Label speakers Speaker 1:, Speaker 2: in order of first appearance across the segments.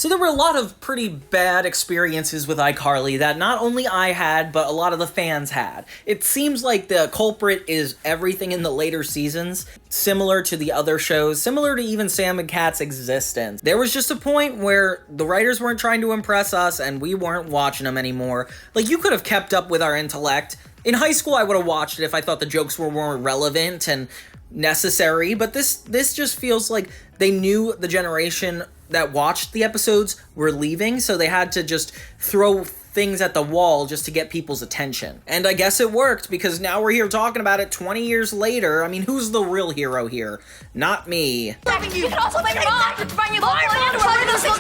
Speaker 1: So there were a lot of pretty bad experiences with iCarly that not only I had, but a lot of the fans had. It seems like the culprit is everything in the later seasons, similar to the other shows, similar to even Sam and Kat's existence. There was just a point where the writers weren't trying to impress us and we weren't watching them anymore. Like, you could have kept up with our intellect. In high school, I would have watched it if I thought the jokes were more relevant and necessary, but this just feels like they knew the generation that watched the episodes were leaving, so they had to just throw things at the wall just to get people's attention. And I guess it worked, because now we're here talking about it 20 years later. I mean, who's the real hero here? Not me.
Speaker 2: You can also blame your mom for buying you local land or those things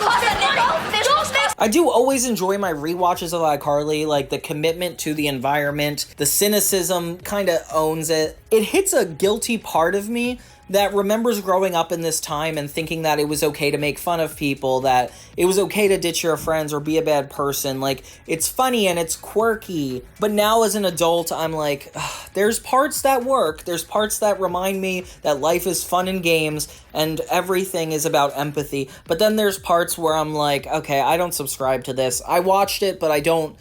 Speaker 1: I do always enjoy my rewatches of iCarly, like the commitment to the environment, the cynicism kind of owns it. It hits a guilty part of me that remembers growing up in this time and thinking that it was okay to make fun of people, that it was okay to ditch your friends or be a bad person. Like, it's funny and it's quirky. But now as an adult, I'm like, there's parts that work. There's parts that remind me that life is fun and games and everything is about empathy. But then there's parts where I'm like, okay, I don't subscribe to this. I watched it, but I don't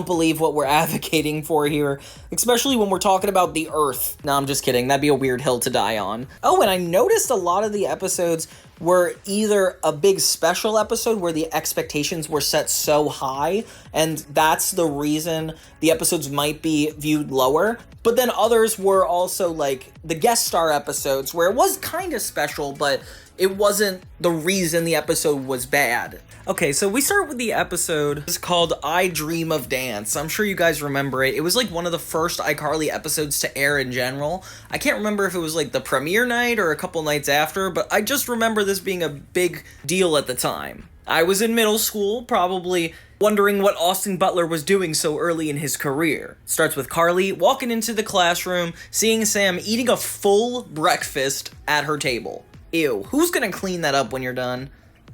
Speaker 1: believe what we're advocating for here, especially when we're talking about the Earth. No, I'm just kidding. That'd be a weird hill to die on. Oh, and I noticed a lot of the episodes were either a big special episode where the expectations were set so high, and that's the reason the episodes might be viewed lower. But then others were also like the guest star episodes where it was kind of special, but it wasn't the reason the episode was bad. Okay, so we start with the episode. It's called iDream of Dance. I'm sure you guys remember it. It was like one of the first iCarly episodes to air in general. I can't remember if it was like the premiere night or a couple nights after, but I just remember this being a big deal at the time. I was in middle school, probably wondering what Austin Butler was doing so early in his career. Starts with Carly walking into the classroom, seeing Sam eating a full breakfast at her table. Ew, who's gonna clean that up when you're done?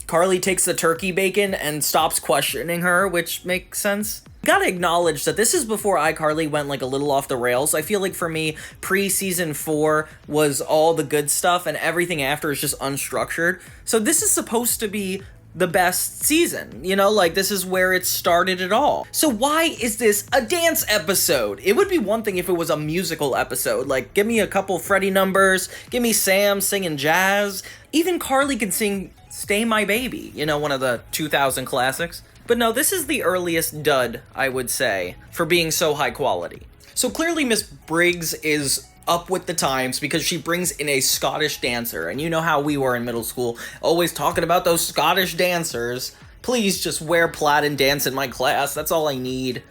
Speaker 1: Carly takes the turkey bacon and stops questioning her, which makes sense. Gotta acknowledge that this is before iCarly went like a little off the rails. I feel like for me, pre-season 4 was all the good stuff and everything after is just unstructured. So this is supposed to be the best season, you know, like this is where it started it all. So why is this a dance episode? It would be one thing if it was a musical episode, like give me a couple Freddie numbers, give me Sam singing jazz, even Carly can sing Stay My Baby, you know, one of the 2000 classics. But no, this is the earliest dud, I would say, for being so high quality. So clearly Miss Briggs is up with the times because she brings in a Scottish dancer, and you know how we were in middle school, always talking about those Scottish dancers. Please just wear plaid and dance in my class, that's all I need.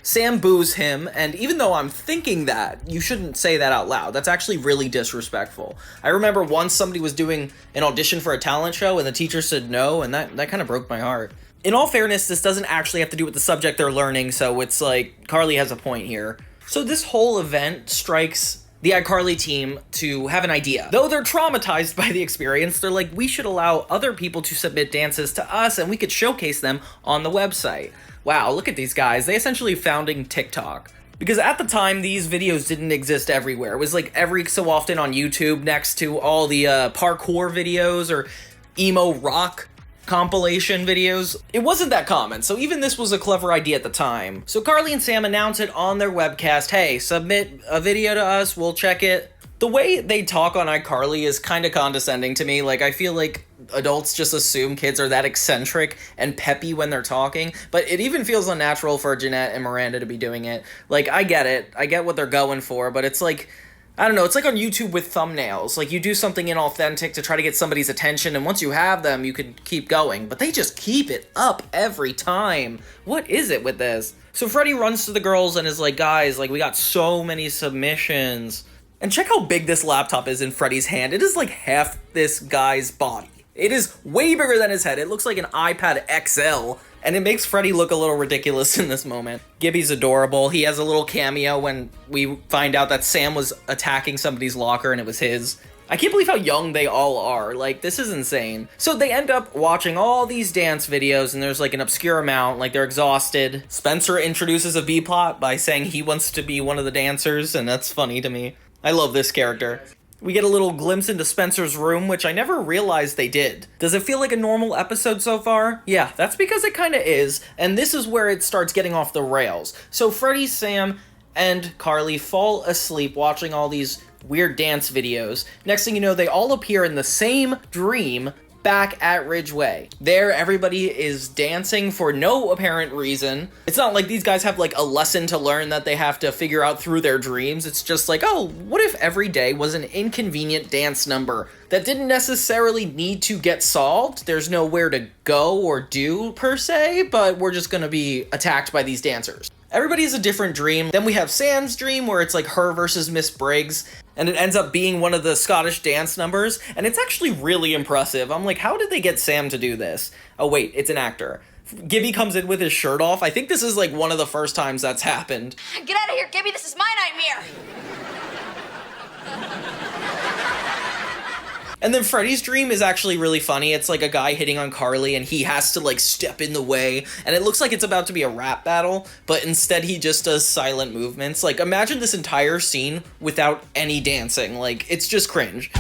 Speaker 1: Sam boos him, and even though I'm thinking that, you shouldn't say that out loud. That's actually really disrespectful. I remember once somebody was doing an audition for a talent show and the teacher said no, and that kind of broke my heart. In all fairness, this doesn't actually have to do with the subject they're learning, so it's like, Carly has a point here. So this whole event strikes the iCarly team to have an idea. Though they're traumatized by the experience, they're like, we should allow other people to submit dances to us and we could showcase them on the website. Wow, look at these guys. They essentially founding TikTok. Because at the time, these videos didn't exist everywhere. It was like every so often on YouTube next to all the parkour videos or emo rock compilation videos. It wasn't that common, so even this was a clever idea at the time. So Carly and Sam announce it on their webcast. Hey, submit a video to us, we'll check it. The way they talk on iCarly is kind of condescending to me. Like, I feel like adults just assume kids are that eccentric and peppy when they're talking, but it even feels unnatural for Jeanette and Miranda to be doing it. Like, I get it. I get what they're going for, but it's like, I don't know, it's like on YouTube with thumbnails. Like, you do something inauthentic to try to get somebody's attention, and once you have them, you can keep going. But they just keep it up every time. What is it with this? So Freddie runs to the girls and is like, guys, like, we got so many submissions. And check how big this laptop is in Freddie's hand. It is like half this guy's body. It is way bigger than his head. It looks like an iPad XL, and it makes Freddie look a little ridiculous in this moment. Gibby's adorable. He has a little cameo when we find out that Sam was attacking somebody's locker and it was his. I can't believe how young they all are. Like, this is insane. So they end up watching all these dance videos, and there's like an obscure amount, like they're exhausted. Spencer introduces a B-plot by saying he wants to be one of the dancers, and that's funny to me. I love this character. We get a little glimpse into Spencer's room, which I never realized they did. Does it feel like a normal episode so far? Yeah, that's because it kinda is, and this is where it starts getting off the rails. So Freddy, Sam, and Carly fall asleep watching all these weird dance videos. Next thing you know, they all appear in the same dream back at Ridgeway. There, everybody is dancing for no apparent reason. It's not like these guys have like a lesson to learn that they have to figure out through their dreams. It's just like, oh, what if every day was an inconvenient dance number that didn't necessarily need to get solved? There's nowhere to go or do per se, but we're just gonna be attacked by these dancers. Everybody has a different dream. Then we have Sam's dream where it's like her versus Miss Briggs, and it ends up being one of the Scottish dance numbers, and it's actually really impressive. I'm like, how did they get Sam to do this? Oh wait, it's an actor. Gibby comes in with his shirt off. I think this is like one of the first times that's happened.
Speaker 2: Get out of here, Gibby. This is my nightmare.
Speaker 1: And then Freddy's dream is actually really funny. It's like a guy hitting on Carly and he has to like step in the way, and it looks like it's about to be a rap battle, but instead he just does silent movements. Like, imagine this entire scene without any dancing. Like, it's just cringe.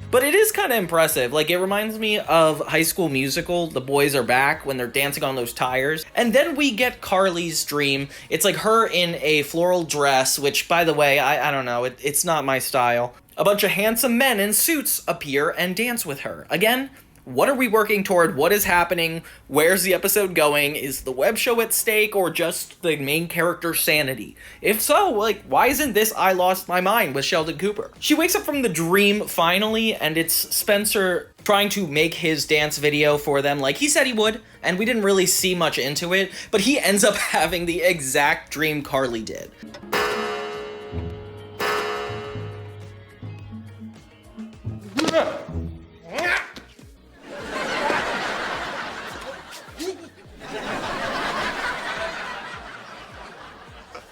Speaker 1: But it is kind of impressive. Like, it reminds me of High School Musical, The Boys Are Back, when they're dancing on those tires. And then we get Carly's dream. It's like her in a floral dress, which, by the way, I don't know, it's not my style. A bunch of handsome men in suits appear and dance with her. Again, what are we working toward? What is happening? Where's the episode going? Is the web show at stake or just the main character's sanity? If so, like, why isn't this I Lost My Mind with Sheldon Cooper? She wakes up from the dream finally, and it's Spencer trying to make his dance video for them like he said he would, and we didn't really see much into it, but he ends up having the exact dream Carly did.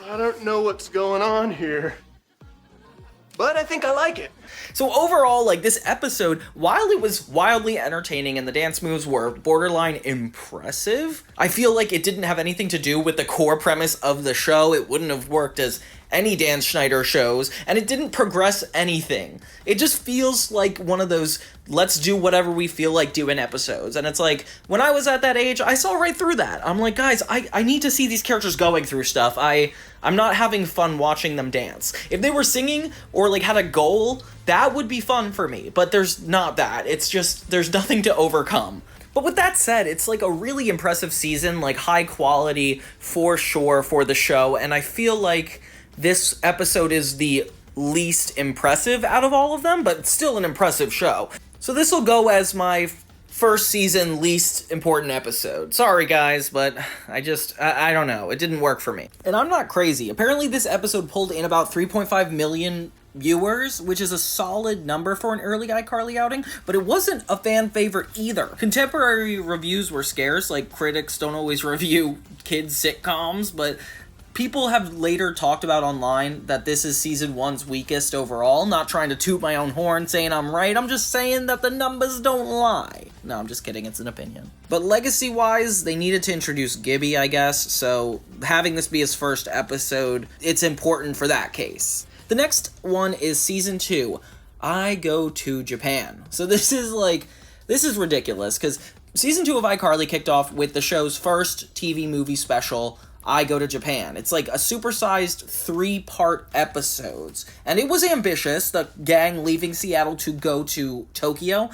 Speaker 3: I don't know what's going on here, but I think I like it.
Speaker 1: So overall, like, this episode, while it was wildly entertaining and the dance moves were borderline impressive, I feel like it didn't have anything to do with the core premise of the show. It wouldn't have worked as any Dan Schneider shows, and it didn't progress anything. It just feels like one of those let's do whatever we feel like doing episodes. And it's like, when I was at that age, I saw right through that. I'm like, guys, I need to see these characters going through stuff. I'm not having fun watching them dance. If they were singing or like had a goal, that would be fun for me. But there's not that. It's just, there's nothing to overcome. But with that said, it's like a really impressive season, like high quality for sure for the show. And I feel like this episode is the least impressive out of all of them, but still an impressive show. So this will go as my first season least important episode. Sorry guys, but I don't know. It didn't work for me. And I'm not crazy. Apparently this episode pulled in about 3.5 million viewers, which is a solid number for an early iCarly outing, but it wasn't a fan favorite either. Contemporary reviews were scarce, like critics don't always review kids sitcoms, but people have later talked about online that this is season 1's weakest overall. Not trying to toot my own horn saying I'm right, I'm just saying that the numbers don't lie. No, I'm just kidding, it's an opinion. But legacy-wise, they needed to introduce Gibby, I guess, so having this be his first episode, it's important for that case. The next one is season 2, I Go to Japan. So this is ridiculous, because season 2 of iCarly kicked off with the show's first TV movie special, I Go to Japan. It's like a supersized 3-part episodes. And it was ambitious, the gang leaving Seattle to go to Tokyo.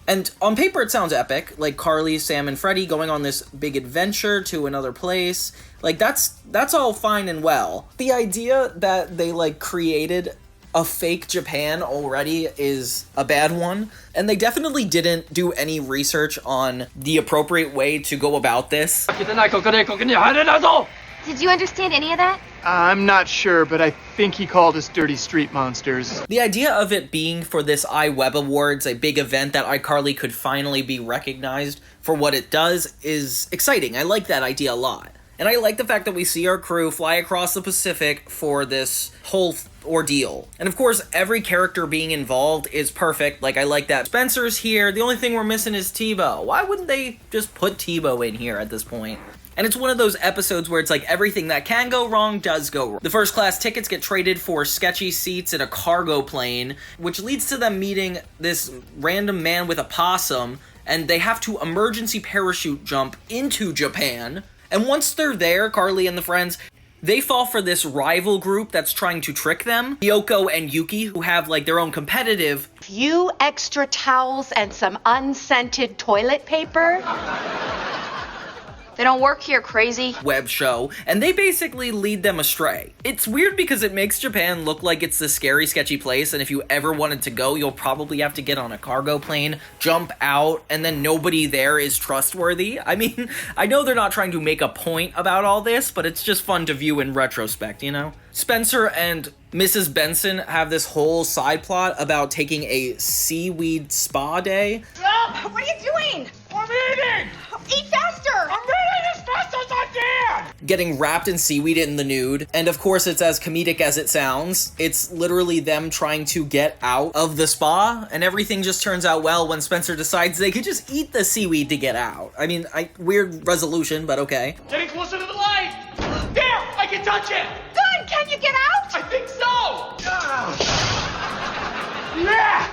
Speaker 1: And on paper it sounds epic, like Carly, Sam, and Freddy going on this big adventure to another place. Like, that's all fine and well. The idea that they, like, created a fake Japan already is a bad one, and they definitely didn't do any research on the appropriate way to go about this.
Speaker 4: Did you understand any of that?
Speaker 3: I'm not sure, but I think he called us dirty street monsters.
Speaker 1: The idea of it being for this iWeb Awards, a big event that iCarly could finally be recognized for what it does, is exciting. I like that idea a lot. And I like the fact that we see our crew fly across the Pacific for this whole ordeal. And of course, every character being involved is perfect. Like, I like that Spencer's here. The only thing we're missing is Tebow. Why wouldn't they just put Tebow in here at this point? And it's one of those episodes where it's like everything that can go wrong does go wrong. The first class tickets get traded for sketchy seats in a cargo plane, which leads to them meeting this random man with a possum, and they have to emergency parachute jump into Japan. And once they're there, Carly and the friends, they fall for this rival group that's trying to trick them. Yoko and Yuki, who have like their own competitive
Speaker 4: few extra towels and some unscented toilet paper.
Speaker 2: They don't work here, crazy.
Speaker 1: web show, and they basically lead them astray. It's weird because it makes Japan look like it's this scary, sketchy place, and if you ever wanted to go, you'll probably have to get on a cargo plane, jump out, and then nobody there is trustworthy. I mean, I know they're not trying to make a point about all this, but it's just fun to view in retrospect, you know? Spencer and Mrs. Benson have this whole side plot about taking a seaweed spa day.
Speaker 4: Oh, what are you doing?
Speaker 5: I'm eating!
Speaker 4: Eat faster!
Speaker 5: I'm eating as fast as I can!
Speaker 1: Getting wrapped in seaweed in the nude. And of course, it's as comedic as it sounds. It's literally them trying to get out of the spa, and everything just turns out well when Spencer decides they could just eat the seaweed to get out. I mean, weird resolution, but okay.
Speaker 5: Getting closer to the light! There! I can touch it!
Speaker 4: Good! Can you get out?
Speaker 5: I think so! Yeah!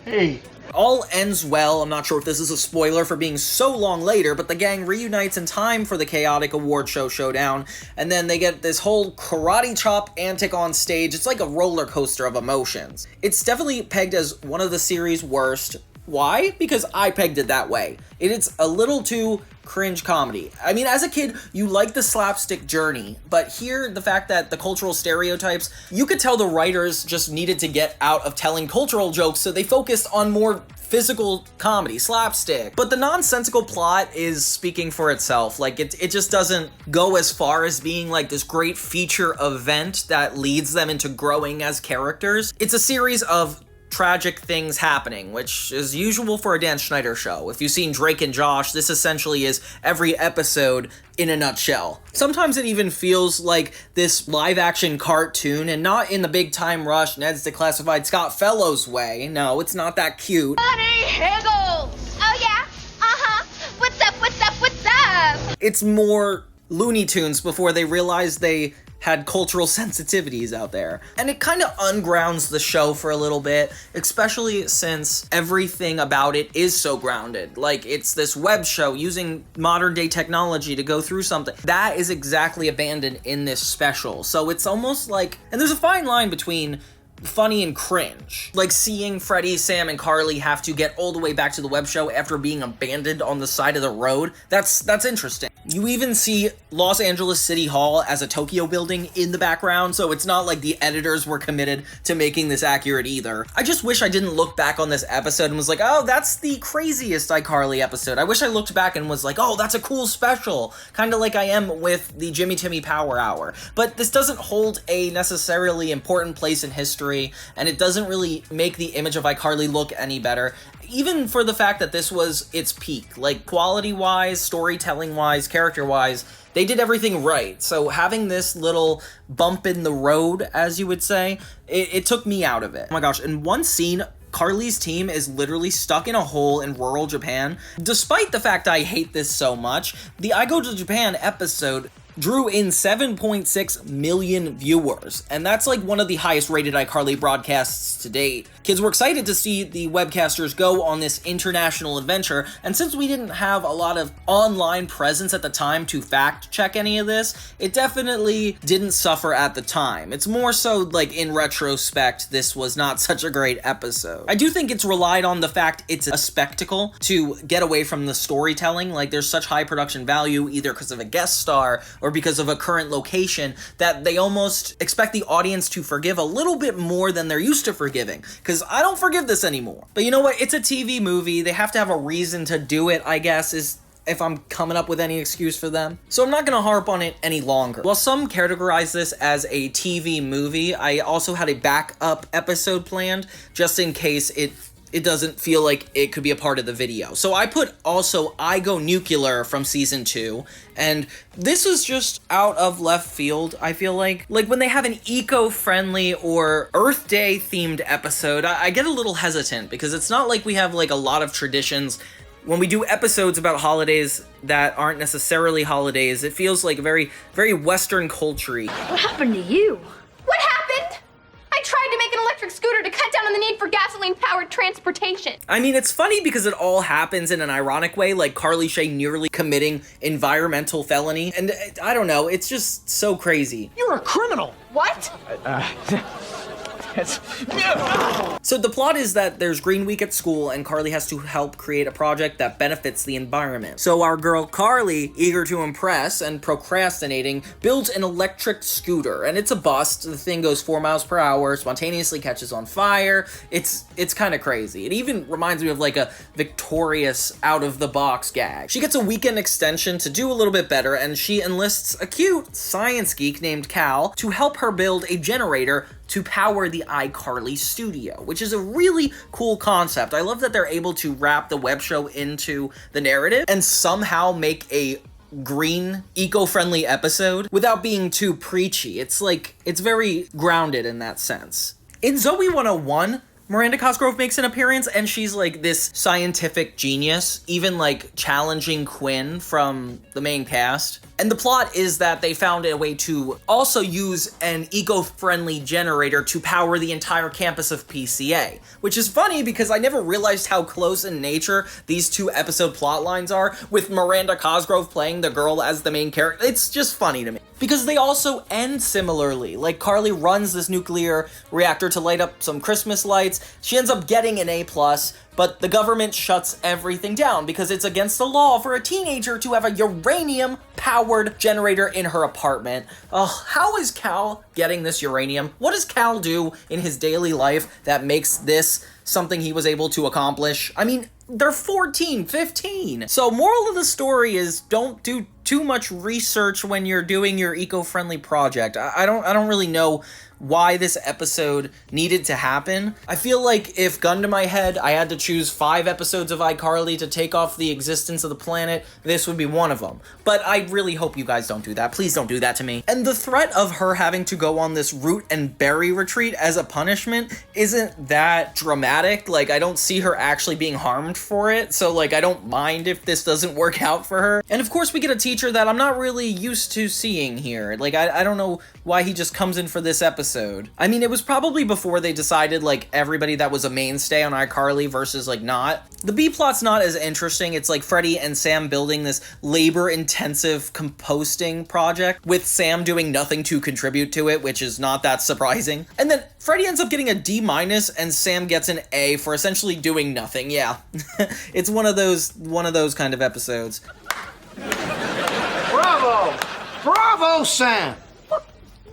Speaker 5: Hey.
Speaker 1: All ends well. I'm not sure if this is a spoiler for being so long later, but the gang reunites in time for the chaotic award show showdown, and then they get this whole karate chop antic on stage. It's like a roller coaster of emotions. It's definitely pegged as one of the series' worst. Why? Because I pegged it that way. It's a little too cringe comedy. I mean, as a kid, you like the slapstick journey, but here, the fact that the cultural stereotypes, you could tell the writers just needed to get out of telling cultural jokes, so they focused on more physical comedy, slapstick. But the nonsensical plot is speaking for itself. Like, it just doesn't go as far as being like this great feature event that leads them into growing as characters. It's a series of tragic things happening, which is usual for a Dan Schneider show. If you've seen Drake and Josh, this essentially is every episode in a nutshell. Sometimes it even feels like this live-action cartoon, and not in the big-time rush, Ned's Declassified Scott Fellows way. No, it's not that cute.
Speaker 4: Honey, Higgles! Oh yeah? Uh-huh. What's up, what's up, what's up?
Speaker 1: It's more Looney Tunes before they realized they had cultural sensitivities out there. And it kind of ungrounds the show for a little bit, especially since everything about it is so grounded. Like, it's this web show using modern day technology to go through something. That is exactly abandoned in this special. So it's almost like, and there's a fine line between funny and cringe. Like seeing Freddie, Sam, and Carly have to get all the way back to the web show after being abandoned on the side of the road. That's interesting. You even see Los Angeles City Hall as a Tokyo building in the background, so it's not like the editors were committed to making this accurate either. I just wish I didn't look back on this episode and was like, oh, that's the craziest iCarly episode. I wish I looked back and was like, oh, that's a cool special. Kind of like I am with the Jimmy Timmy Power Hour. But this doesn't hold a necessarily important place in history, and it doesn't really make the image of iCarly look any better, even for the fact that this was its peak. Like, quality-wise, storytelling-wise, character-wise, they did everything right. So having this little bump in the road, as you would say, it took me out of it. Oh my gosh, in one scene, Carly's team is literally stuck in a hole in rural Japan. Despite the fact I hate this so much, the I Go to Japan episode drew in 7.6 million viewers, and that's like one of the highest rated iCarly broadcasts to date. Kids were excited to see the webcasters go on this international adventure, and since we didn't have a lot of online presence at the time to fact check any of this, it definitely didn't suffer at the time. It's more so like in retrospect, this was not such a great episode. I do think it's relied on the fact it's a spectacle to get away from the storytelling. Like, there's such high production value either because of a guest star or because of a current location that they almost expect the audience to forgive a little bit more than they're used to forgiving. Because I don't forgive this anymore. But you know what? It's a TV movie. They have to have a reason to do it, I guess, is if I'm coming up with any excuse for them. So I'm not gonna harp on it any longer. While some categorize this as a TV movie, I also had a backup episode planned just in case it it doesn't feel like it could be a part of the video. So I put also I Go Nuclear from season 2, and this is just out of left field, I feel like. Like when they have an eco-friendly or Earth Day themed episode, I get a little hesitant because it's not like we have like a lot of traditions. When we do episodes about holidays that aren't necessarily holidays, it feels like very, very Western culture-y.
Speaker 2: What happened to you?
Speaker 4: What happened? I tried to make an electric scooter to cut down on the need for gasoline-powered transportation.
Speaker 1: I mean, it's funny because it all happens in an ironic way, like Carly Shay nearly committing environmental felony. And I don't know, it's just so crazy.
Speaker 5: You're a criminal.
Speaker 4: What?
Speaker 1: So the plot is that there's Green Week at school and Carly has to help create a project that benefits the environment. So our girl Carly, eager to impress and procrastinating, builds an electric scooter, and it's a bust. The thing goes 4 miles per hour, spontaneously catches on fire. It's kind of crazy. It even reminds me of like a Victorious out-of-the-box gag. She gets a weekend extension to do a little bit better, and she enlists a cute science geek named Cal to help her build a generator to power the iCarly studio, which is a really cool concept. I love that they're able to wrap the web show into the narrative and somehow make a green, eco-friendly episode without being too preachy. It's very grounded in that sense. In Zoey 101, Miranda Cosgrove makes an appearance, and she's like this scientific genius, even like challenging Quinn from the main cast. And the plot is that they found a way to also use an eco-friendly generator to power the entire campus of PCA, which is funny because I never realized how close in nature these two episode plot lines are, with Miranda Cosgrove playing the girl as the main character. It's just funny to me. Because they also end similarly. Like, Carly runs this nuclear reactor to light up some Christmas lights. She ends up getting an A+, but the government shuts everything down because it's against the law for a teenager to have a uranium-powered generator in her apartment. How is Cal getting this uranium? What does Cal do in his daily life that makes this something he was able to accomplish? I mean, they're 14, 15. So moral of the story is don't do too much research when you're doing your eco-friendly project. I don't really know why this episode needed to happen. I feel like if, gun to my head, I had to choose 5 episodes of iCarly to take off the existence of the planet, this would be one of them. But I really hope you guys don't do that. Please don't do that to me. And the threat of her having to go on this root and berry retreat as a punishment isn't that dramatic. Like, I don't see her actually being harmed for it, so like, I don't mind if this doesn't work out for her. And of course we get a teacher that I'm not really used to seeing here. Like, I don't know why he just comes in for this episode. I mean, it was probably before they decided, like, everybody that was a mainstay on iCarly versus, like, not. The B-plot's not as interesting. It's like Freddie and Sam building this labor-intensive composting project, with Sam doing nothing to contribute to it, which is not that surprising. And then Freddie ends up getting a D- and Sam gets an A for essentially doing nothing. Yeah, it's one of those kind of episodes.
Speaker 6: Bravo! Bravo, Sam!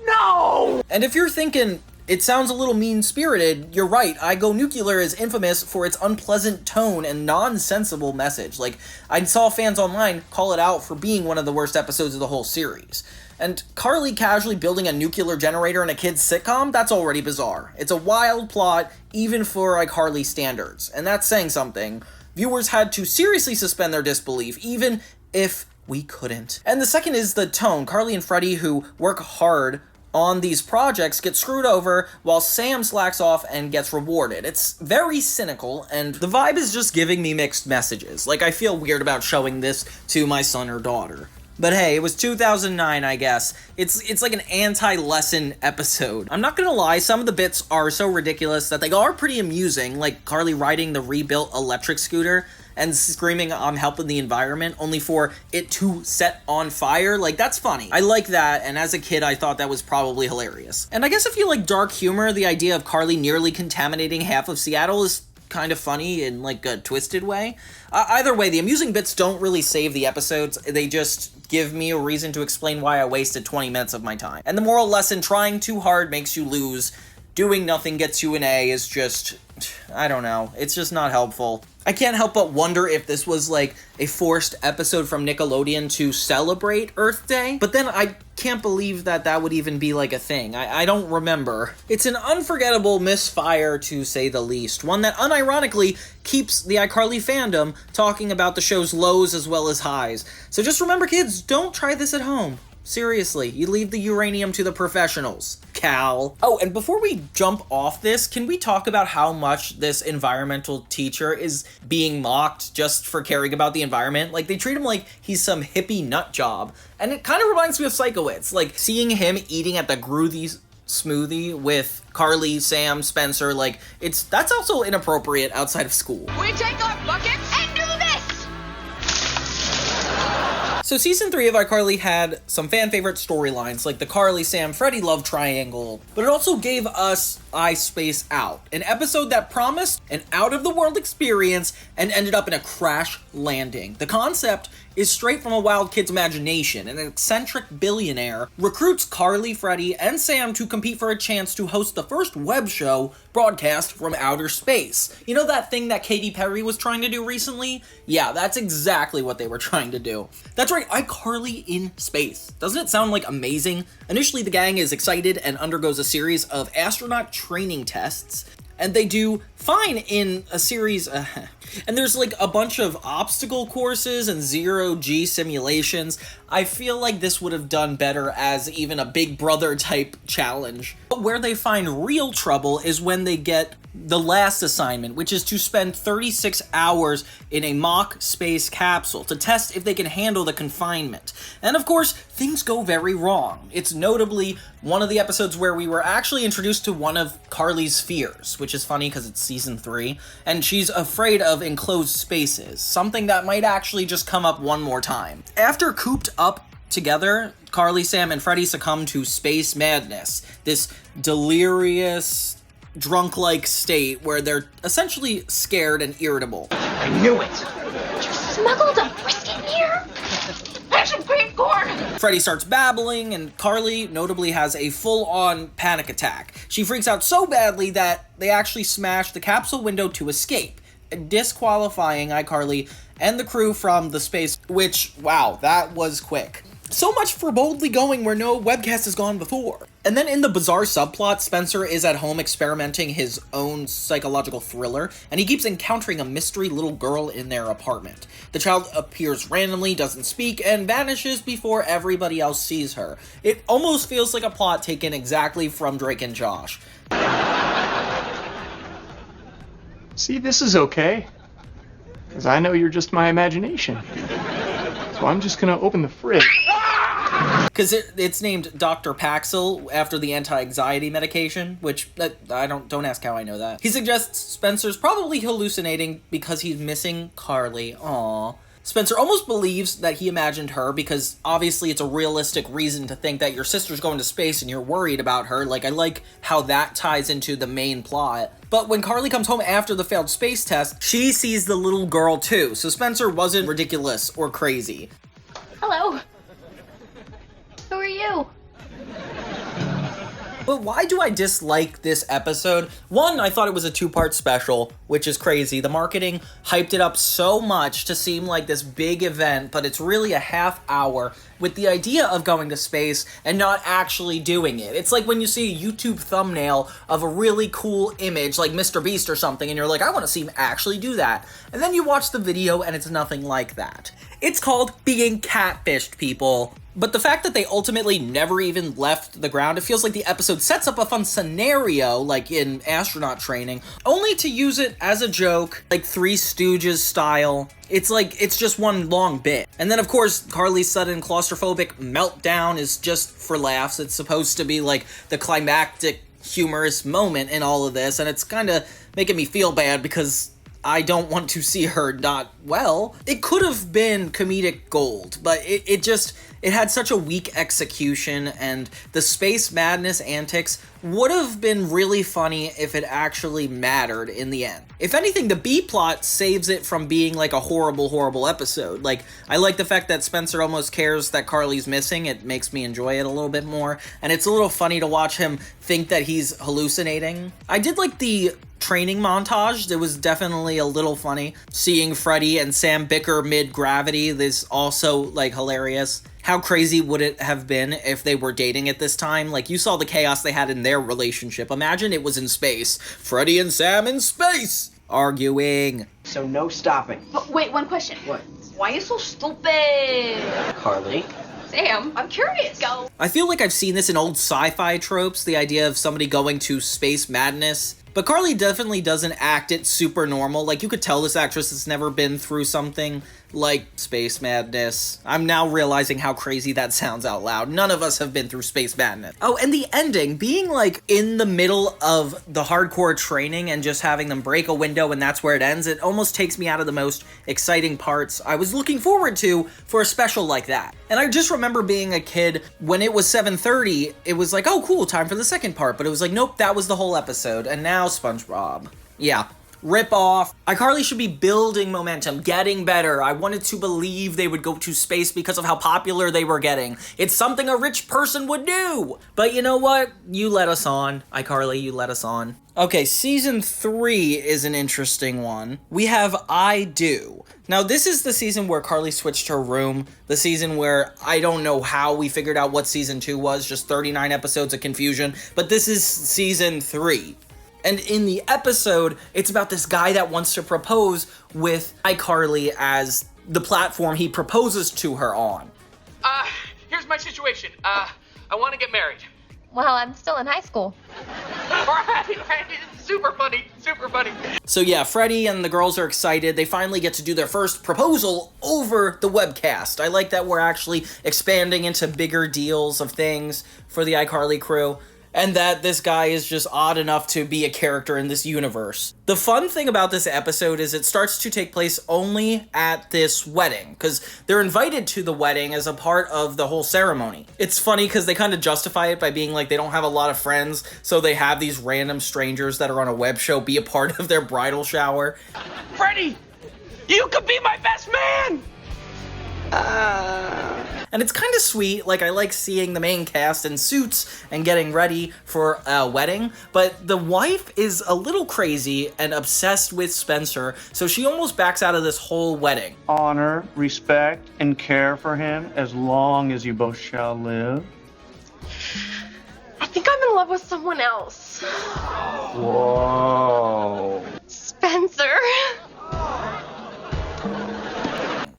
Speaker 6: No!
Speaker 1: And if you're thinking, it sounds a little mean-spirited, you're right. I Go Nuclear is infamous for its unpleasant tone and nonsensible message. Like, I saw fans online call it out for being one of the worst episodes of the whole series. And Carly casually building a nuclear generator in a kid's sitcom? That's already bizarre. It's a wild plot, even for iCarly standards. And that's saying something. Viewers had to seriously suspend their disbelief, even if we couldn't. And the second is the tone. Carly and Freddie, who work hard on these projects, get screwed over while Sam slacks off and gets rewarded. It's very cynical, and the vibe is just giving me mixed messages. Like, I feel weird about showing this to my son or daughter. But hey, it was 2009, I guess. It's like an anti-lesson episode. I'm not gonna lie, some of the bits are so ridiculous that they are pretty amusing, like Carly riding the rebuilt electric scooter and screaming, "I'm helping the environment," only for it to set on fire. Like, that's funny. I like that, and as a kid, I thought that was probably hilarious. And I guess if you like dark humor, the idea of Carly nearly contaminating half of Seattle is kind of funny in like a twisted way. Either way, the amusing bits don't really save the episodes. They just give me a reason to explain why I wasted 20 minutes of my time. And the moral lesson, trying too hard makes you lose. Doing nothing gets you an A is just, I don't know. It's just not helpful. I can't help but wonder if this was like a forced episode from Nickelodeon to celebrate Earth Day. But then I can't believe that that would even be like a thing. I don't remember. It's an unforgettable misfire, to say the least. One that unironically keeps the iCarly fandom talking about the show's lows as well as highs. So just remember, kids, don't try this at home. Seriously, you leave the uranium to the professionals. Cal. Oh, and before we jump off this, can we talk about how much this environmental teacher is being mocked just for caring about the environment? Like, they treat him like he's some hippie nut job. And it kind of reminds me of Psychowitz. Like, seeing him eating at the Groovy smoothie with Carly, Sam, Spencer, like, that's also inappropriate outside of school.
Speaker 2: We take our buckets
Speaker 4: And do this!
Speaker 1: So season 3 of iCarly had some fan favorite storylines, like the Carly, Sam, Freddie love triangle, but it also gave us iSpace Out, an episode that promised an out-of-the-world experience and ended up in a crash landing. The concept is straight from a wild kid's imagination. An eccentric billionaire recruits Carly, Freddie, and Sam to compete for a chance to host the first web show broadcast from outer space. You know that thing that Katy Perry was trying to do recently? Yeah, that's exactly what they were trying to do. That's right, iCarly in space. Doesn't it sound like amazing? Initially, the gang is excited and undergoes a series of astronaut training tests, and they do fine in a series, and there's like a bunch of obstacle courses and zero-G simulations. I feel like this would have done better as even a Big Brother type challenge. But where they find real trouble is when they get the last assignment, which is to spend 36 hours in a mock space capsule to test if they can handle the confinement. And of course, things go very wrong. It's notably one of the episodes where we were actually introduced to one of Carly's fears, which is funny because it's season 3, and she's afraid of enclosed spaces, something that might actually just come up one more time. After cooped up together, Carly, Sam, and Freddie succumb to space madness, this delirious, drunk-like state where they're essentially scared and irritable.
Speaker 5: I knew it.
Speaker 4: You smuggled a brisket here?
Speaker 5: Have some green corn.
Speaker 1: Freddie starts babbling, and Carly notably has a full-on panic attack. She freaks out so badly that they actually smash the capsule window to escape, disqualifying iCarly and the crew from the space, which, wow, that was quick. So much for boldly going where no webcast has gone before. And then in the bizarre subplot, Spencer is at home experimenting his own psychological thriller, and he keeps encountering a mystery little girl in their apartment. The child appears randomly, doesn't speak, and vanishes before everybody else sees her. It almost feels like a plot taken exactly from Drake and Josh.
Speaker 7: See, this is okay. Because I know you're just my imagination. So I'm just gonna open the fridge.
Speaker 1: Because it's named Dr. Paxil after the anti-anxiety medication, which, don't ask how I know that. He suggests Spencer's probably hallucinating because he's missing Carly. Aww. Spencer almost believes that he imagined her because obviously it's a realistic reason to think that your sister's going to space and you're worried about her. Like, I like how that ties into the main plot. But when Carly comes home after the failed space test, she sees the little girl too, so Spencer wasn't ridiculous or crazy.
Speaker 4: Hello. Who are you?
Speaker 1: But why do I dislike this episode? One, I thought it was a 2-part special, which is crazy. The marketing hyped it up so much to seem like this big event, but it's really a half hour with the idea of going to space and not actually doing it. It's like when you see a YouTube thumbnail of a really cool image, like Mr. Beast or something, and you're like, I want to see him actually do that. And then you watch the video and it's nothing like that. It's called being catfished, people. But the fact that they ultimately never even left the ground, it feels like the episode sets up a fun scenario, like in astronaut training, only to use it as a joke, like Three Stooges style. It's like, it's just one long bit. And then, of course, Carly's sudden claustrophobic meltdown is just for laughs. It's supposed to be like the climactic, humorous moment in all of this, and it's kind of making me feel bad because I don't want to see her not well. It could have been comedic gold, but it had such a weak execution, and the space madness antics would have been really funny if it actually mattered in the end. If anything, the B-plot saves it from being like a horrible, horrible episode. Like, I like the fact that Spencer almost cares that Carly's missing. It makes me enjoy it a little bit more, and it's a little funny to watch him think that he's hallucinating. I did like the training montage. It was definitely a little funny. Seeing Freddie and Sam bicker mid-gravity is also, like, hilarious. How crazy would it have been if they were dating at this time? Like, you saw the chaos they had in their relationship. Imagine it was in space. Freddie and Sam in space! Arguing.
Speaker 5: So no stopping.
Speaker 2: But wait, one question.
Speaker 5: What?
Speaker 2: Why are you so stupid?
Speaker 5: Carly?
Speaker 2: Sam, I'm curious. Go.
Speaker 1: I feel like I've seen this in old sci-fi tropes, the idea of somebody going to space madness. But Carly definitely doesn't act it super normal. Like, you could tell this actress has never been through something like space madness. I'm now realizing how crazy that sounds out loud. None of us have been through space madness. Oh, and the ending, being like in the middle of the hardcore training and just having them break a window and that's where it ends, it almost takes me out of the most exciting parts I was looking forward to for a special like that. And I just remember being a kid, when it was 7:30, it was like, oh cool, time for the second part. But it was like, nope, that was the whole episode. And now SpongeBob. Yeah. Rip off. iCarly should be building momentum, getting better. I wanted to believe they would go to space because of how popular they were getting. It's something a rich person would do. But you know what? You let us on. iCarly, you let us on. Okay, season 3 is an interesting one. We have I Do. Now, this is the season where Carly switched her room. The season where I don't know how we figured out what season 2 was. Just 39 episodes of confusion. But this is season 3. And in the episode, it's about this guy that wants to propose with iCarly as the platform he proposes to her on.
Speaker 8: Here's my situation. I want to get married.
Speaker 4: Well, I'm still in high school.
Speaker 8: Right. Super funny, super funny.
Speaker 1: So yeah, Freddie and the girls are excited. They finally get to do their first proposal over the webcast. I like that we're actually expanding into bigger deals of things for the iCarly crew. And that this guy is just odd enough to be a character in this universe. The fun thing about this episode is it starts to take place only at this wedding, because they're invited to the wedding as a part of the whole ceremony. It's funny because they kind of justify it by being like they don't have a lot of friends, so they have these random strangers that are on a web show be a part of their bridal shower.
Speaker 8: Freddie, you could be my best man!
Speaker 1: And it's kind of sweet. Like, I like seeing the main cast in suits and getting ready for a wedding, but the wife is a little crazy and obsessed with Spencer, so she almost backs out of this whole wedding.
Speaker 6: Honor, respect, and care for him as long as you both shall live.
Speaker 2: I think I'm in love with someone else.
Speaker 6: Whoa.
Speaker 2: Spencer.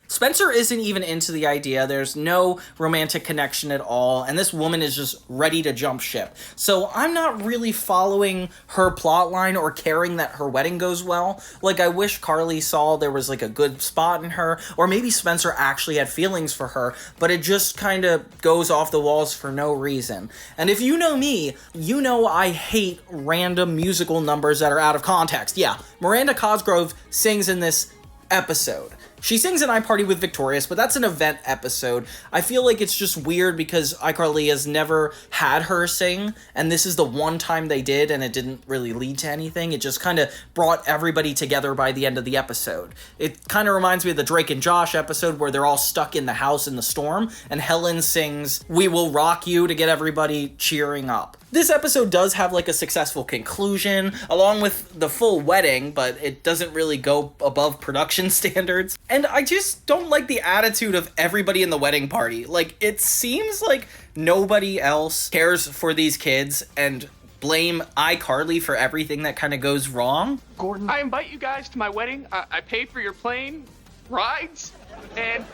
Speaker 1: Spencer isn't even into the idea. There's no romantic connection at all, and this woman is just ready to jump ship. So I'm not really following her plotline or caring that her wedding goes well. Like, I wish Carly saw there was like a good spot in her, or maybe Spencer actually had feelings for her, but it just kind of goes off the walls for no reason. And if you know me, you know I hate random musical numbers that are out of context. Yeah, Miranda Cosgrove sings in this episode. She sings in iParty with Victorious, but that's an event episode. I feel like it's just weird because iCarly has never had her sing, and this is the one time they did, and it didn't really lead to anything. It just kind of brought everybody together by the end of the episode. It kind of reminds me of the Drake and Josh episode where they're all stuck in the house in the storm, and Helen sings "We Will Rock You" to get everybody cheering up. This episode does have like a successful conclusion, along with the full wedding, but it doesn't really go above production standards. And I just don't like the attitude of everybody in the wedding party. Like, it seems like nobody else cares for these kids and blame iCarly for everything that kind of goes wrong.
Speaker 7: Gordon, I invite you guys to my wedding. I pay for your plane rides, and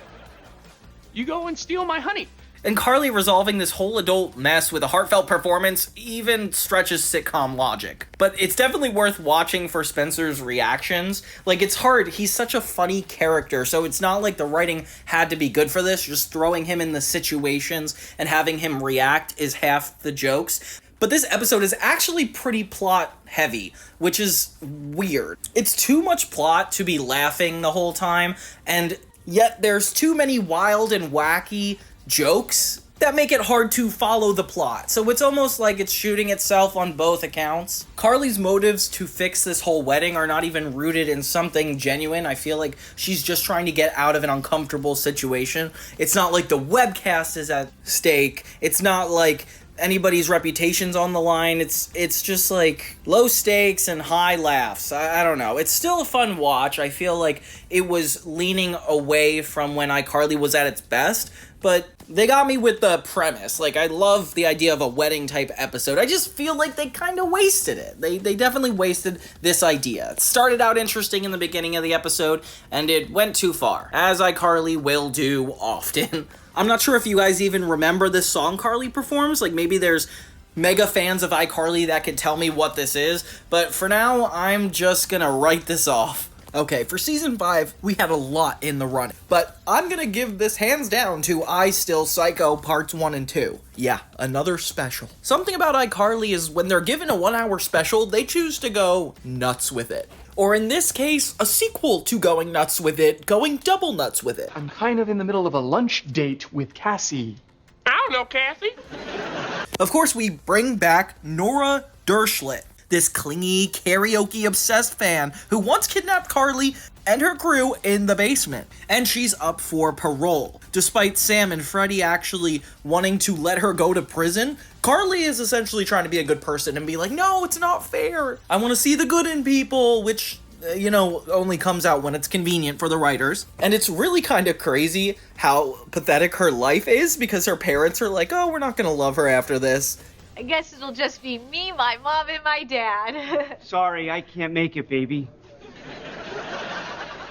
Speaker 7: you go and steal my honey.
Speaker 1: And Carly resolving this whole adult mess with a heartfelt performance even stretches sitcom logic. But it's definitely worth watching for Spencer's reactions. Like, it's hard. He's such a funny character, so it's not like the writing had to be good for this. Just throwing him in the situations and having him react is half the jokes. But this episode is actually pretty plot heavy, which is weird. It's too much plot to be laughing the whole time, and yet there's too many wild and wacky jokes that make it hard to follow the plot. So it's almost like it's shooting itself on both accounts. Carly's motives to fix this whole wedding are not even rooted in something genuine. I feel like she's just trying to get out of an uncomfortable situation. It's not like the webcast is at stake. It's not like anybody's reputation's on the line. It's just like low stakes and high laughs. I don't know. It's still a fun watch. I feel like it was leaning away from when iCarly was at its best, but they got me with the premise. Like, I love the idea of a wedding type episode. I just feel like they kind of wasted it. They definitely wasted this idea. It started out interesting in the beginning of the episode, and it went too far, as iCarly will do often. I'm not sure if you guys even remember this song Carly performs. Like, maybe there's mega fans of iCarly that can tell me what this is, but for now, I'm just gonna write this off. Okay, for season 5, we had a lot in the running, but I'm gonna give this hands down to iStill Psycho Parts 1 and 2. Yeah, another special. Something about iCarly is when they're given a 1-hour special, they choose to go nuts with it. Or in this case, a sequel to going nuts with it, going double nuts with it.
Speaker 7: I'm kind of in the middle of a lunch date with Cassie.
Speaker 8: I don't know, Kathy.
Speaker 1: Of course, we bring back Nora Dershlit, this clingy, karaoke-obsessed fan who once kidnapped Carly and her crew in the basement. And she's up for parole. Despite Sam and Freddie actually wanting to let her go to prison, Carly is essentially trying to be a good person and be like, no, it's not fair. I want to see the good in people, which, you know, only comes out when it's convenient for the writers. And it's really kind of crazy how pathetic her life is, because her parents are like, oh, we're not gonna love her after this.
Speaker 2: I guess it'll just be me, my mom, and my dad.
Speaker 5: Sorry, I can't make it, baby.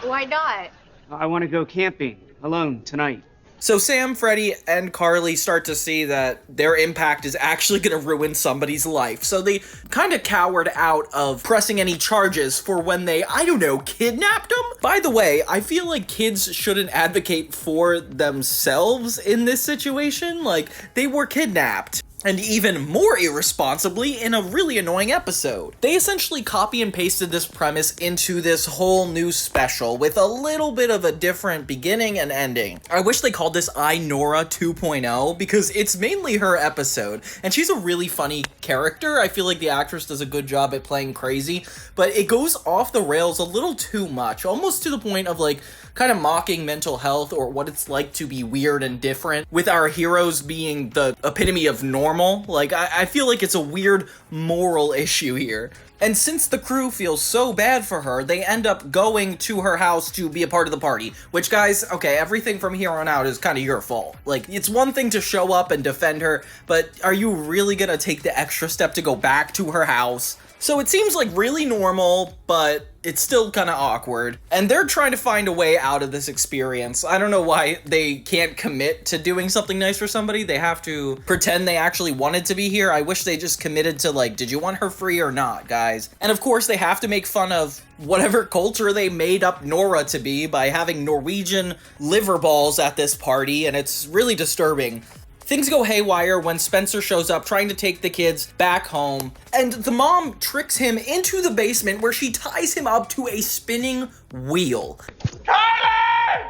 Speaker 2: Why not?
Speaker 5: I want to go camping alone tonight.
Speaker 1: So Sam, Freddie, and Carly start to see that their impact is actually going to ruin somebody's life. So they kind of cowered out of pressing any charges for when they, I don't know, kidnapped them? By the way, I feel like kids shouldn't advocate for themselves in this situation. Like, they were kidnapped. And even more irresponsibly, in a really annoying episode. They essentially copy and pasted this premise into this whole new special with a little bit of a different beginning and ending. I wish they called this iNora 2.0, because it's mainly her episode, and she's a really funny character. I feel like the actress does a good job at playing crazy, but it goes off the rails a little too much, almost to the point of like kind of mocking mental health or what it's like to be weird and different, with our heroes being the epitome of normal. Like, I feel like it's a weird moral issue here. And since the crew feels so bad for her, they end up going to her house to be a part of the party. Which, guys, okay, everything from here on out is kind of your fault. Like, it's one thing to show up and defend her, but are you really gonna take the extra step to go back to her house? So it seems like really normal, but it's still kind of awkward. And they're trying to find a way out of this experience. I don't know why they can't commit to doing something nice for somebody. They have to pretend they actually wanted to be here. I wish they just committed to, like, did you want her free or not, guys? And of course, they have to make fun of whatever culture they made up Nora to be by having Norwegian liver balls at this party, and it's really disturbing. Things go haywire when Spencer shows up trying to take the kids back home, and the mom tricks him into the basement where she ties him up to a spinning wheel.
Speaker 8: Carly!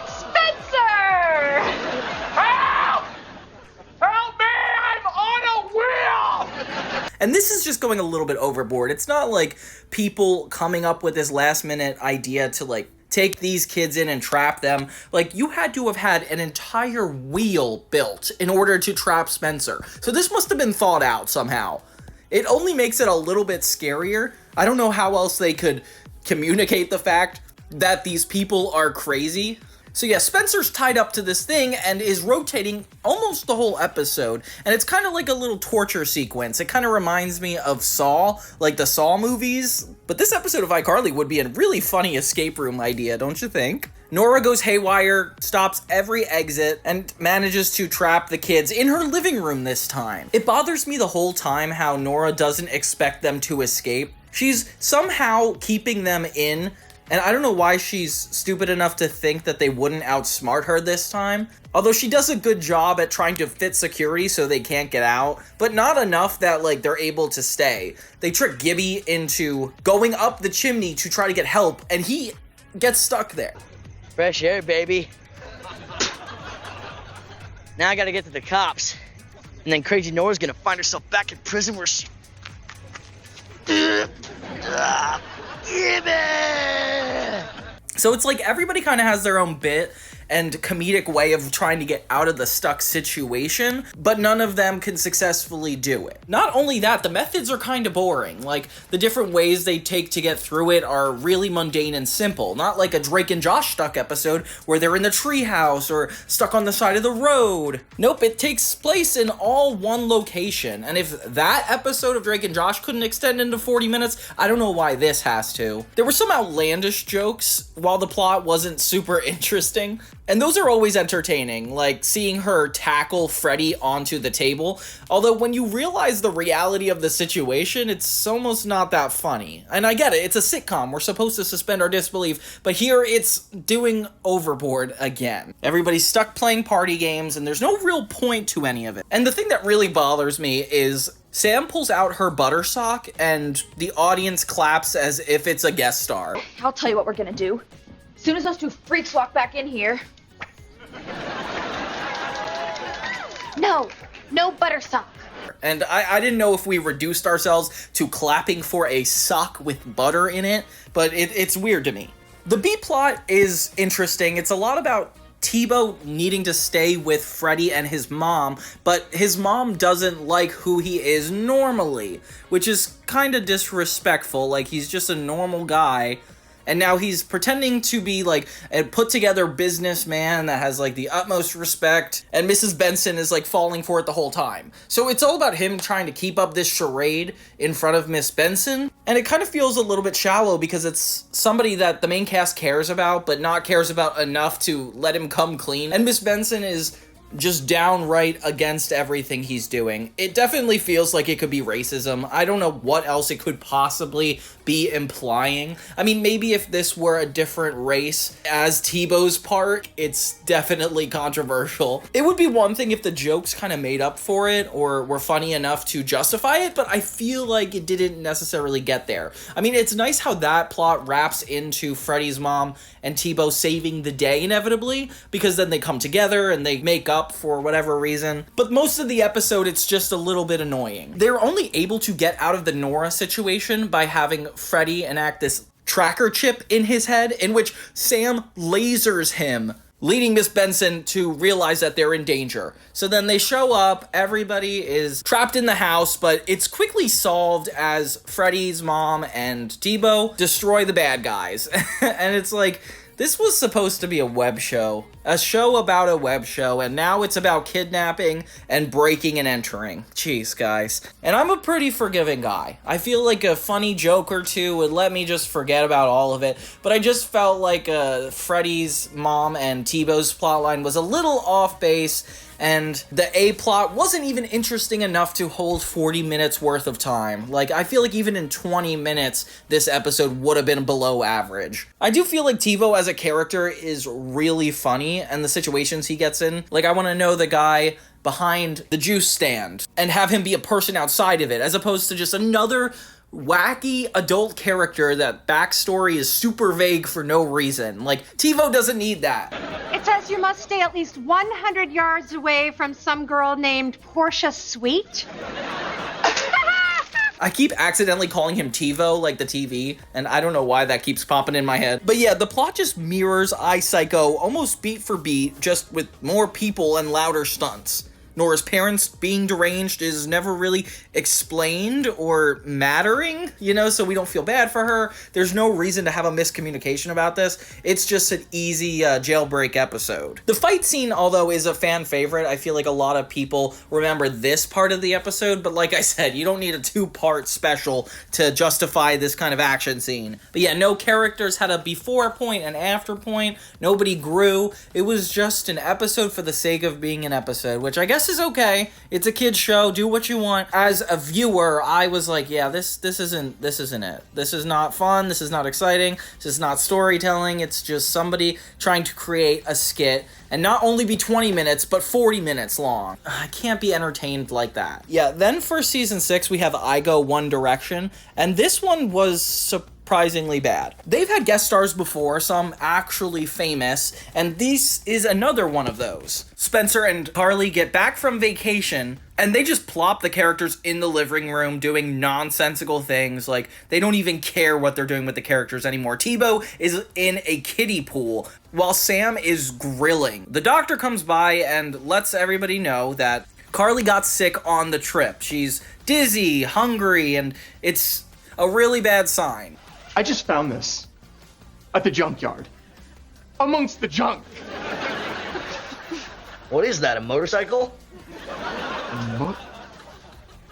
Speaker 2: Spencer!
Speaker 8: Help! Help me! I'm on a wheel!
Speaker 1: And this is just going a little bit overboard. It's not like people coming up with this last minute idea to, like, take these kids in and trap them. Like, you had to have had an entire wheel built in order to trap Spencer. So this must have been thought out somehow. It only makes it a little bit scarier. I don't know how else they could communicate the fact that these people are crazy. So yeah, Spencer's tied up to this thing and is rotating almost the whole episode. And it's kind of like a little torture sequence. It kind of reminds me of Saw, like the Saw movies. But this episode of iCarly would be a really funny escape room idea, don't you think? Nora goes haywire, stops every exit, and manages to trap the kids in her living room this time. It bothers me the whole time how Nora doesn't expect them to escape. She's somehow keeping them in, and I don't know why she's stupid enough to think that they wouldn't outsmart her this time. Although she does a good job at trying to fit security so they can't get out, but not enough that, like, they're able to stay. They trick Gibby into going up the chimney to try to get help, and he gets stuck there.
Speaker 9: Fresh air, baby. Now I gotta get to the cops. And then Crazy Nora's gonna find herself back in prison where she...
Speaker 1: So it's like everybody kind of has their own bit, and comedic way of trying to get out of the stuck situation, but none of them can successfully do it. Not only that, the methods are kind of boring. Like, the different ways they take to get through it are really mundane and simple. Not like a Drake and Josh stuck episode where they're in the treehouse or stuck on the side of the road. Nope, it takes place in all one location. And if that episode of Drake and Josh couldn't extend into 40 minutes, I don't know why this has to. There were some outlandish jokes while the plot wasn't super interesting, and those are always entertaining, like seeing her tackle Freddy onto the table. Although when you realize the reality of the situation, it's almost not that funny. And I get it, it's a sitcom, we're supposed to suspend our disbelief, but here it's doing overboard again. Everybody's stuck playing party games, and there's no real point to any of it. And the thing that really bothers me is Sam pulls out her butter sock, and the audience claps as if it's a guest star.
Speaker 2: I'll tell you what we're gonna do. As soon as those two freaks walk back in here...
Speaker 4: No butter sock.
Speaker 1: And I didn't know if we reduced ourselves to clapping for a sock with butter in it, but it's weird to me. The B-plot is interesting. It's a lot about T-Bo needing to stay with Freddy and his mom, but his mom doesn't like who he is normally, which is kind of disrespectful. Like, he's just a normal guy, and now he's pretending to be, like, a put-together businessman that has, like, the utmost respect, and Mrs. Benson is, like, falling for it the whole time. So it's all about him trying to keep up this charade in front of Miss Benson, and it kind of feels a little bit shallow because it's somebody that the main cast cares about, but not cares about enough to let him come clean, and Miss Benson is just downright against everything he's doing. It definitely feels like it could be racism. I don't know what else it could possibly be implying. I mean, maybe if this were a different race as T-Bo's part, it's definitely controversial. It would be one thing if the jokes kind of made up for it or were funny enough to justify it, but I feel like it didn't necessarily get there. I mean, it's nice how that plot wraps into Freddy's mom and T-Bo saving the day inevitably, because then they come together and they make up for whatever reason. But most of the episode, it's just a little bit annoying. They're only able to get out of the Nora situation by having Freddy enact this tracker chip in his head in which Sam lasers him, leading Miss Benson to realize that they're in danger. So then they show up, everybody is trapped in the house, but it's quickly solved as Freddy's mom and T-Bo destroy the bad guys. And it's like, this was supposed to be a web show. A show about a web show, and now it's about kidnapping and breaking and entering. Jeez, guys. And I'm a pretty forgiving guy. I feel like a funny joke or two would let me just forget about all of it, but I just felt like Freddy's mom and T-Bo's plotline was a little off base, and the A-plot wasn't even interesting enough to hold 40 minutes worth of time. Like, I feel like even in 20 minutes, this episode would have been below average. I do feel like T-Bo as a character is really funny, and the situations he gets in. Like, I want to know the guy behind the juice stand, and have him be a person outside of it, as opposed to just another wacky adult character that backstory is super vague for no reason. Like, T-Bo doesn't need that.
Speaker 10: It says you must stay at least 100 yards away from some girl named Portia Sweet.
Speaker 1: I keep accidentally calling him TiVo, like the TV, and I don't know why that keeps popping in my head. But yeah, the plot just mirrors iPsycho almost beat for beat, just with more people and louder stunts. Nora's parents being deranged is never really explained or mattering, you know, so we don't feel bad for her. There's no reason to have a miscommunication about this. It's just an easy jailbreak episode. The fight scene, although, is a fan favorite. I feel like a lot of people remember this part of the episode, but like I said, you don't need a two-part special to justify this kind of action scene. But yeah, no characters had a before point and after point. Nobody grew. It was just an episode for the sake of being an episode, which I guess is okay. It's a kid's show. Do what you want. As a viewer, I was like, yeah, this isn't it. This is not fun. This is not exciting. This is not storytelling. It's just somebody trying to create a skit and not only be 20 minutes, but 40 minutes long. I can't be entertained like that. Yeah, then for season 6, we have I Go One Direction, and this one was surprisingly bad. They've had guest stars before, some actually famous, and this is another one of those. Spencer and Carly get back from vacation, and they just plop the characters in the living room doing nonsensical things. Like, they don't even care what they're doing with the characters anymore. Tebow is in a kiddie pool while Sam is grilling. The doctor comes by and lets everybody know that Carly got sick on the trip. She's dizzy, hungry, and it's a really bad sign.
Speaker 7: I just found this at the junkyard. Amongst the junk.
Speaker 9: What is that, a motorcycle?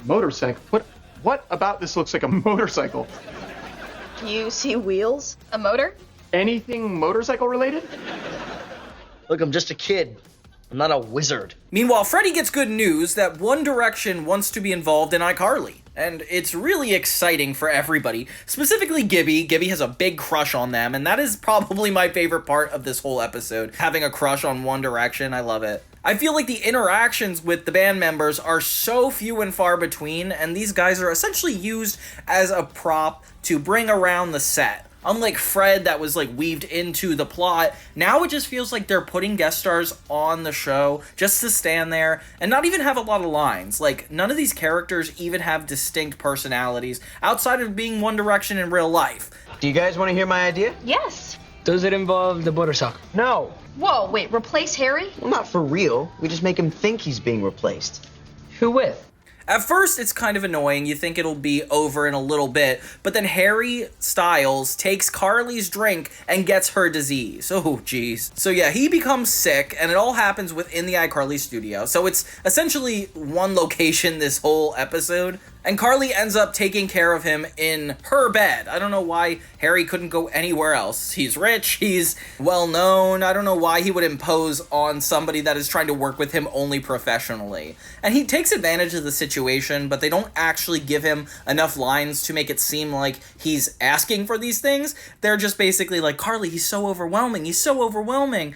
Speaker 7: Motorcycle? What about this looks like a motorcycle?
Speaker 2: Do you see wheels? A motor?
Speaker 7: Anything motorcycle related?
Speaker 9: Look, I'm just a kid. I'm not a wizard.
Speaker 1: Meanwhile, Freddie gets good news that One Direction wants to be involved in iCarly. And it's really exciting for everybody, specifically Gibby. Gibby has a big crush on them, and that is probably my favorite part of this whole episode, having a crush on One Direction. I love it. I feel like the interactions with the band members are so few and far between, and these guys are essentially used as a prop to bring around the set. Unlike Fred, that was like weaved into the plot, now it just feels like they're putting guest stars on the show just to stand there and not even have a lot of lines. Like, none of these characters even have distinct personalities outside of being One Direction in real life.
Speaker 11: Do you guys want to hear my idea?
Speaker 2: Yes.
Speaker 11: Does it involve the motorcycle? No.
Speaker 2: Whoa, wait, replace Harry?
Speaker 11: Well, not for real. We just make him think he's being replaced. Who with?
Speaker 1: At first, it's kind of annoying. You think it'll be over in a little bit, but then Harry Styles takes Carly's drink and gets her disease. Oh, jeez. So yeah, he becomes sick, and it all happens within the iCarly studio. So it's essentially one location this whole episode. And Carly ends up taking care of him in her bed. I don't know why Harry couldn't go anywhere else. He's rich, he's well-known. I don't know why he would impose on somebody that is trying to work with him only professionally. And he takes advantage of the situation, but they don't actually give him enough lines to make it seem like he's asking for these things. They're just basically like, Carly, he's so overwhelming, he's so overwhelming.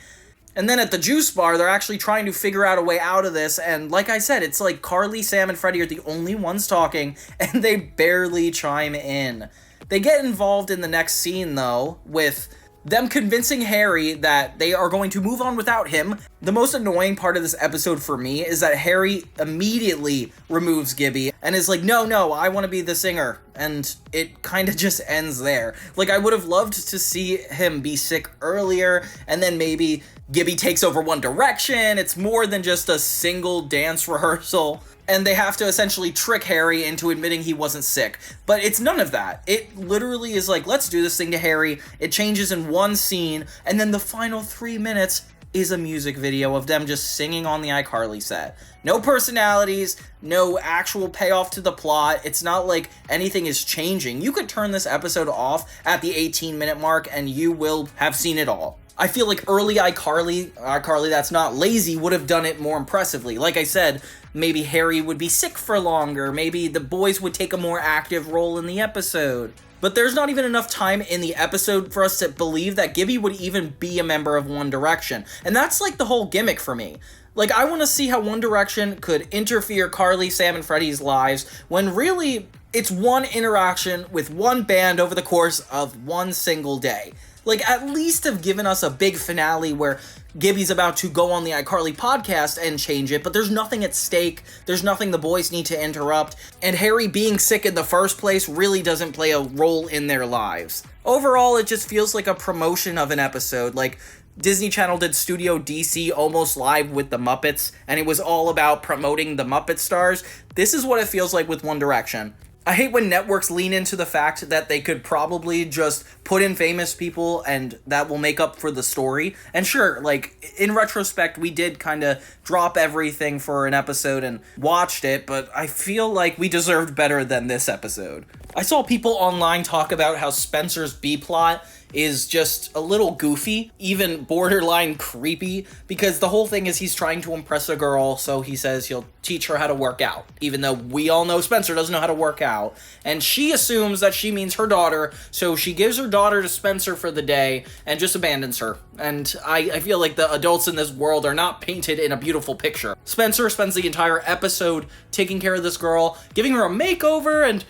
Speaker 1: And then at the juice bar, they're actually trying to figure out a way out of this, and like I said, it's like Carly, Sam, and Freddie are the only ones talking, and they barely chime in. They get involved in the next scene, though, with them convincing Harry that they are going to move on without him. The most annoying part of this episode for me is that Harry immediately removes Gibby and is like, no, I want to be the singer. And it kind of just ends there. Like, I would have loved to see him be sick earlier, and then maybe Gibby takes over One Direction. It's more than just a single dance rehearsal. And they have to essentially trick Harry into admitting he wasn't sick. But it's none of that. It literally is like, let's do this thing to Harry. It changes in one scene, and then the final 3 minutes is a music video of them just singing on the iCarly set. No personalities, no actual payoff to the plot. It's not like anything is changing. You could turn this episode off at the 18-minute mark, and you will have seen it all. I feel like early iCarly that's not lazy, would have done it more impressively. Like I said, maybe Harry would be sick for longer, maybe the boys would take a more active role in the episode. But there's not even enough time in the episode for us to believe that Gibby would even be a member of One Direction. And that's like the whole gimmick for me. Like, I want to see how One Direction could interfere Carly, Sam, and Freddie's lives when really it's one interaction with one band over the course of one single day. Like, at least have given us a big finale where Gibby's about to go on the iCarly podcast and change it, but there's nothing at stake, there's nothing the boys need to interrupt, and Harry being sick in the first place really doesn't play a role in their lives. Overall, it just feels like a promotion of an episode, like Disney Channel did Studio DC almost live with the Muppets, and it was all about promoting the Muppet stars. This is what it feels like with One Direction. I hate when networks lean into the fact that they could probably just put in famous people and that will make up for the story. And sure, like, in retrospect, we did kind of drop everything for an episode and watched it, but I feel like we deserved better than this episode. I saw people online talk about how Spencer's B-plot is just a little goofy, even borderline creepy, because the whole thing is he's trying to impress a girl, so he says he'll teach her how to work out, even though we all know Spencer doesn't know how to work out, and she assumes that she means her daughter, so she gives her daughter to Spencer for the day and just abandons her. And I feel like the adults in this world are not painted in a beautiful picture. Spencer spends the entire episode taking care of this girl, giving her a makeover, and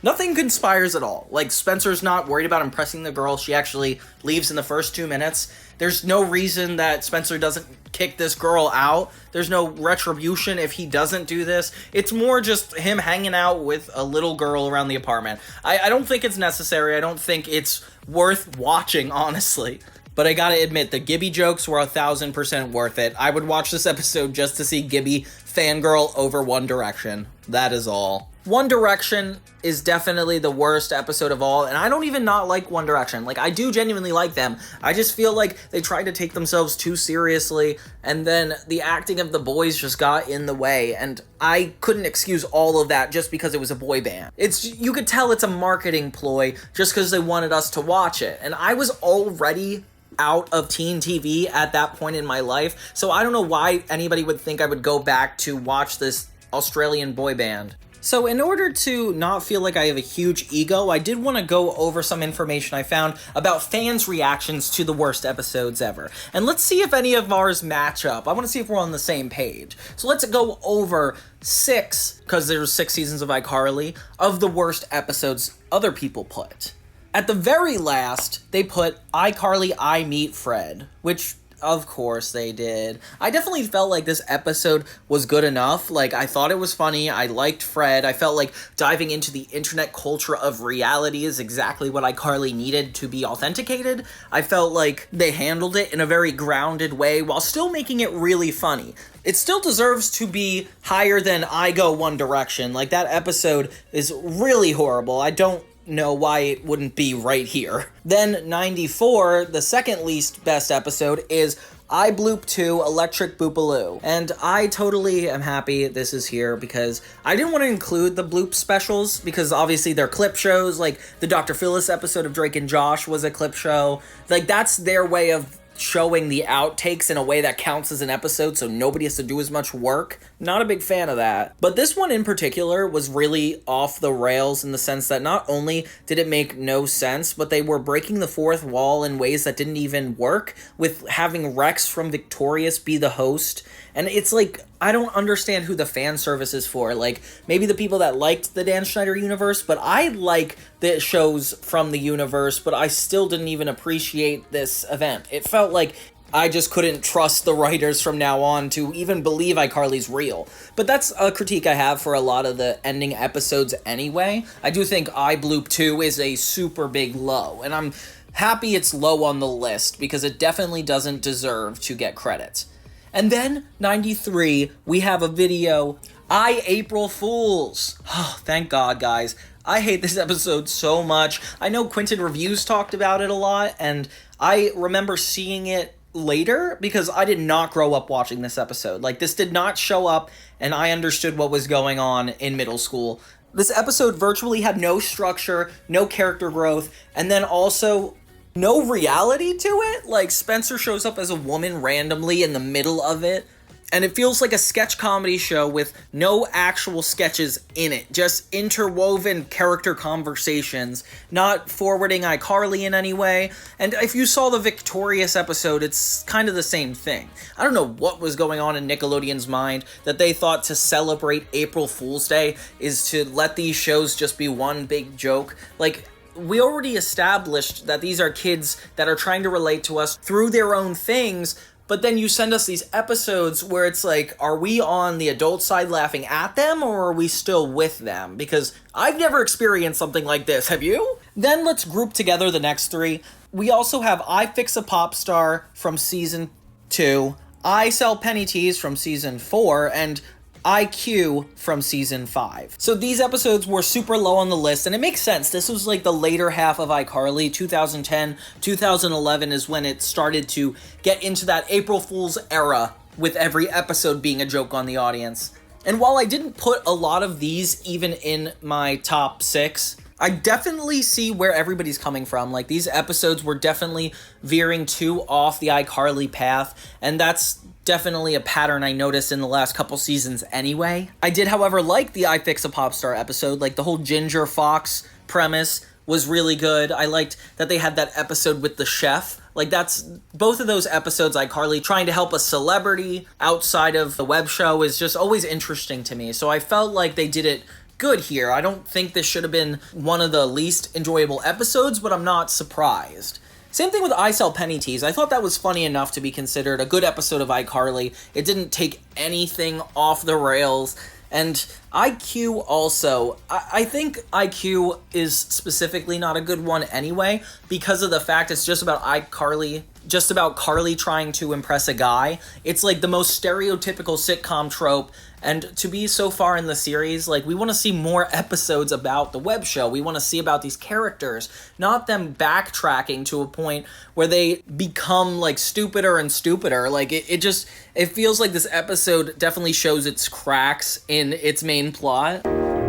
Speaker 1: Nothing conspires at all. Like, Spencer's not worried about impressing the girl. She actually leaves in the first 2 minutes. There's no reason that Spencer doesn't kick this girl out. There's no retribution if he doesn't do this. It's more just him hanging out with a little girl around the apartment. I don't think it's necessary. I don't think it's worth watching, honestly. But I gotta admit, the Gibby jokes were 1000% worth it. I would watch this episode just to see Gibby fangirl over One Direction. That is all. One Direction is definitely the worst episode of all, and I don't even not like One Direction. Like, I do genuinely like them. I just feel like they tried to take themselves too seriously, and then the acting of the boys just got in the way, and I couldn't excuse all of that just because it was a boy band. You could tell it's a marketing ploy just because they wanted us to watch it, and I was already out of teen TV at that point in my life, so I don't know why anybody would think I would go back to watch this Australian boy band. So in order to not feel like I have a huge ego, I did want to go over some information I found about fans' reactions to the worst episodes ever. And let's see if any of ours match up. I want to see if we're on the same page. So let's go over 6, because there's 6 seasons of iCarly, of the worst episodes other people put. At the very last, they put iCarly I Meet Fred, which of course they did. I definitely felt like this episode was good enough. Like, I thought it was funny. I liked Fred. I felt like diving into the internet culture of reality is exactly what iCarly needed to be authenticated. I felt like they handled it in a very grounded way while still making it really funny. It still deserves to be higher than I Go One Direction. Like, that episode is really horrible. I don't know why it wouldn't be right here. Then 94, the second least best episode, is I Bloop 2 Electric Boogaloo. And I totally am happy this is here because I didn't want to include the Bloop specials because obviously they're clip shows. Like, the Dr. Phyllis episode of Drake and Josh was a clip show. Like, that's their way of showing the outtakes in a way that counts as an episode so nobody has to do as much work. Not a big fan of that. But this one in particular was really off the rails in the sense that not only did it make no sense, but they were breaking the fourth wall in ways that didn't even work, with having Rex from Victorious be the host. And it's like, I don't understand who the fan service is for. Like, maybe the people that liked the Dan Schneider universe, but I like the shows from the universe, but I still didn't even appreciate this event. It felt like I just couldn't trust the writers from now on to even believe iCarly's real. But that's a critique I have for a lot of the ending episodes anyway. I do think I Bloop 2 is a super big low, and I'm happy it's low on the list because it definitely doesn't deserve to get credit. And then, 93, we have a video, I April Fools. Oh, thank God, guys. I hate this episode so much. I know Quentin Reviews talked about it a lot, and I remember seeing it later because I did not grow up watching this episode. Like, this did not show up, and I understood what was going on in middle school. This episode virtually had no structure, no character growth, and then also no reality to it. Like, Spencer shows up as a woman randomly in the middle of it, and it feels like a sketch comedy show with no actual sketches in it, just interwoven character conversations, not forwarding iCarly in any way. And if you saw the Victorious episode, it's kind of the same thing. I don't know what was going on in Nickelodeon's mind that they thought to celebrate April Fool's Day is to let these shows just be one big joke. Like, we already established that these are kids that are trying to relate to us through their own things, but then you send us these episodes where it's like, are we on the adult side laughing at them, or are we still with them? Because I've never experienced something like this. Have you? Then let's group together the next 3. We also have I Fix a Pop Star from Season 2, I Sell Penny Teas from Season 4, and IQ from Season 5. So these episodes were super low on the list, and it makes sense. This was like the later half of iCarly. 2010, 2011 is when it started to get into that April Fool's era, with every episode being a joke on the audience. And while I didn't put a lot of these even in my top 6, I definitely see where everybody's coming from. Like, these episodes were definitely veering too off the iCarly path, and that's definitely a pattern I noticed in the last couple seasons anyway. I did, however, like the I Fix a Pop Star episode. Like, the whole Ginger Fox premise was really good. I liked that they had that episode with the chef. Like, that's both of those episodes, iCarly trying to help a celebrity outside of the web show, is just always interesting to me. So I felt like they did it good here. I don't think this should have been one of the least enjoyable episodes, but I'm not surprised. Same thing with iSell Penny Tease. I thought that was funny enough to be considered a good episode of iCarly. It didn't take anything off the rails. And IQ also, I think IQ is specifically not a good one anyway, because of the fact it's just about iCarly, just about Carly trying to impress a guy. It's like the most stereotypical sitcom trope, and to be so far in the series, like, we want to see more episodes about the web show. We want to see about these characters, not them backtracking to a point where they become, like, stupider and stupider. Like, it feels like this episode definitely shows its cracks in its main plot.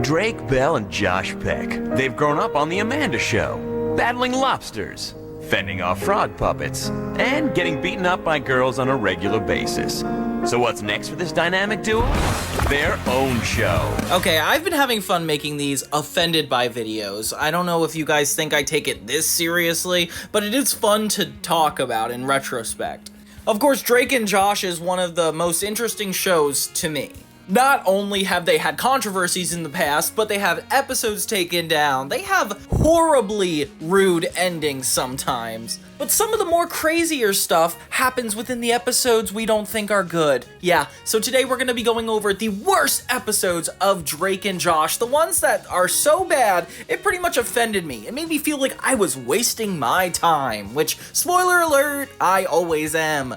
Speaker 12: Drake Bell and Josh Peck. They've grown up on The Amanda Show, battling lobsters, fending off frog puppets, and getting beaten up by girls on a regular basis. So what's next for this dynamic duo? Their own show.
Speaker 1: Okay, I've been having fun making these offended by videos. I don't know if you guys think I take it this seriously, but it is fun to talk about in retrospect. Of course, Drake and Josh is one of the most interesting shows to me. Not only have they had controversies in the past, but they have episodes taken down. They have horribly rude endings sometimes. But some of the more crazier stuff happens within the episodes we don't think are good. Yeah, so today we're gonna be going over the worst episodes of Drake and Josh, the ones that are so bad, it pretty much offended me. It made me feel like I was wasting my time, which, spoiler alert, I always am.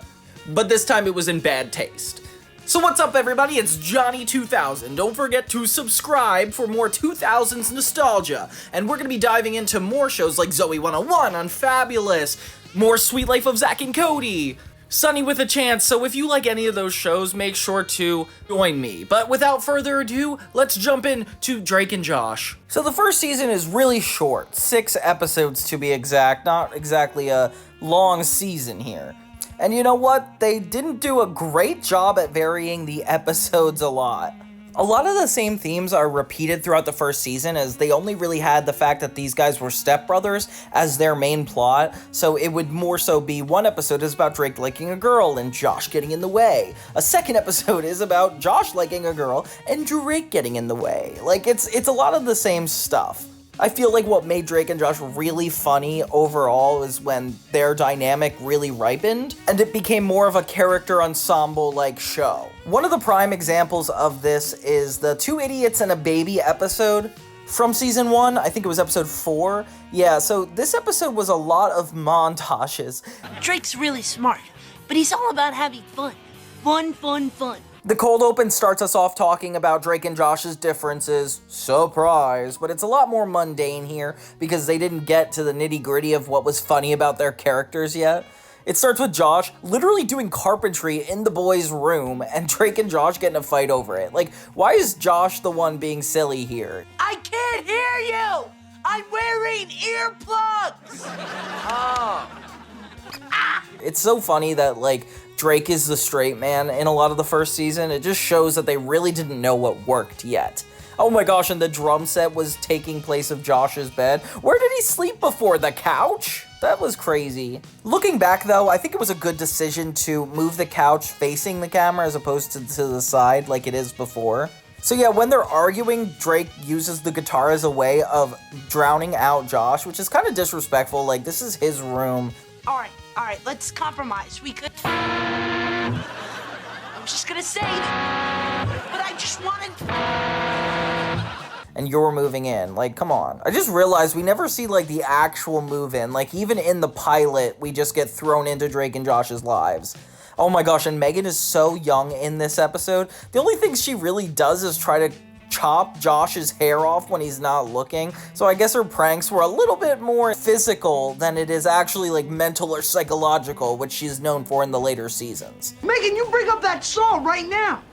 Speaker 1: But this time it was in bad taste. So what's up, everybody? It's Johnny2000. Don't forget to subscribe for more 2000s nostalgia. And we're going to be diving into more shows like Zoey 101 on Fabulous, more Sweet Life of Zack and Cody, Sunny with a Chance. So if you like any of those shows, make sure to join me. But without further ado, let's jump into Drake and Josh. So the first season is really short, 6 episodes to be exact, not exactly a long season here. And you know what? They didn't do a great job at varying the episodes a lot. A lot of the same themes are repeated throughout the first season, as they only really had the fact that these guys were stepbrothers as their main plot, so it would more so be one episode is about Drake liking a girl and Josh getting in the way. A second episode is about Josh liking a girl and Drake getting in the way. Like, it's a lot of the same stuff. I feel like what made Drake and Josh really funny overall is when their dynamic really ripened, and it became more of a character ensemble-like show. One of the prime examples of this is the 2 Idiots and a Baby episode from season 1. I think it was episode 4. Yeah, so this episode was a lot of montages.
Speaker 13: Drake's really smart, but he's all about having fun. Fun, fun, fun.
Speaker 1: The cold open starts us off talking about Drake and Josh's differences. Surprise. But it's a lot more mundane here because they didn't get to the nitty-gritty of what was funny about their characters yet. It starts with Josh literally doing carpentry in the boys' room and Drake and Josh getting a fight over it. Like, why is Josh the one being silly here?
Speaker 13: I can't hear you! I'm wearing earplugs! Oh.
Speaker 1: It's so funny that, like, Drake is the straight man in a lot of the first season. It just shows that they really didn't know what worked yet. Oh my gosh, and the drum set was taking place of Josh's bed. Where did he sleep before? The couch? That was crazy. Looking back though, I think it was a good decision to move the couch facing the camera as opposed to the side like it is before. So yeah, when they're arguing, Drake uses the guitar as a way of drowning out Josh, which is kind of disrespectful. Like, this is his room.
Speaker 13: All right, let's compromise. We could... I was just gonna say, but I just wanted...
Speaker 1: And you're moving in. Like, come on. I just realized we never see, like, the actual move-in. Like, even in the pilot, we just get thrown into Drake and Josh's lives. Oh my gosh, and Megan is so young in this episode. The only thing she really does is try to chop Josh's hair off when he's not looking. So I guess her pranks were a little bit more physical than it is actually like mental or psychological, which she's known for in the later seasons.
Speaker 13: Megan, you bring up that saw right now.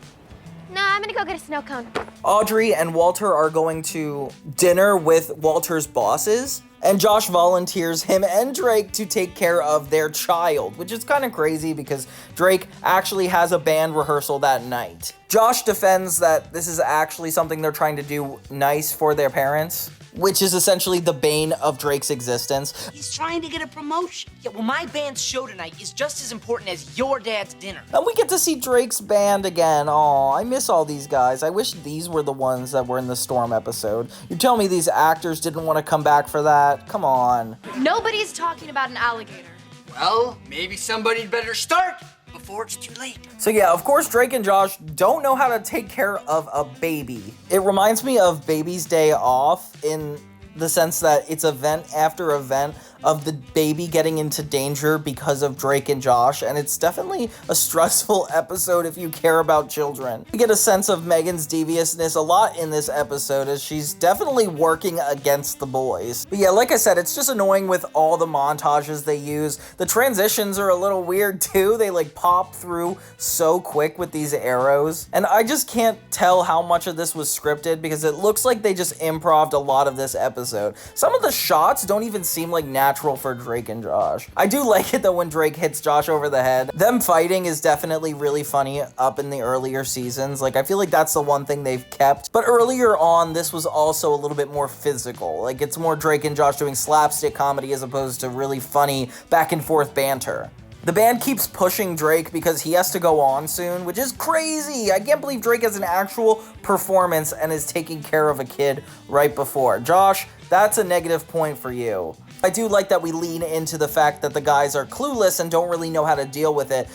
Speaker 4: No, I'm gonna go get a snow cone.
Speaker 1: Audrey and Walter are going to dinner with Walter's bosses. And Josh volunteers him and Drake to take care of their child, which is kind of crazy because Drake actually has a band rehearsal that night. Josh defends that this is actually something they're trying to do nice for their parents, which is essentially the bane of Drake's existence.
Speaker 13: He's trying to get a promotion.
Speaker 14: Yeah, well, my band's show tonight is just as important as your dad's dinner.
Speaker 1: And we get to see Drake's band again. Aw, I miss all these guys. I wish these were the ones that were in the Storm episode. You tell me these actors didn't want to come back for that? Come on.
Speaker 2: Nobody's talking about an alligator.
Speaker 14: Well, maybe somebody'd better start before it's too late.
Speaker 1: So yeah, of course Drake and Josh don't know how to take care of a baby. It reminds me of Baby's Day Off in the sense that it's event after event of the baby getting into danger because of Drake and Josh, and it's definitely a stressful episode if you care about children. We get a sense of Megan's deviousness a lot in this episode as she's definitely working against the boys. But yeah, like I said, it's just annoying with all the montages they use. The transitions are a little weird too. They like pop through so quick with these arrows, and I just can't tell how much of this was scripted because it looks like they just improv'd a lot of this episode. Some of the shots don't even seem like natural for Drake and Josh. I do like it though when Drake hits Josh over the head. Them fighting is definitely really funny up in the earlier seasons. Like, I feel like that's the one thing they've kept. But earlier on, this was also a little bit more physical. Like, it's more Drake and Josh doing slapstick comedy as opposed to really funny back and forth banter. The band keeps pushing Drake because he has to go on soon, which is crazy. I can't believe Drake has an actual performance and is taking care of a kid right before. Josh, that's a negative point for you. I do like that we lean into the fact that the guys are clueless and don't really know how to deal with it.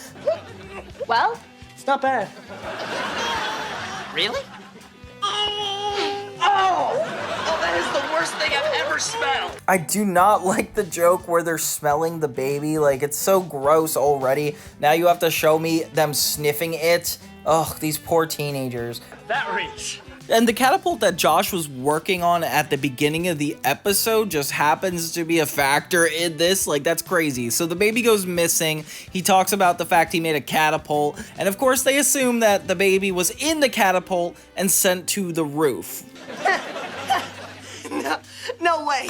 Speaker 2: Well,
Speaker 11: It's not bad.
Speaker 14: Really? Oh, that is the worst thing I've ever smelled.
Speaker 1: I do not like the joke where they're smelling the baby. Like, it's so gross already. Now you have to show me them sniffing it. Ugh, these poor teenagers.
Speaker 14: That reeks.
Speaker 1: And the catapult that Josh was working on at the beginning of the episode just happens to be a factor in this. Like, that's crazy. So the baby goes missing. He talks about the fact he made a catapult. And of course, they assume that the baby was in the catapult and sent to the roof.
Speaker 13: No way.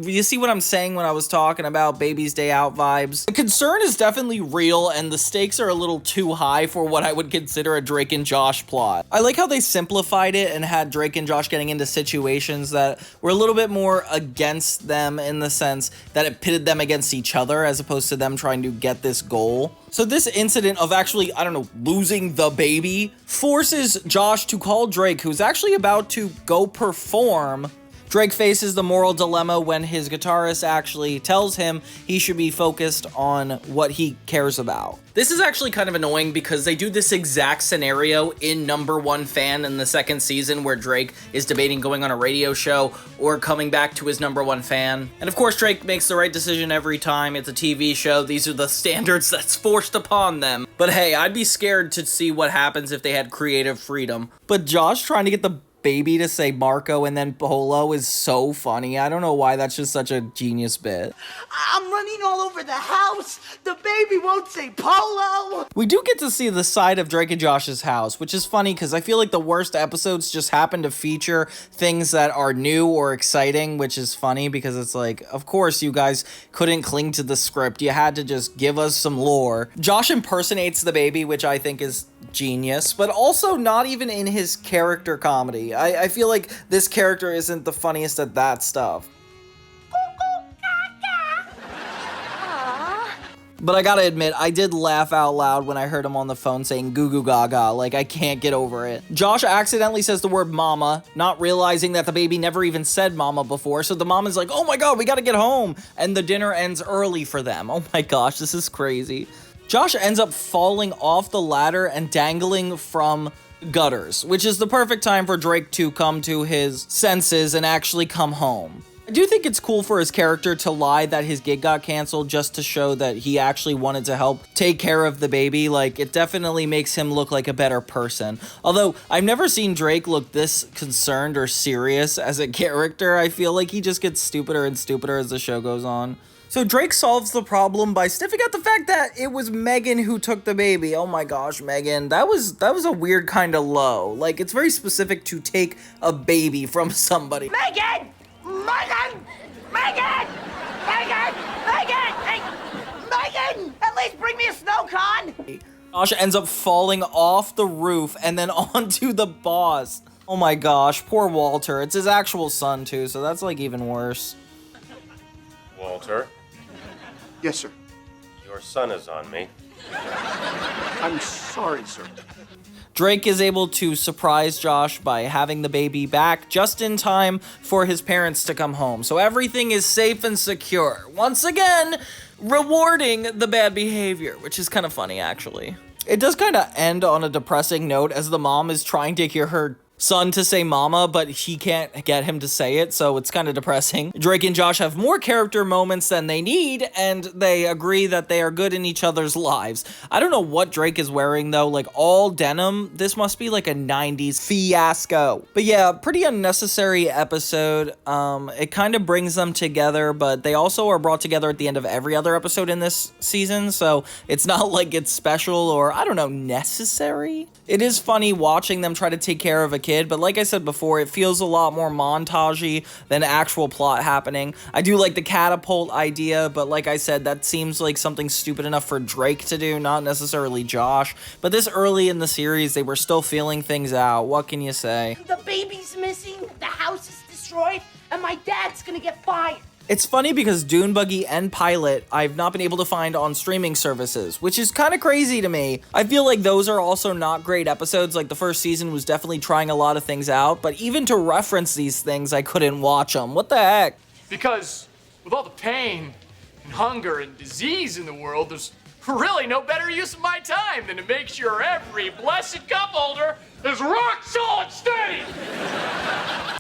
Speaker 1: You see what I'm saying when I was talking about Baby's Day Out vibes? The concern is definitely real, and the stakes are a little too high for what I would consider a Drake and Josh plot. I like how they simplified it and had Drake and Josh getting into situations that were a little bit more against them in the sense that it pitted them against each other as opposed to them trying to get this goal. So this incident of actually, I don't know, losing the baby forces Josh to call Drake, who's actually about to go perform. Drake faces the moral dilemma when his guitarist actually tells him he should be focused on what he cares about. This is actually kind of annoying because they do this exact scenario in Number One Fan in the second season where Drake is debating going on a radio show or coming back to his number one fan. And of course, Drake makes the right decision every time. It's a TV show. These are the standards that's forced upon them. But hey, I'd be scared to see what happens if they had creative freedom. But Josh trying to get the baby to say Marco and then Polo is so funny. I don't know why, that's just such a genius bit.
Speaker 13: I'm running all over the house. The baby won't say Polo.
Speaker 1: We do get to see the side of Drake and Josh's house, which is funny because I feel like the worst episodes just happen to feature things that are new or exciting, which is funny because it's like, of course you guys couldn't cling to the script. You had to just give us some lore. Josh impersonates the baby, which I think is genius, but also not even in his character comedy. I feel like this character isn't the funniest at that stuff. But I gotta admit, I did laugh out loud when I heard him on the phone saying goo goo gaga. Like, I can't get over it. Josh accidentally says the word mama, not realizing that the baby never even said mama before. So the mom is like, oh my god, we gotta get home. And the dinner ends early for them. Oh my gosh, this is crazy. Josh ends up falling off the ladder and dangling from gutters, which is the perfect time for Drake to come to his senses and actually come home. I do think it's cool for his character to lie that his gig got canceled just to show that he actually wanted to help take care of the baby. Like, it definitely makes him look like a better person. Although, I've never seen Drake look this concerned or serious as a character. I feel like he just gets stupider and stupider as the show goes on. So Drake solves the problem by sniffing out the fact that it was Megan who took the baby. Oh my gosh, Megan. That was a weird kind of low. Like, it's very specific to take a baby from somebody.
Speaker 13: Megan! Megan! Megan! Megan! Megan! Hey, Megan! At least bring me a snow cone!
Speaker 1: Josh ends up falling off the roof and then onto the boss. Oh my gosh, poor Walter. It's his actual son too, so that's like even worse.
Speaker 15: Walter?
Speaker 3: Yes, sir.
Speaker 15: Your son is on me.
Speaker 3: I'm sorry, sir.
Speaker 1: Drake is able to surprise Josh by having the baby back just in time for his parents to come home. So everything is safe and secure. Once again, rewarding the bad behavior, which is kind of funny, actually. It does kind of end on a depressing note as the mom is trying to hear her son to say mama, but he can't get him to say it, so it's kind of depressing. Drake and Josh have more character moments than they need, and they agree that they are good in each other's lives. I don't know what Drake is wearing, though, like all denim. This must be like a 90s fiasco. But yeah, pretty unnecessary episode. It kind of brings them together, but they also are brought together at the end of every other episode in this season, so it's not like it's special or, I don't know, necessary. It is funny watching them try to take care of a kid, but like I said before, it feels a lot more montagey than actual plot happening. I do like the catapult idea, but like I said, that seems like something stupid enough for Drake to do, not necessarily Josh. But this early in the series, they were still feeling things out. What can you say?
Speaker 13: The baby's missing, the house is destroyed, and my dad's gonna get fired.
Speaker 1: It's funny because Dune Buggy and Pilot I've not been able to find on streaming services, which is kind of crazy to me. I feel like those are also not great episodes. Like the first season was definitely trying a lot of things out, but even to reference these things, I couldn't watch them. What the heck?
Speaker 7: Because with all the pain and hunger and disease in the world, there's really no better use of my time than to make sure every blessed cup holder is rock solid steady.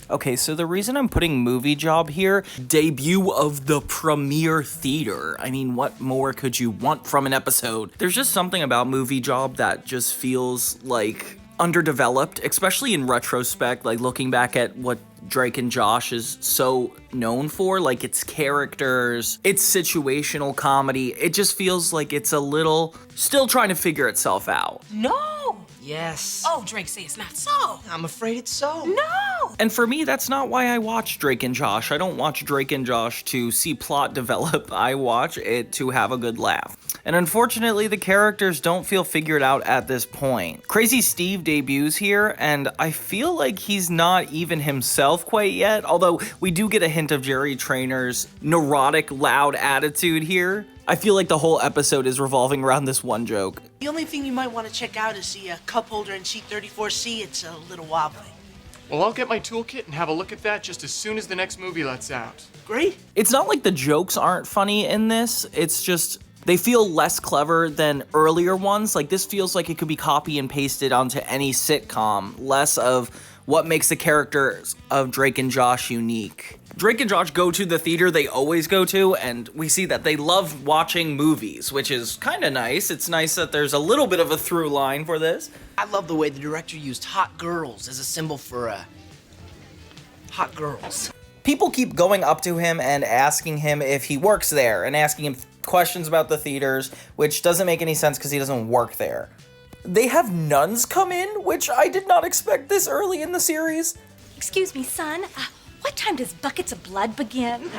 Speaker 1: Okay, so the reason I'm putting movie job here, debut of the premiere theater. I mean, what more could you want from an episode? There's just something about movie job that just feels like underdeveloped, especially in retrospect, like looking back at what Drake and Josh is so known for, like its characters, its situational comedy. It just feels like it's a little still trying to figure itself out.
Speaker 13: No!
Speaker 11: Yes.
Speaker 13: Oh, Drake, say it's not so.
Speaker 11: I'm afraid it's so.
Speaker 13: No!
Speaker 1: And for me, that's not why I watch Drake and Josh. I don't watch Drake and Josh to see plot develop. I watch it to have a good laugh. And unfortunately, the characters don't feel figured out at this point. Crazy Steve debuts here, and I feel like he's not even himself quite yet, although we do get a hint of Jerry Trainor's neurotic, loud attitude here. I feel like the whole episode is revolving around this one joke.
Speaker 13: The only thing you might want to check out is the cup holder in seat 34C. It's a little wobbly.
Speaker 7: Well, I'll get my toolkit and have a look at that just as soon as the next movie lets out.
Speaker 13: Great.
Speaker 1: It's not like the jokes aren't funny in this, it's just they feel less clever than earlier ones. Like this feels like it could be copy and pasted onto any sitcom, less of what makes the characters of Drake and Josh unique. Drake and Josh go to the theater they always go to, and we see that they love watching movies, which is kind of nice. It's nice that there's a little bit of a through line for this.
Speaker 11: I love the way the director used hot girls as a symbol for, hot girls.
Speaker 1: People keep going up to him and asking him if he works there, and asking him questions about the theaters, which doesn't make any sense because he doesn't work there. They have nuns come in, which I did not expect this early in the series.
Speaker 2: Excuse me, son. What time does Buckets of Blood begin?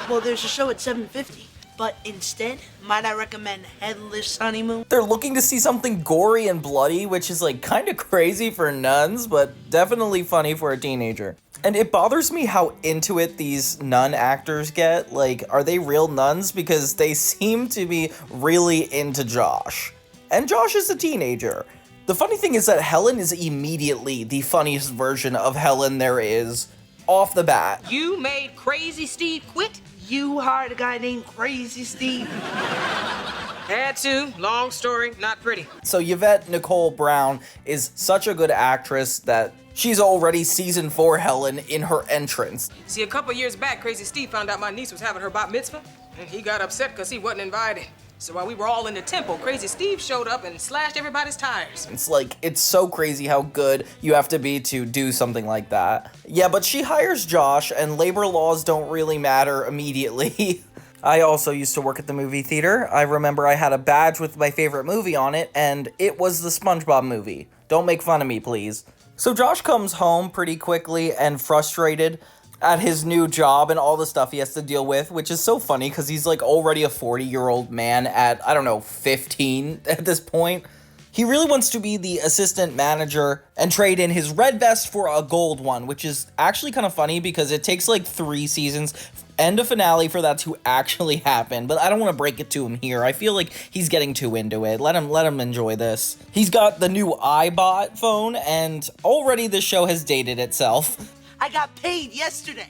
Speaker 13: Well, there's a show at 7:50, but instead, might I recommend Headless Honeymoon?
Speaker 1: They're looking to see something gory and bloody, which is like kind of crazy for nuns, but definitely funny for a teenager. And it bothers me how into it these nun actors get. Like, are they real nuns? Because they seem to be really into Josh. And Josh is a teenager. The funny thing is that Helen is immediately the funniest version of Helen there is, off the bat.
Speaker 13: You made Crazy Steve quit? You hired a guy named Crazy Steve?
Speaker 8: Had to. Long story, not pretty.
Speaker 1: So Yvette Nicole Brown is such a good actress that she's already season 4 Helen in her entrance.
Speaker 8: See, a couple years back, Crazy Steve found out my niece was having her bat mitzvah, and he got upset because he wasn't invited.
Speaker 16: So while we were all in the temple, Crazy Steve showed up and slashed everybody's tires.
Speaker 1: It's like, it's so crazy how good you have to be to do something like that. Yeah, but she hires Josh, and labor laws don't really matter immediately. I also used to work at the movie theater. I remember I had a badge with my favorite movie on it, and it was the SpongeBob movie. Don't make fun of me, please. So Josh comes home pretty quickly and frustrated at his new job and all the stuff he has to deal with, which is so funny because he's like already a 40-year-old man at, I don't know, 15 at this point. He really wants to be the assistant manager and trade in his red vest for a gold one, which is actually kind of funny because it takes like 3 seasons and a finale for that to actually happen, but I don't want to break it to him here. I feel like he's getting too into it. Let him enjoy this. He's got the new iBot phone, and already the show has dated itself.
Speaker 13: I got paid yesterday.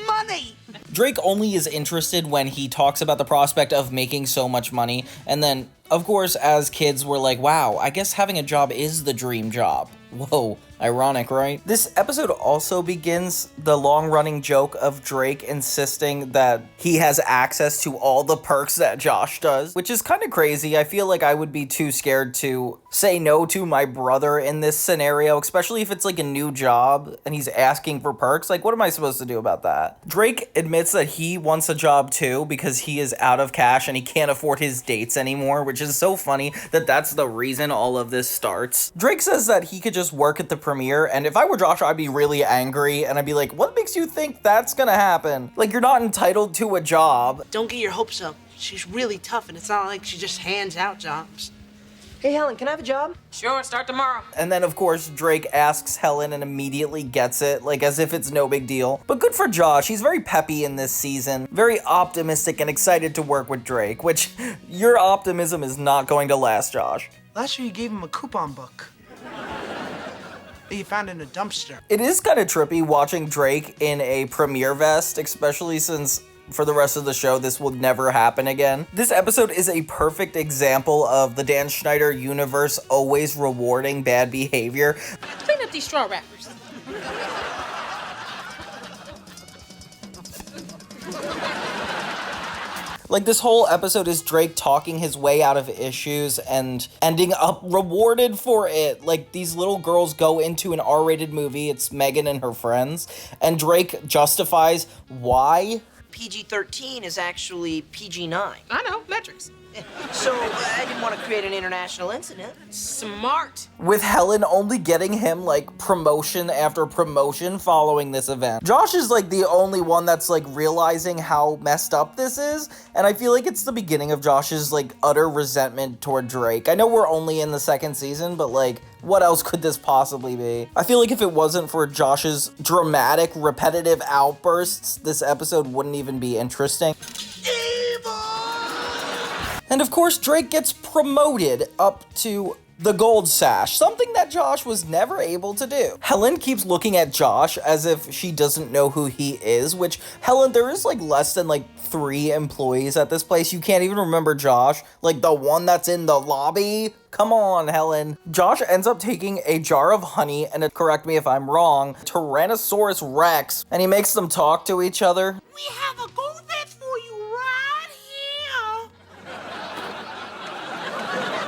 Speaker 13: Money!
Speaker 1: Drake only is interested when he talks about the prospect of making so much money, and then, of course, as kids, we're like, wow, I guess having a job is the dream job. Whoa, ironic, right? This episode also begins the long-running joke of Drake insisting that he has access to all the perks that Josh does, which is kind of crazy. I feel like I would be too scared to say no to my brother in this scenario, especially if it's like a new job and he's asking for perks. Like, what am I supposed to do about that? Drake admits that he wants a job too because he is out of cash and he can't afford his dates anymore, which is so funny that that's the reason all of this starts. Drake says that he could just work at the premiere, and if I were Josh, I'd be really angry, and I'd be like, what makes you think that's gonna happen? Like, you're not entitled to a job.
Speaker 13: Don't get your hopes up. She's really tough, and it's not like she just hands out jobs.
Speaker 2: Hey, Helen, can I have a job?
Speaker 16: Sure, start tomorrow.
Speaker 1: And then, of course, Drake asks Helen and immediately gets it, like as if it's no big deal. But good for Josh. He's very peppy in this season, very optimistic and excited to work with Drake, which your optimism is not going to last, Josh.
Speaker 11: Last year you gave him a coupon book that you found in a dumpster.
Speaker 1: It is kind of trippy watching Drake in a premiere vest, especially since for the rest of the show, this will never happen again. This episode is a perfect example of the Dan Schneider universe always rewarding bad behavior.
Speaker 16: Clean up these straw wrappers.
Speaker 1: Like, this whole episode is Drake talking his way out of issues and ending up rewarded for it. Like, these little girls go into an R-rated movie, it's Megan and her friends, and Drake justifies why.
Speaker 2: PG-13 is actually PG-9.
Speaker 16: I know, metrics.
Speaker 2: So, I didn't want to create an international incident.
Speaker 16: Smart.
Speaker 1: With Helen only getting him, like, promotion after promotion following this event. Josh is, like, the only one that's, like, realizing how messed up this is, and I feel like it's the beginning of Josh's, like, utter resentment toward Drake. I know we're only in the 2nd season, but, like, what else could this possibly be? I feel like if it wasn't for Josh's dramatic, repetitive outbursts, this episode wouldn't even be interesting. And of course, Drake gets promoted up to the gold sash, something that Josh was never able to do. Helen keeps looking at Josh as if she doesn't know who he is, which, Helen, there is like less than like 3 employees at this place. You can't even remember Josh, like the one that's in the lobby. Come on, Helen. Josh ends up taking a jar of honey and, correct me if I'm wrong, Tyrannosaurus Rex, and he makes them talk to each other.
Speaker 13: We have a gold vest for you right here.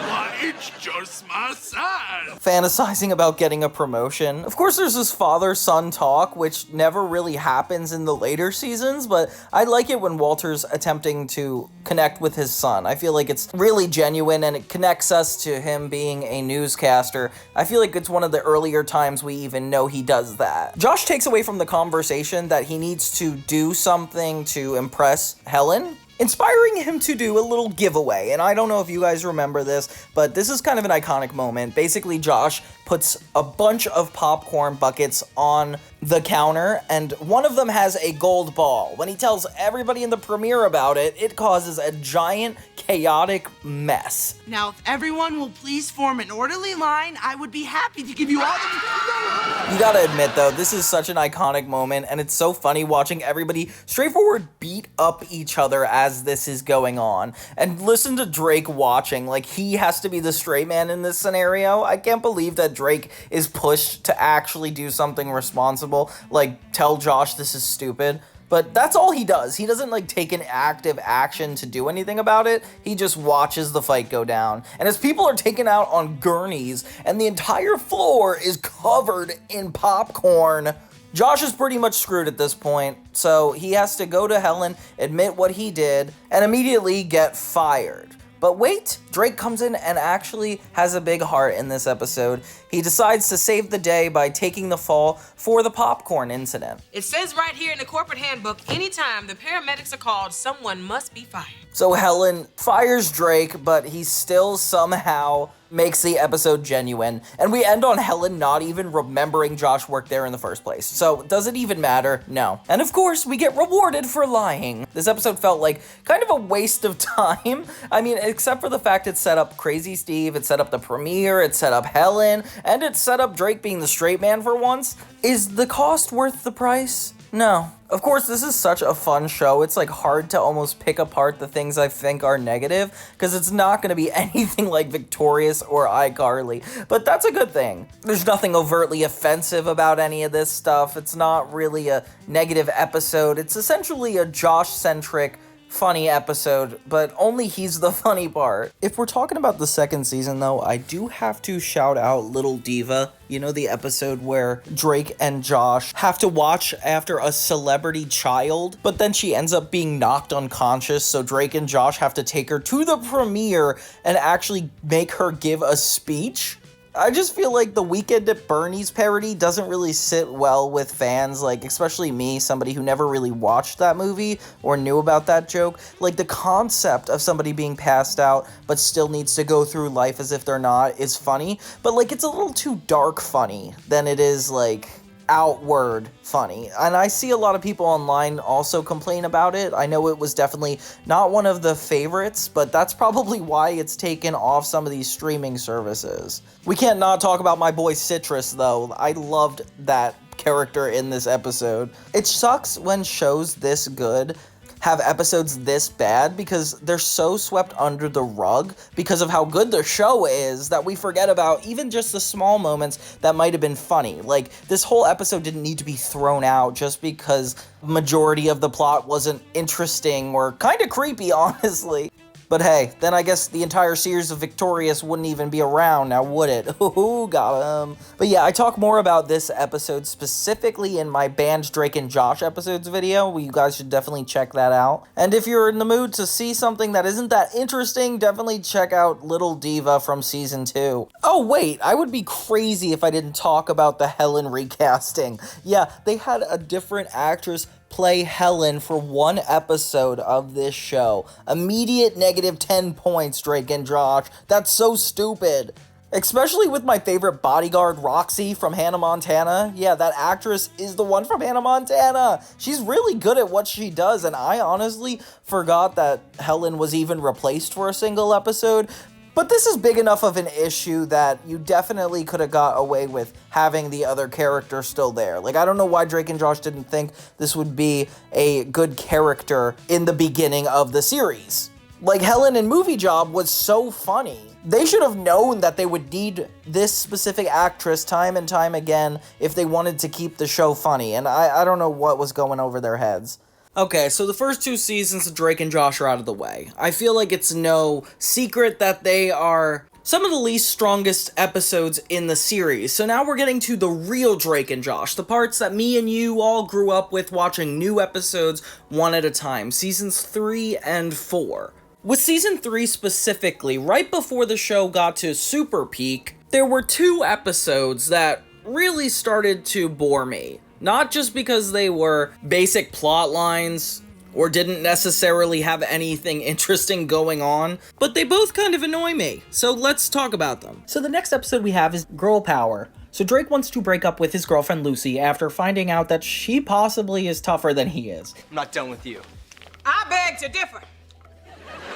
Speaker 17: Why, it's just my size.
Speaker 1: Fantasizing about getting a promotion. Of course, there's this father-son talk, which never really happens in the later seasons, but I like it when Walter's attempting to connect with his son. I feel like it's really genuine, and it connects us to him being a newscaster. I feel like it's one of the earlier times we even know he does that. Josh takes away from the conversation that he needs to do something to impress Helen, inspiring him to do a little giveaway. And I don't know if you guys remember this, but this is kind of an iconic moment. Basically, Josh puts a bunch of popcorn buckets on the counter, and one of them has a gold ball. When he tells everybody in the premiere about it, it causes a giant, chaotic mess.
Speaker 13: Now, if everyone will please form an orderly line, I would be happy to give you all the...
Speaker 1: You gotta admit, though, this is such an iconic moment, and it's so funny watching everybody straightforward beat up each other as this is going on. And listen to Drake watching, like, he has to be the straight man in this scenario. I can't believe that Drake is pushed to actually do something responsible, like tell Josh this is stupid. But that's all he does. He doesn't like take an active action to do anything about it. He just watches the fight go down. And as people are taken out on gurneys and the entire floor is covered in popcorn, Josh is pretty much screwed at this point. So he has to go to Helen, admit what he did, and immediately get fired. But wait, Drake comes in and actually has a big heart in this episode. He decides to save the day by taking the fall for the popcorn incident.
Speaker 16: It says right here in the corporate handbook, anytime the paramedics are called, someone must be fired.
Speaker 1: So Helen fires Drake, but he still somehow makes the episode genuine. And we end on Helen not even remembering Josh worked there in the first place. So does it even matter? No. And of course, we get rewarded for lying. This episode felt like kind of a waste of time. I mean, except for the fact it set up Crazy Steve, it set up the premiere, it set up Helen, and it set up Drake being the straight man for once. Is the cost worth the price? No. Of course, this is such a fun show. It's like hard to almost pick apart the things I think are negative because it's not going to be anything like Victorious or iCarly. But that's a good thing. There's nothing overtly offensive about any of this stuff. It's not really a negative episode. It's essentially a Josh-centric funny episode, but only he's the funny part. If we're talking about the second season though, I do have to shout out Little Diva. You know, the episode where Drake and Josh have to watch after a celebrity child, but then she ends up being knocked unconscious, so Drake and Josh have to take her to the premiere and actually make her give a speech. I just feel like the Weekend at Bernie's parody doesn't really sit well with fans, like especially me, somebody who never really watched that movie or knew about that joke. Like the concept of somebody being passed out but still needs to go through life as if they're not is funny, but like it's a little too dark funny than it is like outward funny. And I see a lot of people online also complain about it. I know it was definitely not one of the favorites, but that's probably why it's taken off some of these streaming services. We can't not talk about my boy Citrus though. I loved that character in this episode. It sucks when shows this good have episodes this bad because they're so swept under the rug because of how good the show is that we forget about even just the small moments that might have been funny. Like, this whole episode didn't need to be thrown out just because majority of the plot wasn't interesting or kind of creepy, honestly. But hey, then I guess the entire series of Victorious wouldn't even be around now, would it? Ooh, got him. But yeah, I talk more about this episode specifically in my Banned Drake and Josh episodes video. You guys should definitely check that out. And if you're in the mood to see something that isn't that interesting, definitely check out Little Diva from season 2. Oh wait, I would be crazy if I didn't talk about the Helen recasting. Yeah, they had a different actress play Helen for one episode of this show. Immediate negative 10 points, Drake and Josh. That's so stupid. Especially with my favorite bodyguard, Roxy from Hannah Montana. Yeah, that actress is the one from Hannah Montana. She's really good at what she does, and I honestly forgot that Helen was even replaced for a single episode. But this is big enough of an issue that you definitely could have got away with having the other character still there. Like, I don't know why Drake and Josh didn't think this would be a good character in the beginning of the series. Like, Helen in Movie Job was so funny. They should have known that they would need this specific actress time and time again if they wanted to keep the show funny, and I don't know what was going over their heads. Okay, so the first 2 seasons of Drake and Josh are out of the way. I feel like it's no secret that they are some of the least strongest episodes in the series. So now we're getting to the real Drake and Josh, the parts that me and you all grew up with watching new episodes one at a time, seasons 3 and 4. With season 3 specifically, right before the show got to super peak, there were 2 episodes that really started to bore me. Not just because they were basic plot lines or didn't necessarily have anything interesting going on, but they both kind of annoy me. So let's talk about them. So the next episode we have is Girl Power. So Drake wants to break up with his girlfriend Lucy after finding out that she possibly is tougher than he is.
Speaker 14: I'm not done with you.
Speaker 16: I beg to differ.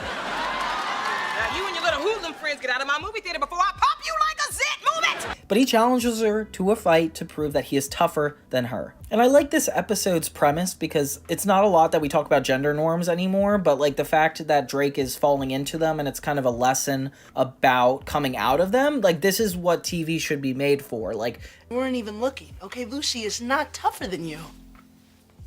Speaker 16: Now you and your little hoodlum friends get out of my movie theater before I pop you like a zit. Move it!
Speaker 1: But he challenges her to a fight to prove that he is tougher than her. And I like this episode's premise because it's not a lot that we talk about gender norms anymore, but like the fact that Drake is falling into them and it's kind of a lesson about coming out of them, like this is what TV should be made for. Like,
Speaker 13: You weren't even looking, okay? Lucy is not tougher than you.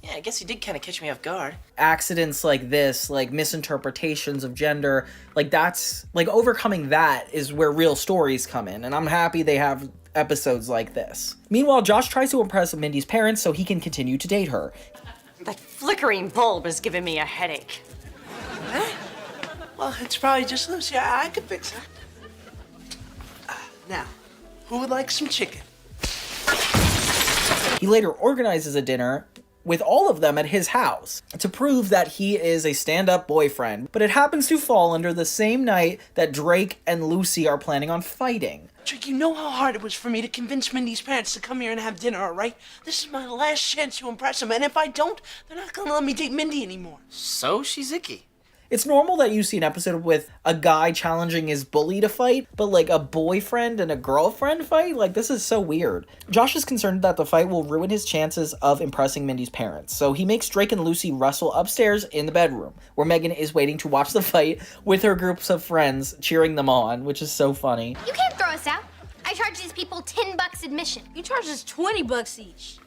Speaker 11: Yeah, I guess he did kind of catch me off guard.
Speaker 1: Accidents like this, like misinterpretations of gender, like that's, like overcoming that is where real stories come in, and I'm happy they have episodes like this. Meanwhile, Josh tries to impress Mindy's parents so he can continue to date her.
Speaker 2: That flickering bulb is giving me a headache.
Speaker 13: Huh? Well, it's probably just Lucy. I could fix her. Now, who would like some chicken?
Speaker 1: He later organizes a dinner with all of them at his house to prove that he is a stand-up boyfriend, but it happens to fall under the same night that Drake and Lucy are planning on fighting.
Speaker 13: Drake, you know how hard it was for me to convince Mindy's parents to come here and have dinner, all right? This is my last chance to impress them, and if I don't, they're not gonna let me date Mindy anymore.
Speaker 11: So she's icky.
Speaker 1: It's normal that you see an episode with a guy challenging his bully to fight, but like a boyfriend and a girlfriend fight? Like, this is so weird. Josh is concerned that the fight will ruin his chances of impressing Mindy's parents, so he makes Drake and Lucy wrestle upstairs in the bedroom, where Megan is waiting to watch the fight with her groups of friends cheering them on, which is so funny.
Speaker 4: You can't throw us out. I charge these people $10 admission.
Speaker 13: You charge us $20 each.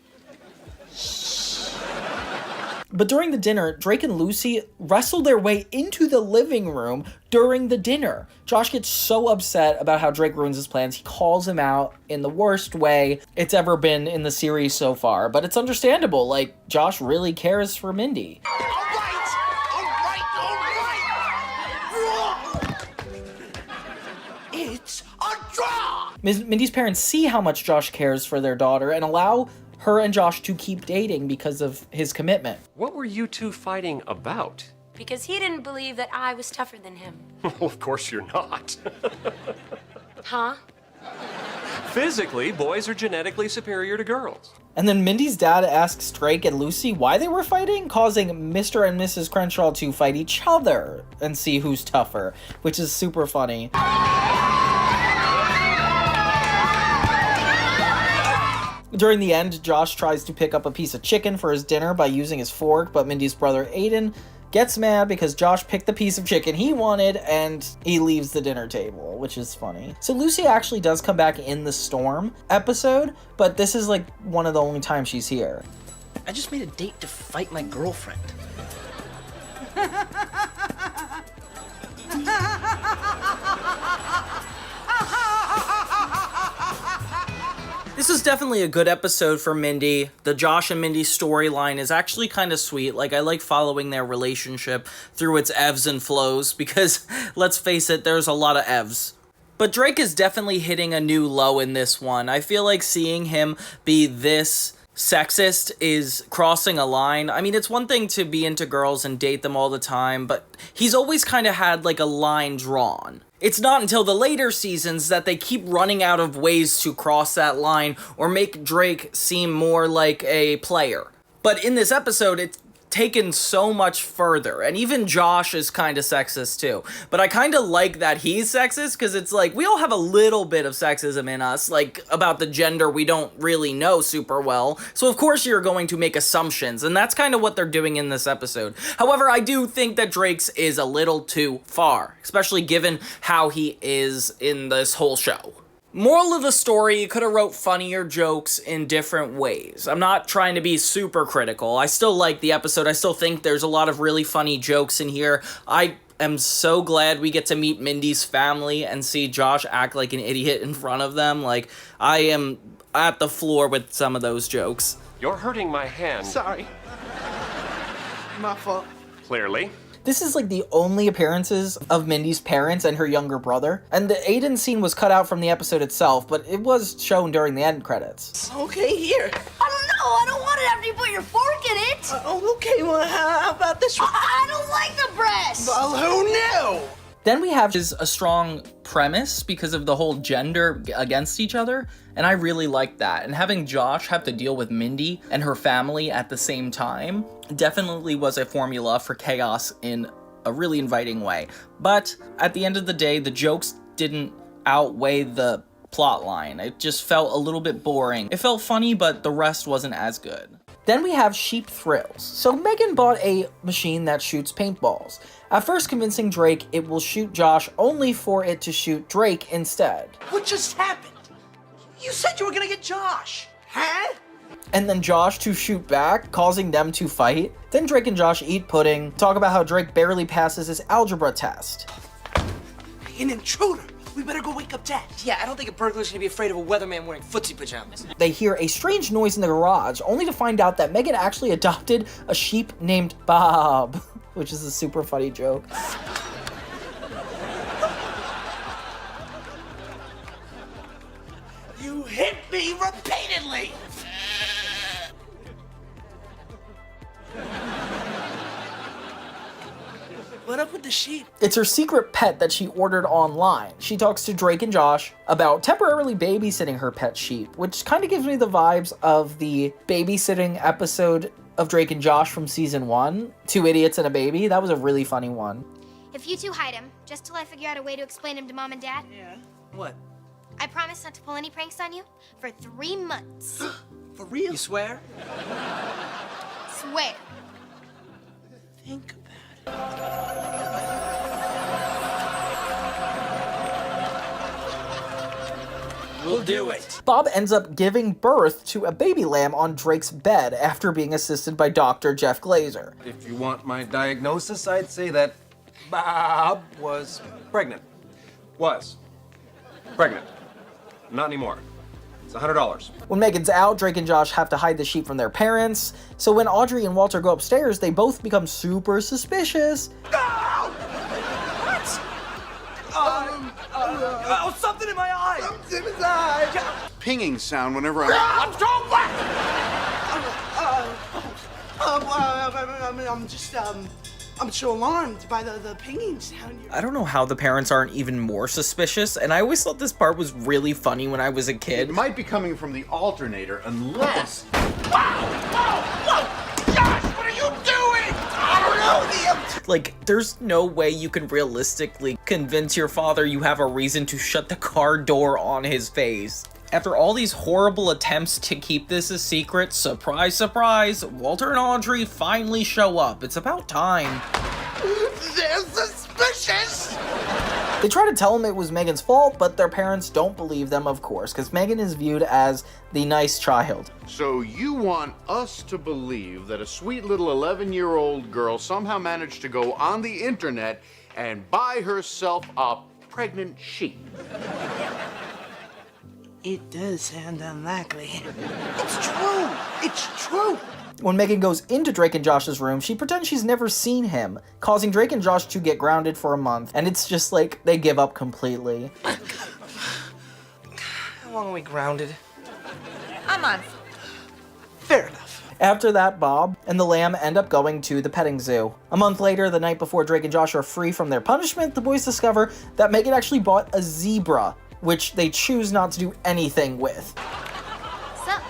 Speaker 1: But during the dinner, Drake and Lucy wrestle their way into the living room during the dinner. Josh gets so upset about how Drake ruins his plans, he calls him out in the worst way it's ever been in the series so far. But it's understandable, like, Josh really cares for Mindy.
Speaker 17: All right.
Speaker 13: It's a draw!
Speaker 1: Mindy's parents see how much Josh cares for their daughter and allow her and Josh to keep dating because of his commitment.
Speaker 18: What were you two fighting about?
Speaker 2: Because he didn't believe that I was tougher than him.
Speaker 18: Well, of course you're not.
Speaker 2: Huh?
Speaker 18: Physically, boys are genetically superior to girls.
Speaker 1: And then Mindy's dad asks Drake and Lucy why they were fighting, causing Mr. and Mrs. Crenshaw to fight each other and see who's tougher, which is super funny. During the end, Josh tries to pick up a piece of chicken for his dinner by using his fork, but Mindy's brother Aiden gets mad because Josh picked the piece of chicken he wanted and he leaves the dinner table, which is funny. So Lucy actually does come back in the Storm episode, but this is like one of the only times she's here.
Speaker 11: I just made a date to fight my girlfriend.
Speaker 1: This is definitely a good episode for Mindy. The Josh and Mindy storyline is actually kind of sweet. Like, I like following their relationship through its ebbs and flows because, let's face it, there's a lot of evs. But Drake is definitely hitting a new low in this one. I feel like seeing him be this sexist is crossing a line. I mean, it's one thing to be into girls and date them all the time, but he's always kind of had like a line drawn. It's not until the later seasons that they keep running out of ways to cross that line or make Drake seem more like a player. But in this episode, it's taken so much further, and even Josh is kind of sexist too. But I kind of like that he's sexist, because it's like, we all have a little bit of sexism in us, like, about the gender we don't really know super well, so of course you're going to make assumptions, and that's kind of what they're doing in this episode. However, I do think that Drake's is a little too far, especially given how he is in this whole show. Moral of the story, you could have wrote funnier jokes in different ways. I'm not trying to be super critical. I still like the episode. I still think there's a lot of really funny jokes in here. I am so glad we get to meet Mindy's family and see Josh act like an idiot in front of them. Like, I am at the floor with some of those jokes.
Speaker 18: You're hurting my hand.
Speaker 13: Sorry. My fault.
Speaker 18: Clearly.
Speaker 1: This is like the only appearances of Mindy's parents and her younger brother, and the Aiden scene was cut out from the episode itself, but it was shown during the end credits.
Speaker 13: Okay, here.
Speaker 2: I don't know. I don't want it after you put your fork in it.
Speaker 13: Okay, well, how about this one?
Speaker 2: I don't like the breast.
Speaker 13: Well, who knew?
Speaker 1: Then we have a strong premise because of the whole gender against each other, and I really like that. And having Josh have to deal with Mindy and her family at the same time definitely was a formula for chaos in a really inviting way. But at the end of the day, the jokes didn't outweigh the plot line. It just felt a little bit boring. It felt funny, but the rest wasn't as good. Then we have Sheep Thrills. So Megan bought a machine that shoots paintballs. At first convincing Drake it will shoot Josh, only for it to shoot Drake instead.
Speaker 13: What just happened? You said you were gonna get Josh. Huh?
Speaker 1: and then Josh to shoot back, causing them to fight. Then Drake and Josh eat pudding, talk about how Drake barely passes his algebra test.
Speaker 13: An intruder! We better go wake up Dad.
Speaker 11: Yeah, I don't think a burglar should be afraid of a weatherman wearing footsie pajamas.
Speaker 1: They hear a strange noise in the garage, only to find out that Megan actually adopted a sheep named Bob, which is a super funny joke.
Speaker 13: You hit me repeatedly! What up with the sheep?
Speaker 1: It's her secret pet that she ordered online. She talks to Drake and Josh about temporarily babysitting her pet sheep, which kind of gives me the vibes of the babysitting episode of Drake and Josh from season 1, 2 Idiots and a Baby. That was a really funny one.
Speaker 4: If you two hide him, just till I figure out a way to explain him to Mom and Dad.
Speaker 13: Yeah. What?
Speaker 4: I promise not to pull any pranks on you for 3 months.
Speaker 13: For real?
Speaker 11: You swear?
Speaker 4: Swear.
Speaker 13: Think about it.
Speaker 11: We'll do it.
Speaker 1: Bob ends up giving birth to a baby lamb on Drake's bed after being assisted by Dr. Jeff Glazer.
Speaker 19: If you want my diagnosis, I'd say that Bob was pregnant. Was. Pregnant. Not anymore. It's $100.
Speaker 1: When Megan's out, Drake and Josh have to hide the sheep from their parents. So when Audrey and Walter go upstairs, they both become super suspicious.
Speaker 17: Oh, something in my eye! Something in his eye!
Speaker 20: Pinging sound whenever I'm...
Speaker 17: I'm so black!
Speaker 13: I'm so alarmed by the pinging sound.
Speaker 1: I don't know how the parents aren't even more suspicious, and I always thought this part was really funny when I was a kid.
Speaker 20: It might be coming from the alternator unless...
Speaker 17: Whoa! Josh, what are you doing? I don't know,
Speaker 1: Like, there's no way you can realistically convince your father you have a reason to shut the car door on his face. After all these horrible attempts to keep this a secret, surprise, surprise, Walter and Audrey finally show up. It's about time.
Speaker 17: They're suspicious!
Speaker 1: They try to tell him it was Megan's fault, but their parents don't believe them, of course, because Megan is viewed as the nice child.
Speaker 20: So you want us to believe that a sweet little 11-year-old girl somehow managed to go on the internet and buy herself a pregnant sheep?
Speaker 13: It does sound unlikely. It's true! It's true!
Speaker 1: When Megan goes into Drake and Josh's room, she pretends she's never seen him, causing Drake and Josh to get grounded for a month, and it's just like they give up completely.
Speaker 11: How long are we grounded?
Speaker 2: A month.
Speaker 13: Fair enough.
Speaker 1: After that, Bob and the lamb end up going to the petting zoo. A month later, the night before Drake and Josh are free from their punishment, the boys discover that Megan actually bought a zebra, which they choose not to do anything with.
Speaker 4: Sup?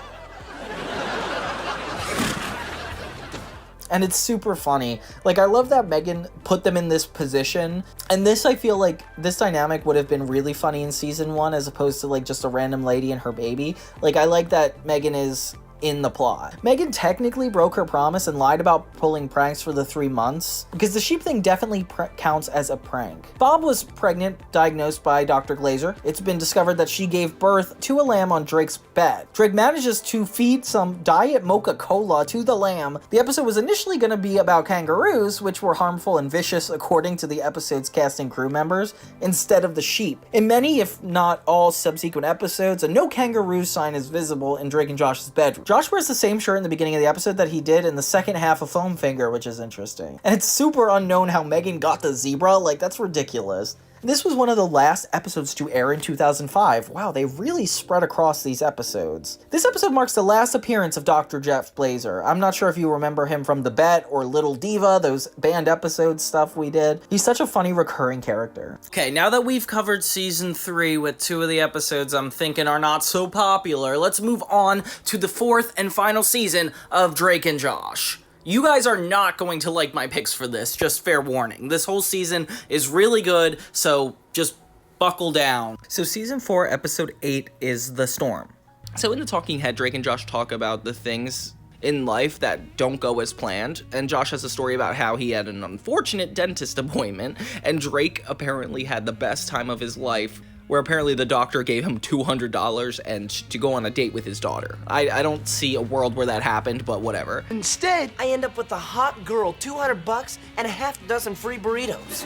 Speaker 1: And it's super funny. Like, I love that Megan put them in this position. And this, I feel like, this dynamic would have been really funny in season 1 as opposed to, like, just a random lady and her baby. Like, I like that Megan is in the plot. Megan technically broke her promise and lied about pulling pranks for the 3 months, because the sheep thing definitely counts as a prank. Bob was pregnant, diagnosed by Dr. Glazer. It's been discovered that she gave birth to a lamb on Drake's bed. Drake manages to feed some Diet Mocha Cola to the lamb. The episode was initially going to be about kangaroos, which were harmful and vicious according to the episode's cast and crew members, instead of the sheep. In many, if not all, subsequent episodes, a no kangaroo sign is visible in Drake and Josh's bedroom. Josh wears the same shirt in the beginning of the episode that he did in the second half of Foam Finger, which is interesting. And it's super unknown how Megan got the zebra. Like, that's ridiculous. This was one of the last episodes to air in 2005. Wow, they really spread across these episodes. This episode marks the last appearance of Dr. Jeff Glazer. I'm not sure if you remember him from The Bet or Little Diva, those band episode stuff we did. He's such a funny recurring character. Okay, now that we've covered season 3 with 2 of the episodes I'm thinking are not so popular, let's move on to the 4th and final season of Drake and Josh. You guys are not going to like my picks for this, just fair warning. This whole season is really good, so just buckle down. So season 4, episode 8 is The Storm. So in the talking head, Drake and Josh talk about the things in life that don't go as planned, and Josh has a story about how he had an unfortunate dentist appointment, and Drake apparently had the best time of his life where apparently the doctor gave him $200 and to go on a date with his daughter. I don't see a world where that happened, but whatever.
Speaker 11: Instead, I end up with a hot girl, $200, and a half dozen free burritos.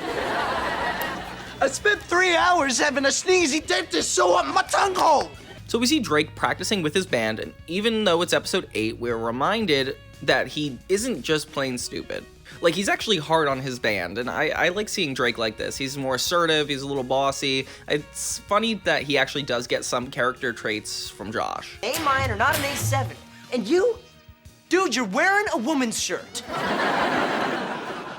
Speaker 17: I spent 3 hours having a sneezy dentist sew up my tongue hole.
Speaker 1: So we see Drake practicing with his band, and even though it's episode 8, we're reminded that he isn't just plain stupid. Like, he's actually hard on his band, and I like seeing Drake like this. He's more assertive, he's a little bossy. It's funny that he actually does get some character traits from Josh.
Speaker 11: A minor, not an A7. And you? Dude, you're wearing a woman's shirt.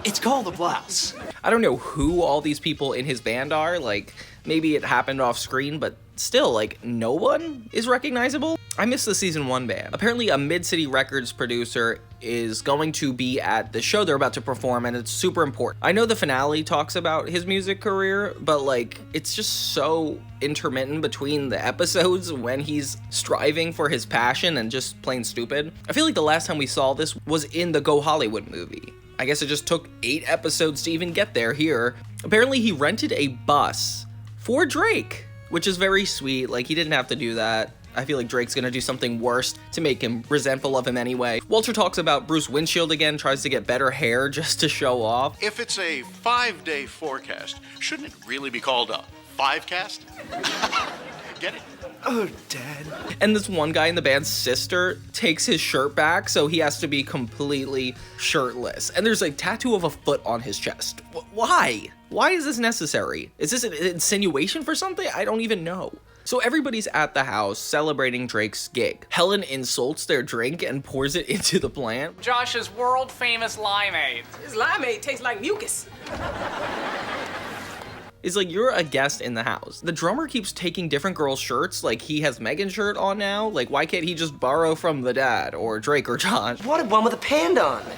Speaker 11: It's called a blouse.
Speaker 1: I don't know who all these people in his band are, like, maybe it happened off screen, but still, like, no one is recognizable? I miss the season 1 band. Apparently a Mid-City Records producer is going to be at the show they're about to perform, and it's super important. I know the finale talks about his music career, but like, it's just so intermittent between the episodes when he's striving for his passion and just plain stupid. I feel like the last time we saw this was in the Go Hollywood movie. I guess it just took 8 episodes to even get there here. Apparently he rented a bus for Drake, which is very sweet. Like, he didn't have to do that. I feel like Drake's gonna do something worse to make him resentful of him anyway. Walter talks about Bruce Windshield again, tries to get better hair just to show off.
Speaker 20: If it's a 5-day forecast, shouldn't it really be called a 5-cast? Get it?
Speaker 11: Oh, Dad.
Speaker 1: And this one guy in the band's sister takes his shirt back, so he has to be completely shirtless. And there's a tattoo of a foot on his chest. Why? Why is this necessary? Is this an insinuation for something? I don't even know. So everybody's at the house celebrating Drake's gig. Helen insults their drink and pours it into the plant.
Speaker 7: Josh's world famous limeade.
Speaker 16: This limeade tastes like mucus.
Speaker 1: It's like, you're a guest in the house. The drummer keeps taking different girls' shirts, like he has Megan's shirt on now. Like, why can't he just borrow from the dad or Drake or Josh?
Speaker 11: I wanted one with a panda on it.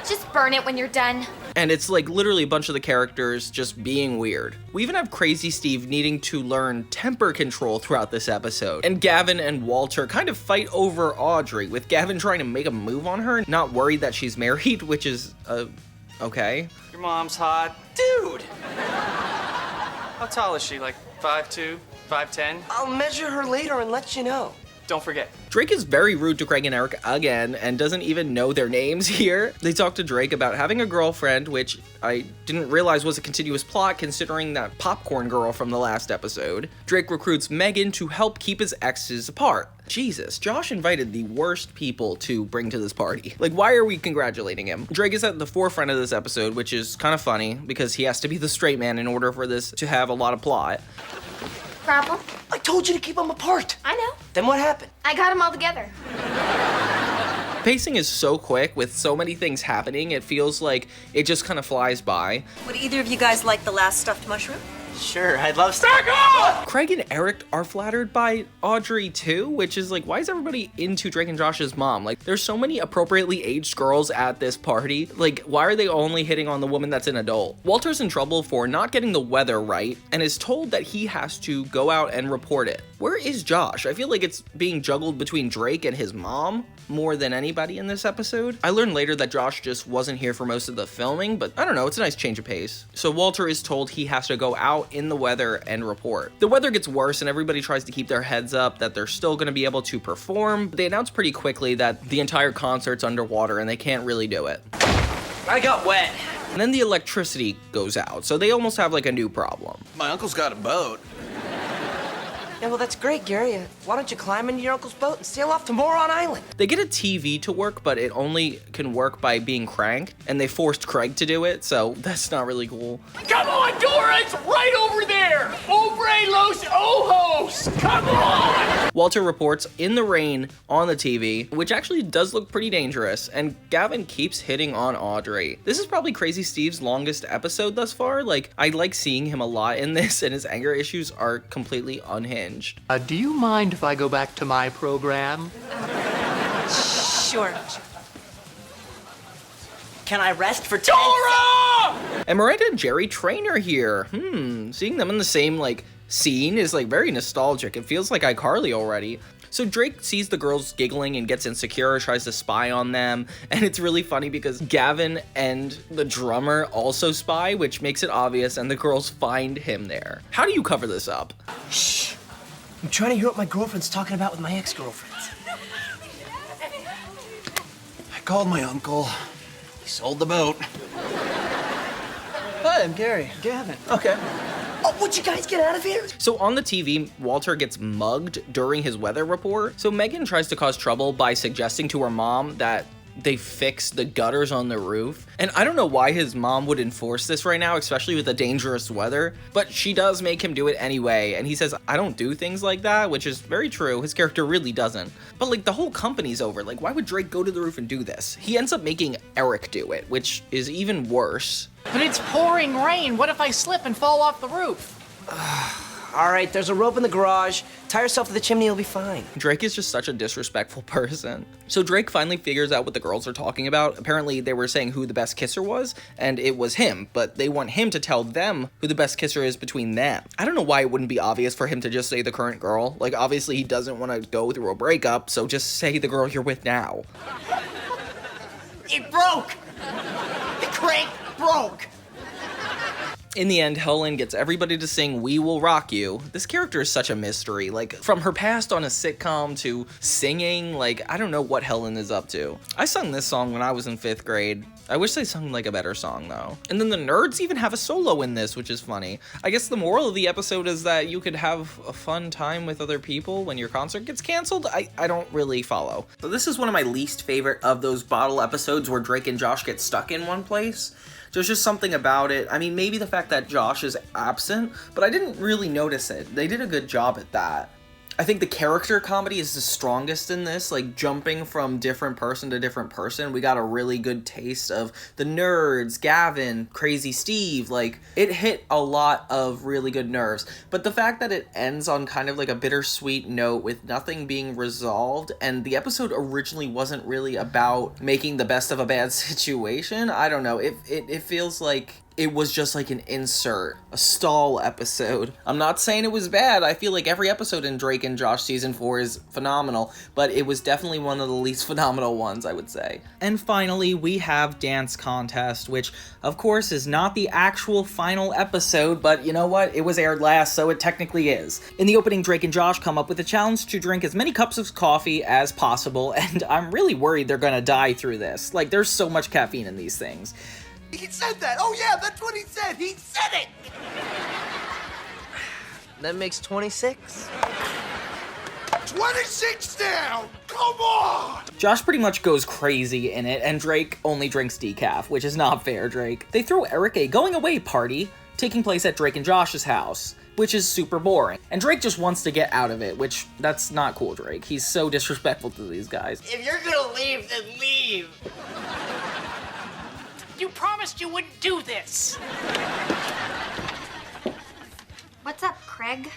Speaker 4: Just burn it when you're done.
Speaker 1: And it's like literally a bunch of the characters just being weird. We even have Crazy Steve needing to learn temper control throughout this episode. And Gavin and Walter kind of fight over Audrey, with Gavin trying to make a move on her, not worried that she's married, which is, okay.
Speaker 7: Your mom's hot. Dude! How tall is she? Like 5'2", 5'10"?
Speaker 11: I'll measure her later and let you know.
Speaker 7: Don't forget.
Speaker 1: Drake is very rude to Craig and Eric again and doesn't even know their names here. They talk to Drake about having a girlfriend, which I didn't realize was a continuous plot considering that popcorn girl from the last episode. Drake recruits Megan to help keep his exes apart. Jesus, Josh invited the worst people to bring to this party. Like, why are we congratulating him? Drake is at the forefront of this episode, which is kind of funny because he has to be the straight man in order for this to have a lot of plot.
Speaker 4: Problem?
Speaker 11: I told you to keep them apart.
Speaker 4: I know.
Speaker 11: Then what happened?
Speaker 4: I got them all together.
Speaker 1: Pacing is so quick with so many things happening, it feels like it just kind of flies by.
Speaker 2: Would either of you guys like the last stuffed mushroom?
Speaker 11: Sure, I'd love to.
Speaker 1: Craig and Eric are flattered by Audrey too, which is like, why is everybody into Drake and Josh's mom? Like, there's so many appropriately aged girls at this party. Like, why are they only hitting on the woman that's an adult? Walter's in trouble for not getting the weather right and is told that he has to go out and report it. Where is Josh? I feel like it's being juggled between Drake and his mom more than anybody in this episode. I learned later that Josh just wasn't here for most of the filming, but I don't know, it's a nice change of pace. So Walter is told he has to go out in the weather and report. The weather gets worse and everybody tries to keep their heads up that they're still going to be able to perform. They announce pretty quickly that the entire concert's underwater and they can't really do it.
Speaker 11: I got wet.
Speaker 1: And then the electricity goes out, so they almost have like a new problem.
Speaker 17: My uncle's got a boat.
Speaker 11: Yeah, well, that's great, Gary. Why don't you climb into your uncle's boat and sail off to Moron Island?
Speaker 1: They get a TV to work, but it only can work by being cranked, and they forced Craig to do it, so that's not really cool.
Speaker 7: Come on, Dora! It's right over there! Obre los ojos! Come on!
Speaker 1: Walter reports in the rain on the TV, which actually does look pretty dangerous, and Gavin keeps hitting on Audrey. This is probably Crazy Steve's longest episode thus far. Like, I like seeing him a lot in this, and his anger issues are completely unhinged.
Speaker 7: Do you mind if I go back to my program?
Speaker 2: Sure. Can I rest for 10
Speaker 7: Dora!
Speaker 1: And Miranda and Jerry Trainer here. Seeing them in the same, like, scene is, like, very nostalgic. It feels like iCarly already. So Drake sees the girls giggling and gets insecure, tries to spy on them, and it's really funny because Gavin and the drummer also spy, which makes it obvious, and the girls find him there. How do you cover this up?
Speaker 11: Shh. I'm trying to hear what my girlfriend's talking about with my ex-girlfriends.
Speaker 17: I called my uncle. He sold the boat. Hi, I'm Gary.
Speaker 11: Gavin.
Speaker 17: Okay.
Speaker 11: Oh, would you guys get out of here?
Speaker 1: So on the TV, Walter gets mugged during his weather report. So Megan tries to cause trouble by suggesting to her mom that they fix the gutters on the roof. And I don't know why his mom would enforce this right now, especially with the dangerous weather, but she does make him do it anyway. And he says, I don't do things like that, which is very true. His character really doesn't. But like the whole company's over. Like, why would Drake go to the roof and do this? He ends up making Eric do it, which is even worse.
Speaker 7: But it's pouring rain. What if I slip and fall off the roof?
Speaker 11: All right, there's a rope in the garage. Tie yourself to the chimney, you'll be fine.
Speaker 1: Drake is just such a disrespectful person. So Drake finally figures out what the girls are talking about. Apparently they were saying who the best kisser was, and it was him, but they want him to tell them who the best kisser is between them. I don't know why it wouldn't be obvious for him to just say the current girl. Like, obviously he doesn't want to go through a breakup, so just say the girl you're with now.
Speaker 14: It broke! The crank broke!
Speaker 1: In the end, Helen gets everybody to sing We Will Rock You. This character is such a mystery. Like, from her past on a sitcom to singing, like, I don't know what Helen is up to. I sung this song when I was in 5th grade. I wish they sung like a better song though. And then the nerds even have a solo in this, which is funny. I guess the moral of the episode is that you could have a fun time with other people when your concert gets canceled. I don't really follow. So this is one of my least favorite of those bottle episodes where Drake and Josh get stuck in one place. There's just something about it. I mean, maybe the fact that Josh is absent, but I didn't really notice it. They did a good job at that. I think the character comedy is the strongest in this, like jumping from different person to different person. We got a really good taste of the nerds, Gavin, Crazy Steve, like it hit a lot of really good nerves. But the fact that it ends on kind of like a bittersweet note with nothing being resolved, and the episode originally wasn't really about making the best of a bad situation, I don't know, it feels like it was just like an insert, a stall episode. I'm not saying it was bad. I feel like every episode in Drake and Josh season 4 is phenomenal, but it was definitely one of the least phenomenal ones, I would say. And finally, we have Dance Contest, which of course is not the actual final episode, but you know what? It was aired last, so it technically is. In the opening, Drake and Josh come up with a challenge to drink as many cups of coffee as possible, and I'm really worried they're gonna die through this. Like, there's so much caffeine in these things.
Speaker 17: He said that. Oh, yeah, that's what he said. He said it.
Speaker 11: That makes 26.
Speaker 17: 26 now. Come on.
Speaker 1: Josh pretty much goes crazy in it, and Drake only drinks decaf, which is not fair, Drake. They throw Eric a going-away party taking place at Drake and Josh's house, which is super boring. And Drake just wants to get out of it, which that's not cool, Drake. He's so disrespectful to these guys.
Speaker 14: If you're gonna leave, then leave.
Speaker 7: You promised you wouldn't do this.
Speaker 4: What's up, Craig?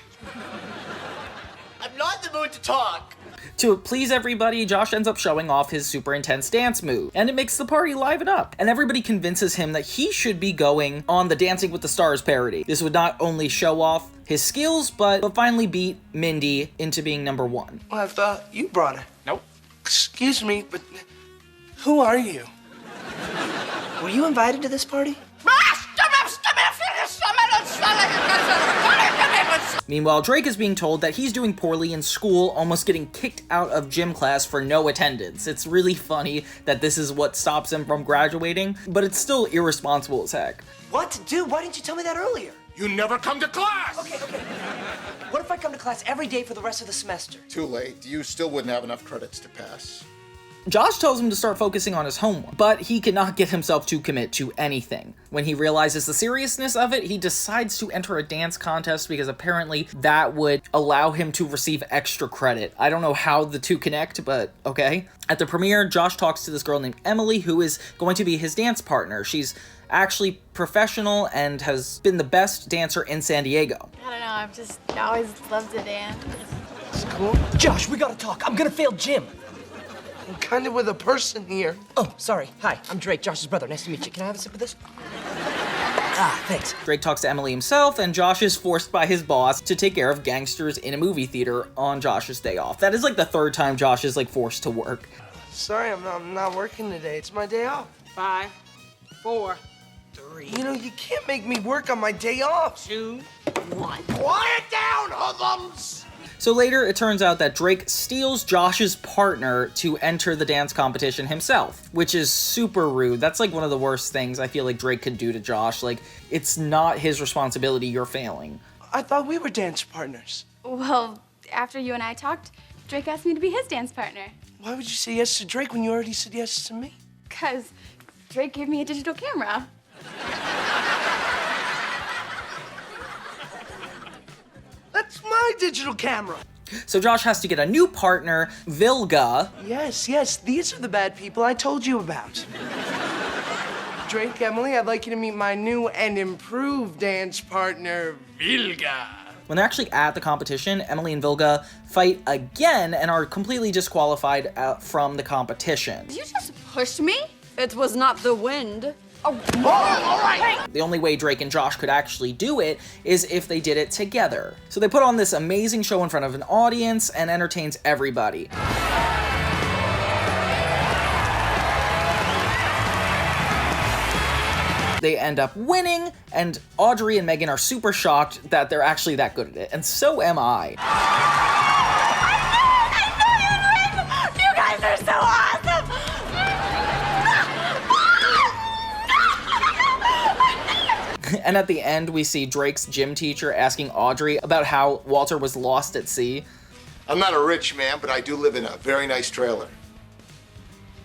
Speaker 14: I'm not in the mood to talk.
Speaker 1: To please everybody, Josh ends up showing off his super intense dance move, and it makes the party liven up. And everybody convinces him that he should be going on the Dancing with the Stars parody. This would not only show off his skills, but finally beat Mindy into being #1.
Speaker 13: Well, I thought you brought her.
Speaker 7: Nope.
Speaker 13: Excuse me, but who are you?
Speaker 11: Were you invited to this party?
Speaker 1: Meanwhile, Drake is being told that he's doing poorly in school, almost getting kicked out of gym class for no attendance. It's really funny that this is what stops him from graduating, but it's still irresponsible as heck.
Speaker 11: What? Dude, why didn't you tell me that earlier?
Speaker 17: You never come to class.
Speaker 11: Okay. What if I come to class every day for the rest of the semester?
Speaker 20: Too late. You still wouldn't have enough credits to pass.
Speaker 1: Josh tells him to start focusing on his homework, but he cannot get himself to commit to anything. When he realizes the seriousness of it, he decides to enter a dance contest because apparently that would allow him to receive extra credit. I don't know how the two connect, but okay. At the premiere, Josh talks to this girl named Emily, who is going to be his dance partner. She's actually professional and has been the best dancer in San Diego.
Speaker 2: I don't know, I've just always loved to dance.
Speaker 11: It's cool. Josh, we gotta talk. I'm gonna fail gym.
Speaker 13: I'm kind of with a person here.
Speaker 11: Oh, sorry. Hi, I'm Drake, Josh's brother. Nice to meet you. Can I have a sip of this? Ah, thanks.
Speaker 1: Drake talks to Emily himself, and Josh is forced by his boss to take care of gangsters in a movie theater on Josh's day off. That is like the third time Josh is like forced to work.
Speaker 11: Sorry, I'm not working today. It's my day off.
Speaker 16: 5, 4, 3.
Speaker 11: You know, you can't make me work on my day off.
Speaker 16: 2, 1.
Speaker 17: Quiet down, hoodlums!
Speaker 1: So later, it turns out that Drake steals Josh's partner to enter the dance competition himself, which is super rude. That's like one of the worst things I feel like Drake could do to Josh. Like, it's not his responsibility, you're failing.
Speaker 11: I thought we were dance partners.
Speaker 2: Well, after you and I talked, Drake asked me to be his dance partner.
Speaker 11: Why would you say yes to Drake when you already said yes to me?
Speaker 2: 'Cause Drake gave me a digital camera.
Speaker 11: That's my digital camera.
Speaker 1: So Josh has to get a new partner, Vilga.
Speaker 11: Yes, these are the bad people I told you about. Drake, Emily, I'd like you to meet my new and improved dance partner, Vilga.
Speaker 1: When they're actually at the competition, Emily and Vilga fight again and are completely disqualified from the competition.
Speaker 2: You just pushed me? It was not the wind.
Speaker 17: Oh, all right.
Speaker 1: The only way Drake and Josh could actually do it is if they did it together. So they put on this amazing show in front of an audience and entertains everybody. They end up winning, and Audrey and Megan are super shocked that they're actually that good at it, and so am I.
Speaker 2: I knew you'd win! You guys are so awesome!
Speaker 1: And at the end, we see Drake's gym teacher asking Audrey about how Walter was lost at sea.
Speaker 17: I'm not a rich man, but I do live in a very nice trailer.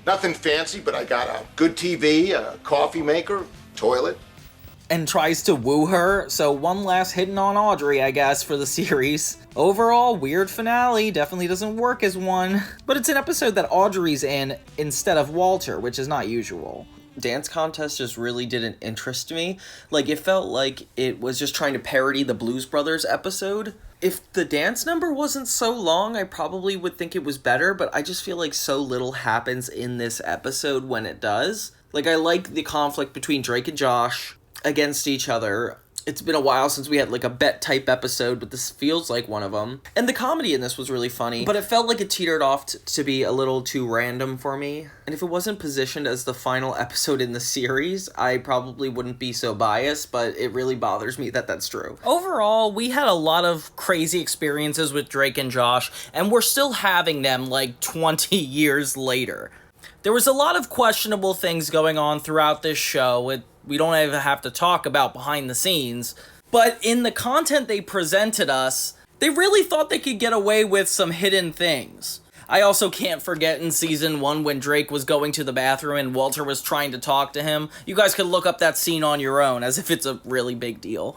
Speaker 17: Nothing fancy, but I got a good TV, a coffee maker, toilet.
Speaker 1: And tries to woo her, so one last hitting on Audrey, I guess, for the series. Overall, weird finale, definitely doesn't work as one. But it's an episode that Audrey's in instead of Walter, which is not usual.
Speaker 21: Dance contest just really didn't interest me. Like, it felt like it was just trying to parody the Blues Brothers episode. If the dance number wasn't so long, I probably would think it was better, but I just feel like so little happens in this episode when it does. Like, I like the conflict between Drake and Josh against each other. It's been a while since we had like a bet type episode, but this feels like one of them. And the comedy in this was really funny, but it felt like it teetered off to be a little too random for me. And if it wasn't positioned as the final episode in the series, I probably wouldn't be so biased, but it really bothers me that that's true.
Speaker 1: Overall, we had a lot of crazy experiences with Drake and Josh, and we're still having them like 20 years later. There was a lot of questionable things going on throughout this show. We don't even have to talk about behind the scenes. But in the content they presented us, they really thought they could get away with some hidden things. I also can't forget in season 1 when Drake was going to the bathroom and Walter was trying to talk to him. You guys could look up that scene on your own, as if it's a really big deal.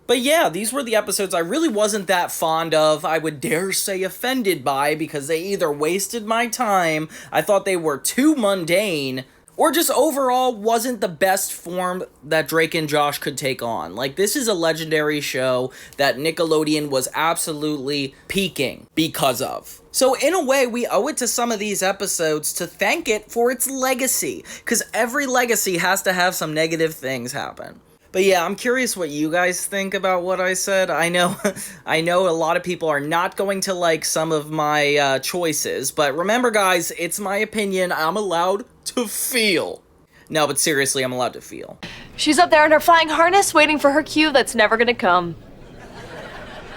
Speaker 1: But yeah, these were the episodes I really wasn't that fond of, I would dare say offended by, because they either wasted my time, I thought they were too mundane, or just overall wasn't the best form that Drake and Josh could take on. Like, this is a legendary show that Nickelodeon was absolutely peaking because of. So in a way, we owe it to some of these episodes to thank it for its legacy, because every legacy has to have some negative things happen. But yeah, I'm curious what you guys think about what I said. I know a lot of people are not going to like some of my choices, but remember guys, it's my opinion, I'm allowed to feel. No, but seriously, I'm allowed to feel.
Speaker 2: She's up there in her flying harness waiting for her cue that's never gonna come.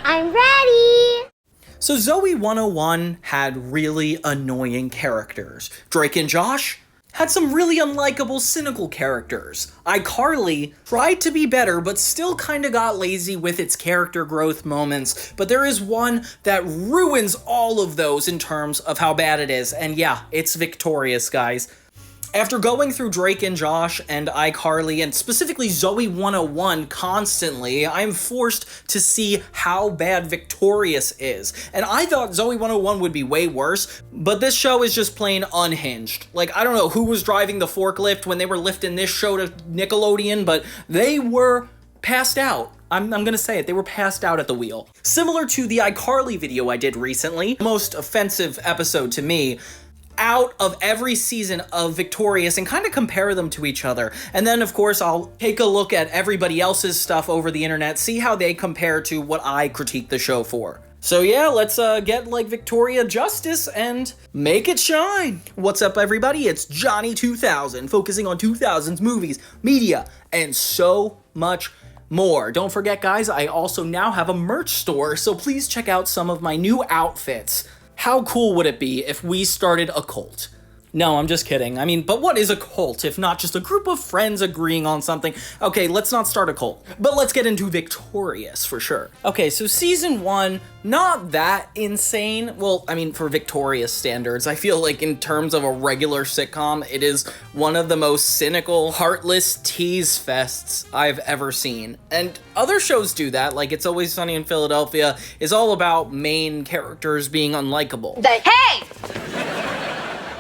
Speaker 4: I'm ready!
Speaker 1: So Zoey 101 had really annoying characters. Drake and Josh had some really unlikable, cynical characters. iCarly tried to be better, but still kinda got lazy with its character growth moments. But there is one that ruins all of those in terms of how bad it is. And yeah, it's Victorious, guys. After going through Drake and Josh and iCarly, and specifically Zoey 101 constantly, I'm forced to see how bad Victorious is. And I thought Zoey 101 would be way worse, but this show is just plain unhinged. Like, I don't know who was driving the forklift when they were lifting this show to Nickelodeon, but they were passed out. I'm gonna say it, they were passed out at the wheel. Similar to the iCarly video I did recently, most offensive episode to me, out of every season of Victorious and kind of compare them to each other. And then, of course, I'll take a look at everybody else's stuff over the internet, see how they compare to what I critique the show for. So yeah, let's get like Victoria justice and make it shine. What's up, everybody? It's Johnny 2000, focusing on 2000s movies, media, and so much more. Don't forget, guys, I also now have a merch store, so please check out some of my new outfits. How cool would it be if we started a cult? No, I'm just kidding. I mean, but what is a cult if not just a group of friends agreeing on something? Okay, let's not start a cult, but let's get into Victorious for sure. Okay, so season 1, not that insane. Well, I mean, for Victorious standards, I feel like in terms of a regular sitcom, it is one of the most cynical, heartless tease fests I've ever seen. And other shows do that, like It's Always Sunny in Philadelphia is all about main characters being unlikable.
Speaker 2: Hey!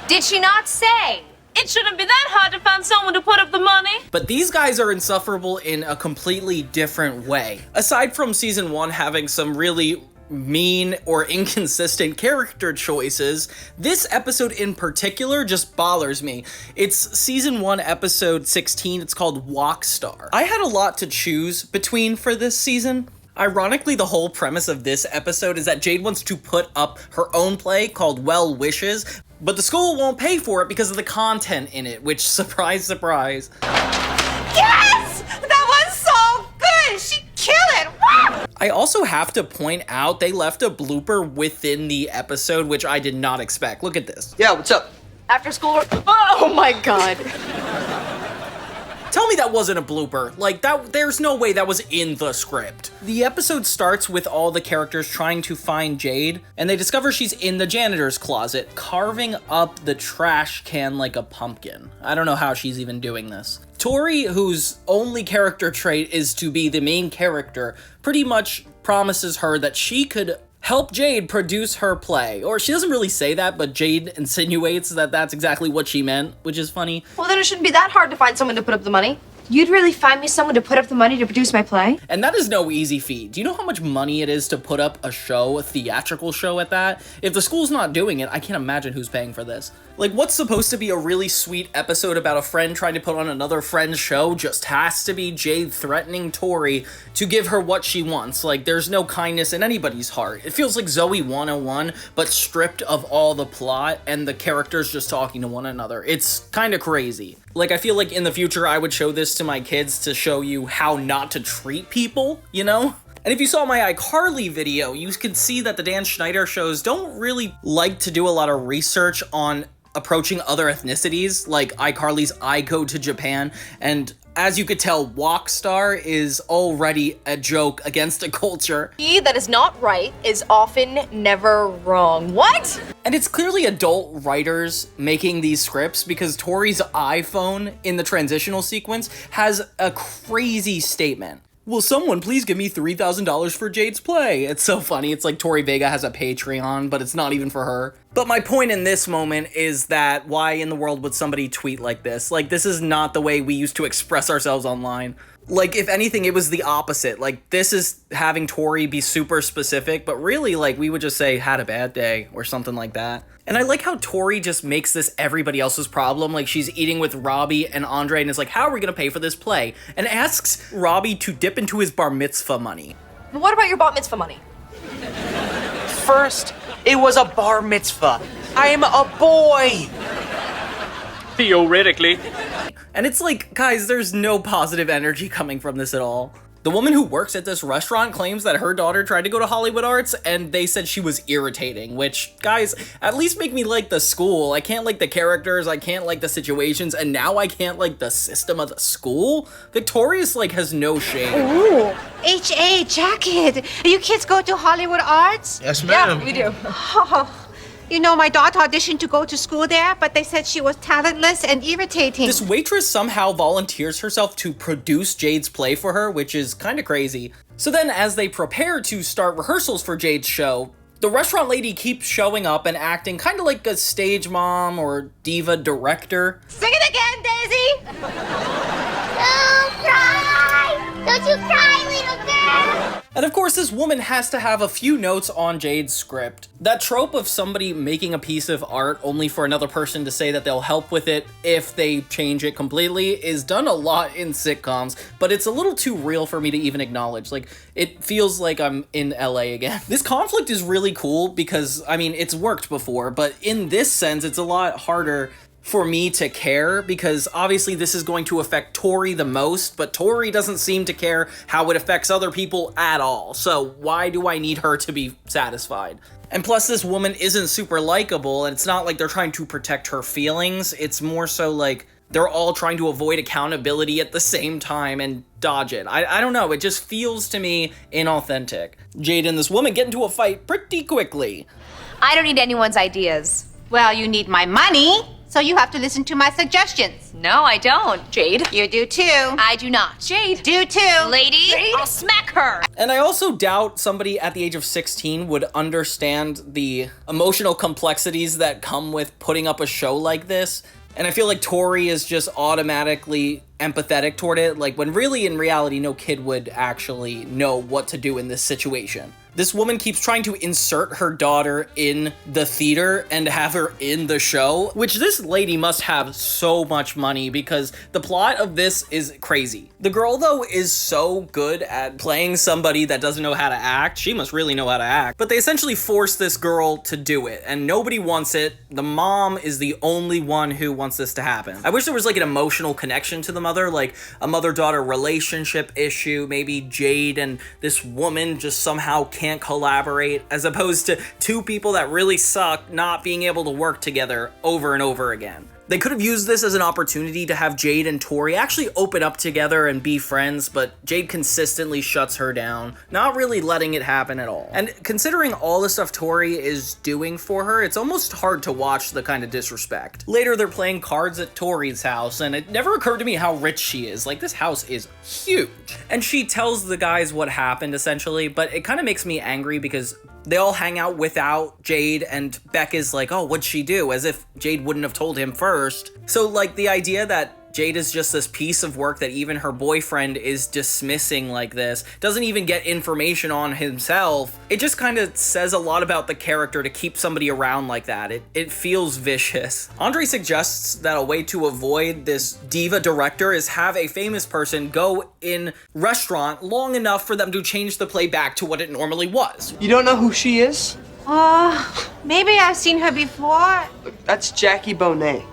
Speaker 2: Did she not say? It shouldn't be that hard to find someone to put up the money.
Speaker 1: But these guys are insufferable in a completely different way. Aside from season 1 having some really mean or inconsistent character choices, this episode in particular just bothers me. It's season 1, episode 16. It's called Walk Star. I had a lot to choose between for this season. Ironically, the whole premise of this episode is that Jade wants to put up her own play called Well Wishes, but the school won't pay for it because of the content in it, which, surprise, surprise.
Speaker 2: Yes! That was so good! She killed it! Woo!
Speaker 1: I also have to point out they left a blooper within the episode, which I did not expect. Look at this.
Speaker 14: Yeah, what's up?
Speaker 2: After school. Oh my god.
Speaker 1: Tell me that wasn't a blooper. Like, there's no way that was in the script. The episode starts with all the characters trying to find Jade, and they discover she's in the janitor's closet, carving up the trash can like a pumpkin. I don't know how she's even doing this. Tori, whose only character trait is to be the main character, pretty much promises her that she could help Jade produce her play. Or she doesn't really say that, but Jade insinuates that that's exactly what she meant, which is funny.
Speaker 2: Well, then it shouldn't be that hard to find someone to put up the money. You'd really find me someone to put up the money to produce my play?
Speaker 1: And that is no easy feat. Do you know how much money it is to put up a show, a theatrical show at that? If the school's not doing it, I can't imagine who's paying for this. Like, what's supposed to be a really sweet episode about a friend trying to put on another friend's show just has to be Jade threatening Tori to give her what she wants. Like, there's no kindness in anybody's heart. It feels like Zoey 101, but stripped of all the plot and the characters just talking to one another. It's kind of crazy. Like, I feel like in the future I would show this to my kids to show you how not to treat people, you know? And if you saw my iCarly video, you could see that the Dan Schneider shows don't really like to do a lot of research on approaching other ethnicities, like iCarly's I Go to Japan, and as you could tell, Walk Star is already a joke against a culture.
Speaker 2: He that is not right is often never wrong. What?
Speaker 1: And it's clearly adult writers making these scripts because Tori's iPhone in the transitional sequence has a crazy statement. Will someone please give me $3,000 for Jade's play? It's so funny. It's like Tori Vega has a Patreon, but it's not even for her. But my point in this moment is that why in the world would somebody tweet like this? Like, this is not the way we used to express ourselves online. Like, if anything, it was the opposite. Like, this is having Tori be super specific, but really, like, we would just say, had a bad day, or something like that. And I like how Tori just makes this everybody else's problem. Like, she's eating with Robbie and Andre and is like, how are we gonna pay for this play? And asks Robbie to dip into his bar mitzvah money.
Speaker 2: But what about your bat mitzvah money?
Speaker 13: First, it was a bar mitzvah. I am a boy.
Speaker 18: Theoretically.
Speaker 1: And it's like, guys, there's no positive energy coming from this at all. The woman who works at this restaurant claims that her daughter tried to go to Hollywood Arts and they said she was irritating, which, guys, at least make me like the school. I can't like the characters, I can't like the situations, and now I can't like the system of the school? Victorious, like, has no shame.
Speaker 10: Ooh, HA jacket. You kids go to Hollywood Arts?
Speaker 14: Yes, ma'am.
Speaker 2: Yeah, we do.
Speaker 10: You know, my daughter auditioned to go to school there, but they said she was talentless and irritating.
Speaker 1: This waitress somehow volunteers herself to produce Jade's play for her, which is kind of crazy. So then, as they prepare to start rehearsals for Jade's show, the restaurant lady keeps showing up and acting kind of like a stage mom or diva director.
Speaker 10: Sing it again, Daisy!
Speaker 4: Don't cry! Don't you cry, little girl!
Speaker 1: And of course, this woman has to have a few notes on Jade's script. That trope of somebody making a piece of art only for another person to say that they'll help with it if they change it completely is done a lot in sitcoms, but it's a little too real for me to even acknowledge. Like, it feels like I'm in LA again. This conflict is really cool because, I mean, it's worked before, but in this sense, it's a lot harder for me to care because obviously this is going to affect Tori the most, but Tori doesn't seem to care how it affects other people at all. So why do I need her to be satisfied? And plus, this woman isn't super likable, and it's not like they're trying to protect her feelings. It's more so like they're all trying to avoid accountability at the same time and dodge it. I don't know, it just feels to me inauthentic. Jade and this woman get into a fight pretty quickly.
Speaker 2: I don't need anyone's ideas.
Speaker 10: Well, you need my money, so you have to listen to my suggestions.
Speaker 2: No, I don't. Jade?
Speaker 10: You do too.
Speaker 2: I do not. Jade?
Speaker 10: Do too.
Speaker 2: Lady?
Speaker 10: Jade?
Speaker 2: I'll smack her.
Speaker 1: And I also doubt somebody at the age of 16 would understand the emotional complexities that come with putting up a show like this. And I feel like Tori is just automatically empathetic toward it, like when really in reality no kid would actually know what to do in this situation. This woman keeps trying to insert her daughter in the theater and have her in the show, which this lady must have so much money because the plot of this is crazy. The girl, though, is so good at playing somebody that doesn't know how to act. She must really know how to act. But they essentially force this girl to do it, and nobody wants it. The mom is the only one who wants this to happen. I wish there was like an emotional connection to the mother, like a mother-daughter relationship issue. Maybe Jade and this woman just somehow can't collaborate, as opposed to two people that really suck not being able to work together over and over again. They could have used this as an opportunity to have Jade and Tori actually open up together and be friends, but Jade consistently shuts her down, not really letting it happen at all. And considering all the stuff Tori is doing for her, it's almost hard to watch the kind of disrespect. Later, they're playing cards at Tori's house, and it never occurred to me how rich she is. Like, this house is huge. And she tells the guys what happened, essentially, but it kind of makes me angry because they all hang out without Jade, and Beck is like, oh, what'd she do? As if Jade wouldn't have told him first. So, like, the idea that Jade is just this piece of work that even her boyfriend is dismissing like this, doesn't even get information on himself, it just kind of says a lot about the character to keep somebody around like that. It feels vicious. Andre suggests that a way to avoid this diva director is have a famous person go in restaurant long enough for them to change the play back to what it normally was.
Speaker 11: You don't know who she is?
Speaker 10: Maybe I've seen her before.
Speaker 11: That's Jackie Bonet.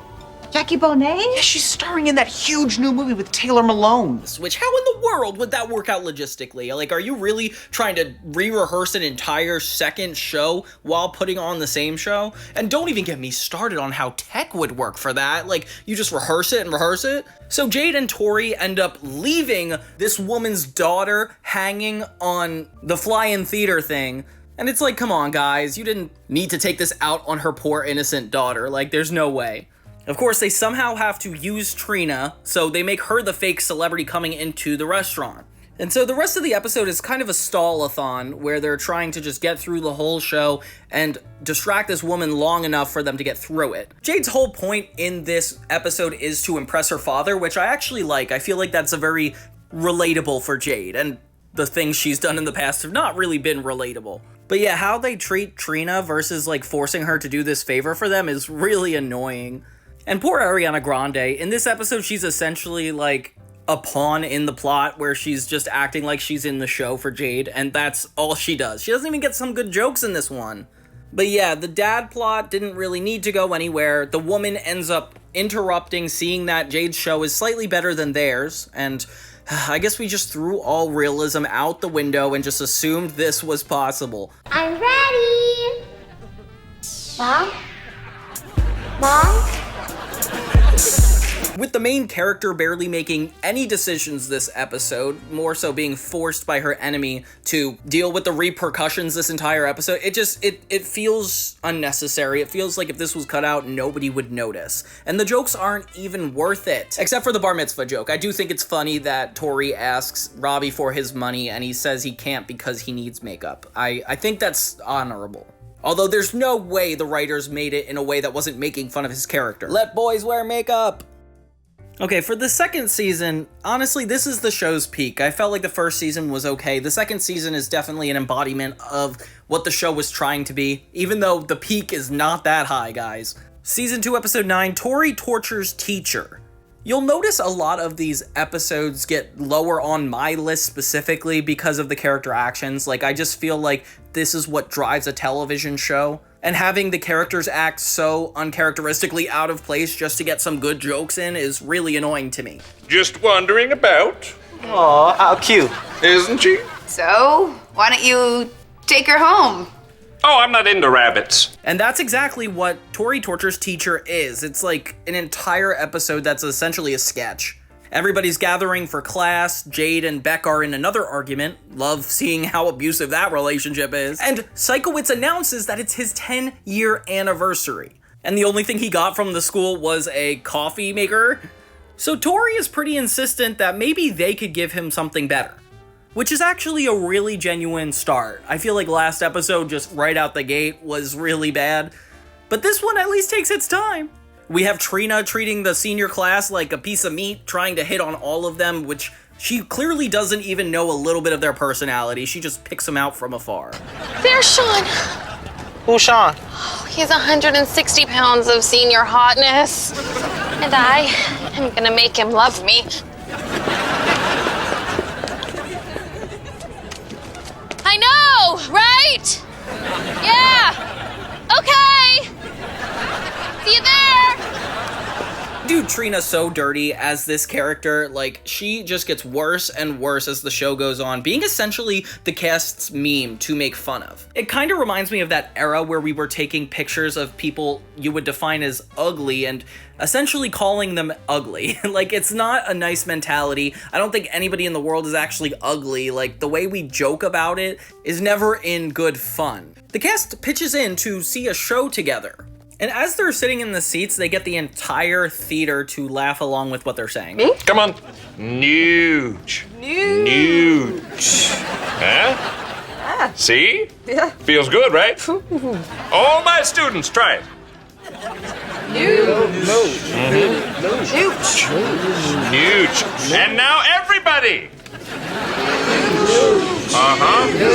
Speaker 10: Jackie Bonet?
Speaker 11: Yeah, she's starring in that huge new movie with Taylor Malone.
Speaker 1: Which, how in the world would that work out logistically? Like, are you really trying to re-rehearse an entire second show while putting on the same show? And don't even get me started on how tech would work for that. Like, you just rehearse it and rehearse it? So Jade and Tori end up leaving this woman's daughter hanging on the fly-in theater thing. And it's like, come on, guys, you didn't need to take this out on her poor innocent daughter. Like, there's no way. Of course, they somehow have to use Trina, so they make her the fake celebrity coming into the restaurant. And so the rest of the episode is kind of a stall-a-thon, where they're trying to just get through the whole show and distract this woman long enough for them to get through it. Jade's whole point in this episode is to impress her father, which I actually like. I feel like that's a very relatable for Jade, and the things she's done in the past have not really been relatable. But yeah, how they treat Trina versus like forcing her to do this favor for them is really annoying. And poor Ariana Grande, in this episode, she's essentially like a pawn in the plot where she's just acting like she's in the show for Jade, and that's all she does. She doesn't even get some good jokes in this one. But yeah, the dad plot didn't really need to go anywhere. The woman ends up interrupting, seeing that Jade's show is slightly better than theirs, and I guess we just threw all realism out the window and just assumed this was possible.
Speaker 4: I'm ready. Mom? Mom?
Speaker 1: With the main character barely making any decisions this episode, more so being forced by her enemy to deal with the repercussions this entire episode, it feels unnecessary. It feels like if this was cut out, nobody would notice. And the jokes aren't even worth it. Except for the bar mitzvah joke. I do think it's funny that Tori asks Robbie for his money and he says he can't because he needs makeup. I think that's honorable. Although there's no way the writers made it in a way that wasn't making fun of his character. Let boys wear makeup! Okay, for the second season, honestly, this is the show's peak. I felt like the first season was okay. The second season is definitely an embodiment of what the show was trying to be, even though the peak is not that high, guys. Season 2, episode 9, Tori tortures teacher. You'll notice a lot of these episodes get lower on my list specifically because of the character actions. Like, I just feel like this is what drives a television show. And having the characters act so uncharacteristically out of place just to get some good jokes in is really annoying to me.
Speaker 6: Just wandering about.
Speaker 14: Aw, how cute.
Speaker 6: Isn't she?
Speaker 22: So, why don't you take her home?
Speaker 6: Oh, I'm not into rabbits.
Speaker 1: And that's exactly what Tori Torture's Teacher is. It's like an entire episode that's essentially a sketch. Everybody's gathering for class, Jade and Beck are in another argument, love seeing how abusive that relationship is, and Psychowitz announces that it's his 10-year anniversary. And the only thing he got from the school was a coffee maker. So Tori is pretty insistent that maybe they could give him something better. Which is actually a really genuine start. I feel like last episode, just right out the gate, was really bad. But this one at least takes its time. We have Trina treating the senior class like a piece of meat, trying to hit on all of them, which she clearly doesn't even know a little bit of their personality. She just picks them out from afar.
Speaker 2: There's Sean.
Speaker 14: Who's Sean?
Speaker 2: Oh, he's 160 pounds of senior hotness. And I am gonna make him love me. I know, right? Yeah. Okay. See you there.
Speaker 1: Dude, Trina's so dirty as this character. Like, she just gets worse and worse as the show goes on, being essentially the cast's meme to make fun of. It kind of reminds me of that era where we were taking pictures of people you would define as ugly and essentially calling them ugly. Like, it's not a nice mentality. I don't think anybody in the world is actually ugly. Like, the way we joke about it is never in good fun. The cast pitches in to see a show together. And as they're sitting in the seats, they get the entire theater to laugh along with what they're saying.
Speaker 6: Come on. Nuge. Nuge. Huh?
Speaker 22: Ah.
Speaker 6: See?
Speaker 22: Yeah.
Speaker 6: Feels good, right? All my students, try it. Nuge. And now everybody.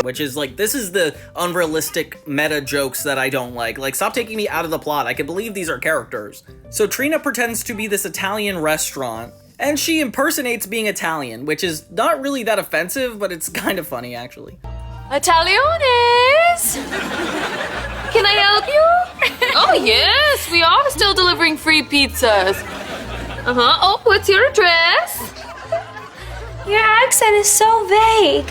Speaker 1: Which is like, this is the unrealistic meta jokes that I don't like. Like, stop taking me out of the plot. I can believe these are characters. So Trina pretends to be this Italian restaurant, and she impersonates being Italian, which is not really that offensive, but it's kind of funny, actually.
Speaker 2: Italiones! Can I help you? Oh, yes, we are still delivering free pizzas. Oh, what's your address? Your accent is so vague.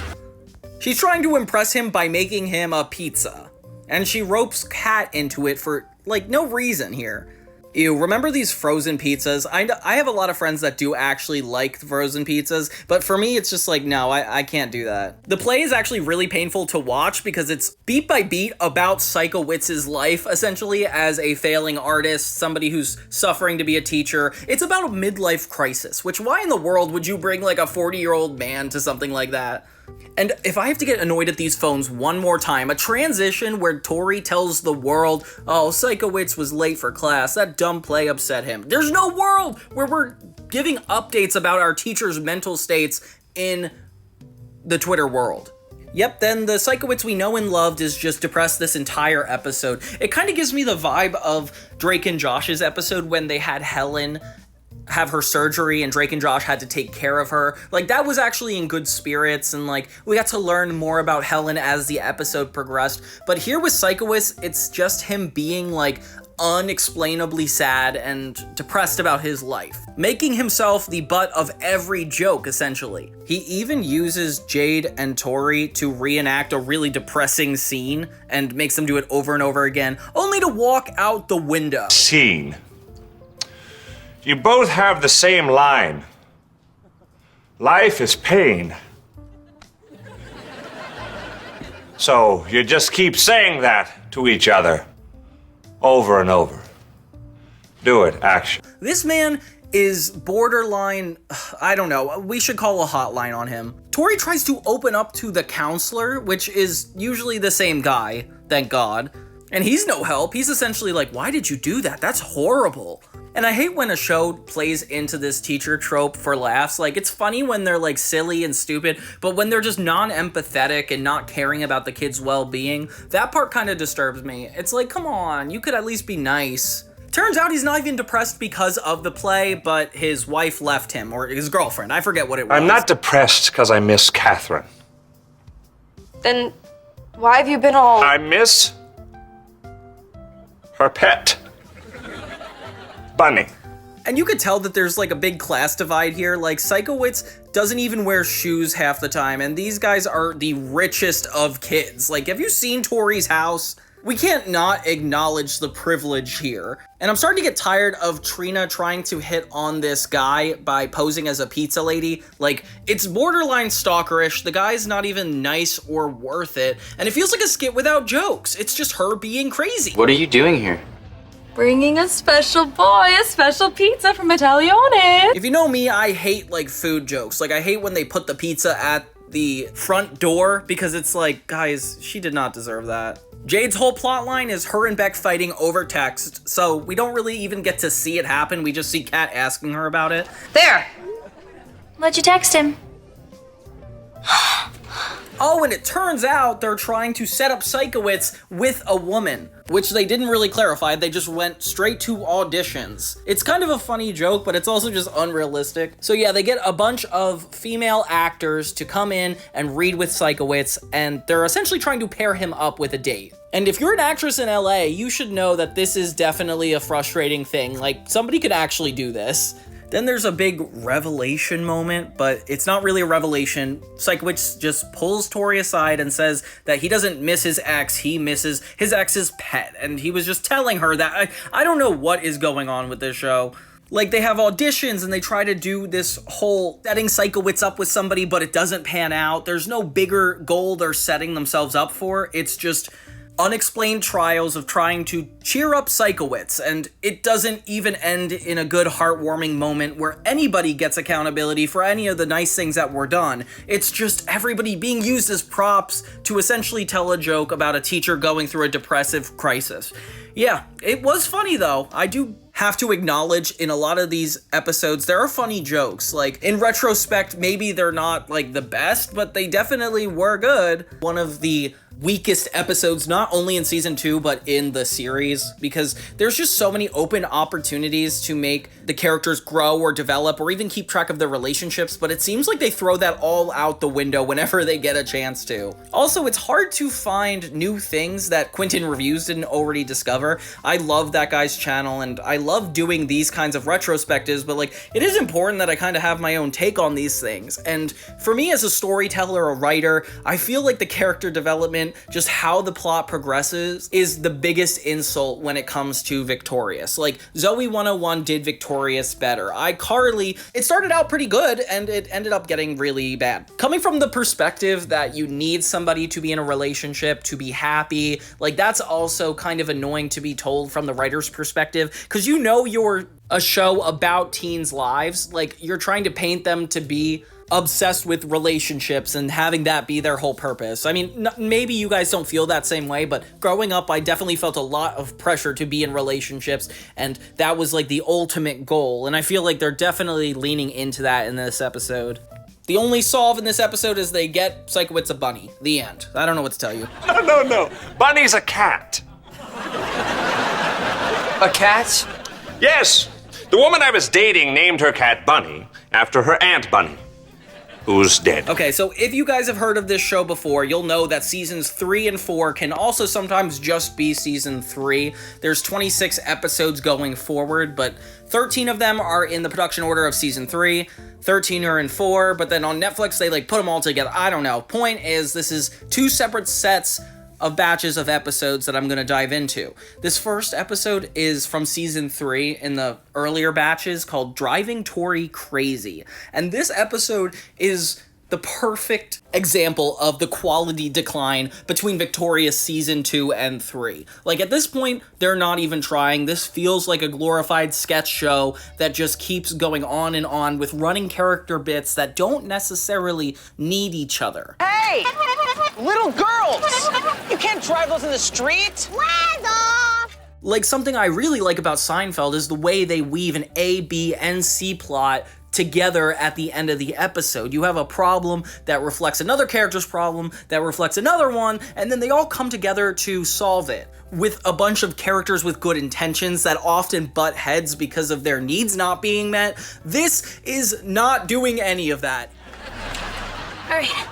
Speaker 1: She's trying to impress him by making him a pizza. And she ropes Kat into it for, like, no reason here. Ew, remember these frozen pizzas? I have a lot of friends that do actually like frozen pizzas, but for me, it's just like, no, I can't do that. The play is actually really painful to watch because it's beat by beat about Psychowitz's life, essentially, as a failing artist, somebody who's suffering to be a teacher. It's about a midlife crisis, which why in the world would you bring like a 40-year-old man to something like that? And if I have to get annoyed at these phones one more time, a transition where Tori tells the world, oh, Psychowitz was late for class, that dumb play upset him. There's no world where we're giving updates about our teachers' mental states in the Twitter world. Yep, then the Psychowitz we know and loved is just depressed this entire episode. It kind of gives me the vibe of Drake and Josh's episode when they had Helen have her surgery and Drake and Josh had to take care of her. Like, that was actually in good spirits, and like, we got to learn more about Helen as the episode progressed. But here with Psychowitz, it's just him being like unexplainably sad and depressed about his life, making himself the butt of every joke, essentially. He even uses Jade and Tori to reenact a really depressing scene and makes them do it over and over again, only to walk out the window.
Speaker 6: Scene. You both have the same line. Life is pain. So you just keep saying that to each other over and over. Do it, action.
Speaker 1: This man is borderline, I don't know, we should call a hotline on him. Tori tries to open up to the counselor, which is usually the same guy, thank God. And he's no help. He's essentially like, why did you do that? That's horrible. And I hate when a show plays into this teacher trope for laughs. Like, it's funny when they're like silly and stupid, but when they're just non-empathetic and not caring about the kids' well-being, that part kind of disturbs me. It's like, come on, you could at least be nice. Turns out he's not even depressed because of the play, but his wife left him, or his girlfriend, I forget what it was.
Speaker 6: I'm not depressed because I miss Catherine.
Speaker 2: Then why have you been all...
Speaker 6: I miss her pet. Bunny.
Speaker 1: And you could tell that there's like a big class divide here. Like, Sikowitz doesn't even wear shoes half the time, and these guys are the richest of kids. Like, have you seen Tori's house? We can't not acknowledge the privilege here. And I'm starting to get tired of Trina trying to hit on this guy by posing as a pizza lady. Like, it's borderline stalkerish. The guy's not even nice or worth it. And it feels like a skit without jokes. It's just her being crazy.
Speaker 5: What are you doing here?
Speaker 2: Bringing a special boy a special pizza from Italione.
Speaker 1: If you know me, I hate like food jokes. Like, I hate when they put the pizza at the front door because it's like, guys, she did not deserve that. Jade's whole plot line is her and Beck fighting over text, so we don't really even get to see it happen. We just see Kat asking her about it.
Speaker 22: There. What'd you text him?
Speaker 1: Oh, and it turns out they're trying to set up Sikowitz with a woman, which they didn't really clarify. They just went straight to auditions. It's kind of a funny joke, but it's also just unrealistic. So yeah, they get a bunch of female actors to come in and read with Sikowitz, and they're essentially trying to pair him up with a date. And if you're an actress in LA, you should know that this is definitely a frustrating thing. Like, somebody could actually do this. Then there's a big revelation moment, but it's not really a revelation. Sikowitz just pulls Tori aside and says that he doesn't miss his ex, he misses his ex's pet. And he was just telling her that. I don't know what is going on with this show. Like, they have auditions and they try to do this whole setting Sikowitz up with somebody, but it doesn't pan out. There's no bigger goal they're setting themselves up for. It's just unexplained trials of trying to cheer up Sikowitz, and it doesn't even end in a good heartwarming moment where anybody gets accountability for any of the nice things that were done. It's just everybody being used as props to essentially tell a joke about a teacher going through a depressive crisis. Yeah, it was funny though. I do have to acknowledge in a lot of these episodes, there are funny jokes. Like, in retrospect, maybe they're not like the best, but they definitely were good. One of the weakest episodes, not only in season 2, but in the series, because there's just so many open opportunities to make the characters grow or develop or even keep track of their relationships, but it seems like they throw that all out the window whenever they get a chance to. Also, it's hard to find new things that Quentin Reviews didn't already discover. I love that guy's channel, and I love doing these kinds of retrospectives, but like, it is important that I kind of have my own take on these things. And for me as a storyteller or writer, I feel like the character development, just how the plot progresses, is the biggest insult when it comes to Victorious. Like, Zoey 101 did Victorious better. iCarly, it started out pretty good and it ended up getting really bad. Coming from the perspective that you need somebody to be in a relationship to be happy, like, that's also kind of annoying to be told from the writer's perspective, because you know you're a show about teens' lives. Like, you're trying to paint them to be obsessed with relationships and having that be their whole purpose. I mean, maybe you guys don't feel that same way, but growing up, I definitely felt a lot of pressure to be in relationships, and that was like the ultimate goal, and I feel like they're definitely leaning into that in this episode. The only solve in this episode is they get Sikowitz a bunny. The end. I don't know what to tell you.
Speaker 6: No. Bunny's a cat.
Speaker 5: A cat?
Speaker 6: Yes. The woman I was dating named her cat Bunny after her Aunt Bunny, who's dead.
Speaker 1: Okay, so if you guys have heard of this show before, you'll know that seasons 3 and 4 can also sometimes just be season 3. There's 26 episodes going forward, but 13 of them are in the production order of season 3, 13 are in 4, but then on Netflix, they like put them all together. I don't know. Point is, this is 2 separate sets of batches of episodes that I'm going to dive into. This first episode is from season 3 in the earlier batches, called Driving Tori Crazy. And this episode is the perfect example of the quality decline between Victorious season 2 and 3. Like, at this point, they're not even trying. This feels like a glorified sketch show that just keeps going on and on with running character bits that don't necessarily need each other.
Speaker 9: Hey! Little girls! You can't drive those in the street!
Speaker 4: Randolph!
Speaker 1: Like, something I really like about Seinfeld is the way they weave an A, B, and C plot together at the end of the episode. You have a problem that reflects another character's problem, that reflects another one, and then they all come together to solve it. With a bunch of characters with good intentions that often butt heads because of their needs not being met, this is not doing any of that.
Speaker 2: All right.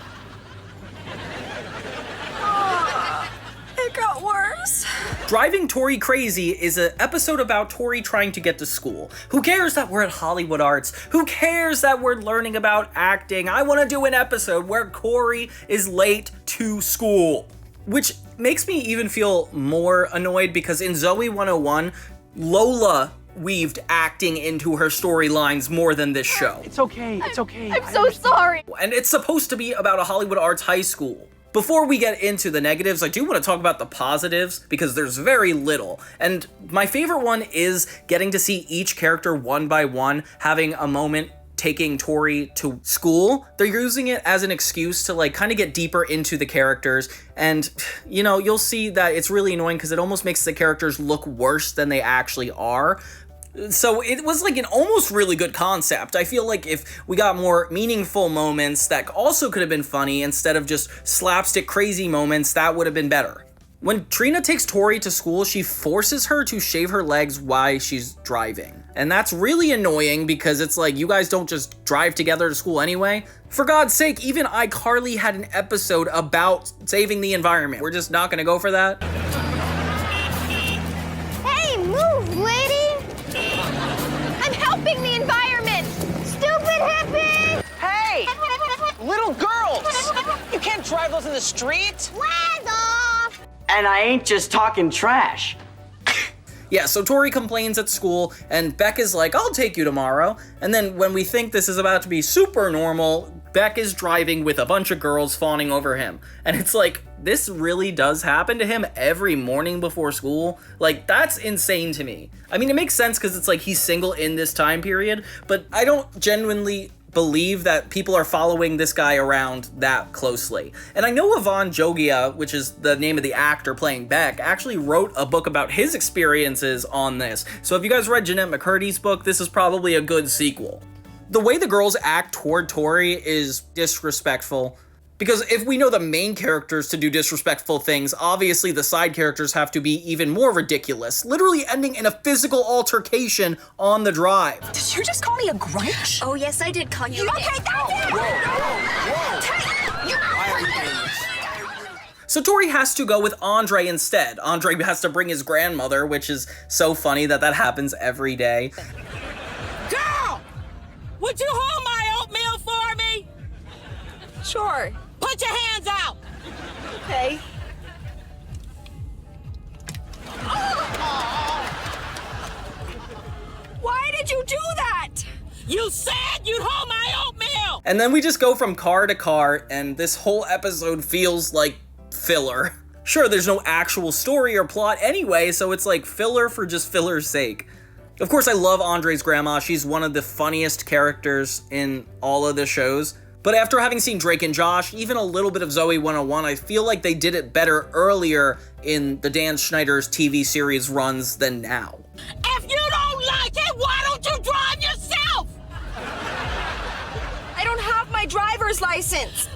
Speaker 2: It got worse.
Speaker 1: Driving Tori Crazy is an episode about Tori trying to get to school. Who cares that we're at Hollywood Arts? Who cares that we're learning about acting? I want to do an episode where Tori is late to school. Which makes me even feel more annoyed because in Zoey 101, Lola weaved acting into her storylines more than this show.
Speaker 11: It's okay, it's okay.
Speaker 2: I'm so sorry.
Speaker 1: And it's supposed to be about a Hollywood Arts high school. Before we get into the negatives, I do want to talk about the positives because there's very little. And my favorite one is getting to see each character one by one having a moment taking Tori to school. They're using it as an excuse to like kind of get deeper into the characters. And, you know, you'll see that it's really annoying because it almost makes the characters look worse than they actually are. So it was like an almost really good concept. I feel like if we got more meaningful moments that also could have been funny instead of just slapstick crazy moments, that would have been better. When Trina takes Tori to school, she forces her to shave her legs while she's driving. And that's really annoying because it's like, you guys don't just drive together to school anyway. For God's sake, even iCarly had an episode about saving the environment. We're just not gonna go for that.
Speaker 4: Hey, move, lady! I'm helping the environment! Stupid hippie!
Speaker 13: Hey! Little girls! You can't drive those in the street!
Speaker 4: Flag off!
Speaker 14: And I ain't just talking trash.
Speaker 1: Yeah, so Tori complains at school, and Beck is like, I'll take you tomorrow. And then when we think this is about to be super normal, Beck is driving with a bunch of girls fawning over him. And it's like, this really does happen to him every morning before school? Like, that's insane to me. I mean, it makes sense because it's like he's single in this time period, but I don't genuinely believe that people are following this guy around that closely. And I know Yvonne Jogia, which is the name of the actor playing Beck, actually wrote a book about his experiences on this. So if you guys read Jeanette McCurdy's book, this is probably a good sequel. The way the girls act toward Tori is disrespectful. Because if we know the main characters to do disrespectful things, obviously the side characters have to be even more ridiculous, literally ending in a physical altercation on the drive.
Speaker 2: Did you just call me a grunch? Oh, yes, I did call you. Okay, that's it!
Speaker 1: Why are you doing this? So Tori has to go with Andre instead. Andre has to bring his grandmother, which is so funny that that happens every day.
Speaker 16: Girl! Would you hold my oatmeal for me?
Speaker 2: Sure.
Speaker 16: Put your hands out!
Speaker 2: Okay. Why did you do that?
Speaker 16: You said you'd hold my oatmeal!
Speaker 1: And then we just go from car to car, and this whole episode feels like filler. Sure, there's no actual story or plot anyway, so it's like filler for just filler's sake. Of course, I love Andre's grandma. She's one of the funniest characters in all of the shows. But after having seen Drake and Josh, even a little bit of Zoey 101, I feel like they did it better earlier in the Dan Schneider's TV series runs than now.
Speaker 16: If you don't like it, why don't you drive yourself?
Speaker 2: I don't have my driver's license.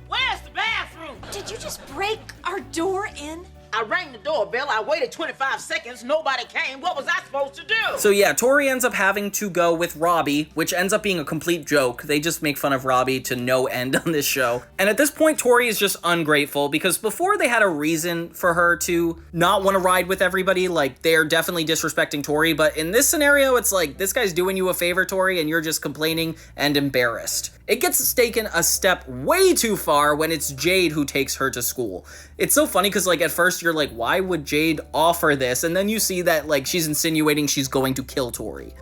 Speaker 16: Where's the bathroom?
Speaker 2: Did you just break our door in?
Speaker 16: I rang the doorbell, I waited 25 seconds, nobody came. What was I supposed to do?
Speaker 1: So yeah, Tori ends up having to go with Robbie, which ends up being a complete joke. They just make fun of Robbie to no end on this show. And at this point, Tori is just ungrateful because before they had a reason for her to not want to ride with everybody, like they're definitely disrespecting Tori, but in this scenario, it's like, this guy's doing you a favor, Tori, and you're just complaining and embarrassed. It gets taken a step way too far when it's Jade who takes her to school. It's so funny because like at first you're like, why would Jade offer this? And then you see that like she's insinuating she's going to kill Tori.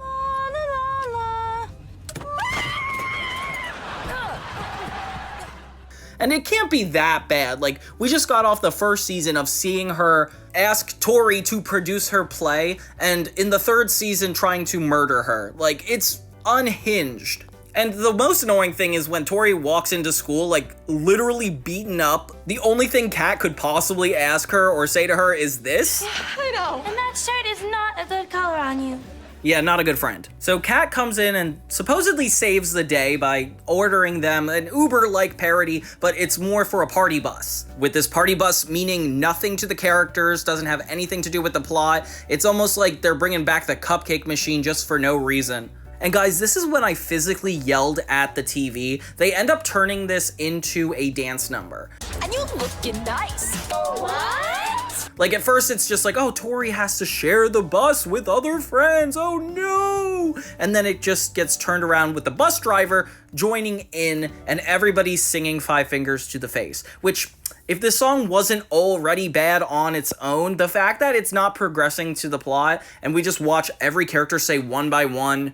Speaker 1: And it can't be that bad. Like, we just got off the first season of seeing her ask Tori to produce her play, and in the third season trying to murder her. Like, it's unhinged. And the most annoying thing is when Tori walks into school, like, literally beaten up. The only thing Kat could possibly ask her or say to her is this.
Speaker 2: I know. And that shirt is not a good color on you.
Speaker 1: Yeah, not a good friend. So Kat comes in and supposedly saves the day by ordering them an Uber-like parody, but it's more for a party bus. With this party bus meaning nothing to the characters, doesn't have anything to do with the plot. It's almost like they're bringing back the cupcake machine just for no reason. And guys, this is when I physically yelled at the TV. They end up turning this into a dance number.
Speaker 2: And you looking nice. What?
Speaker 1: Like, at first it's just like, oh, Tori has to share the bus with other friends, oh no! And then it just gets turned around with the bus driver joining in and everybody's singing Five Fingers to the Face, which, if this song wasn't already bad on its own, the fact that it's not progressing to the plot and we just watch every character say one by one,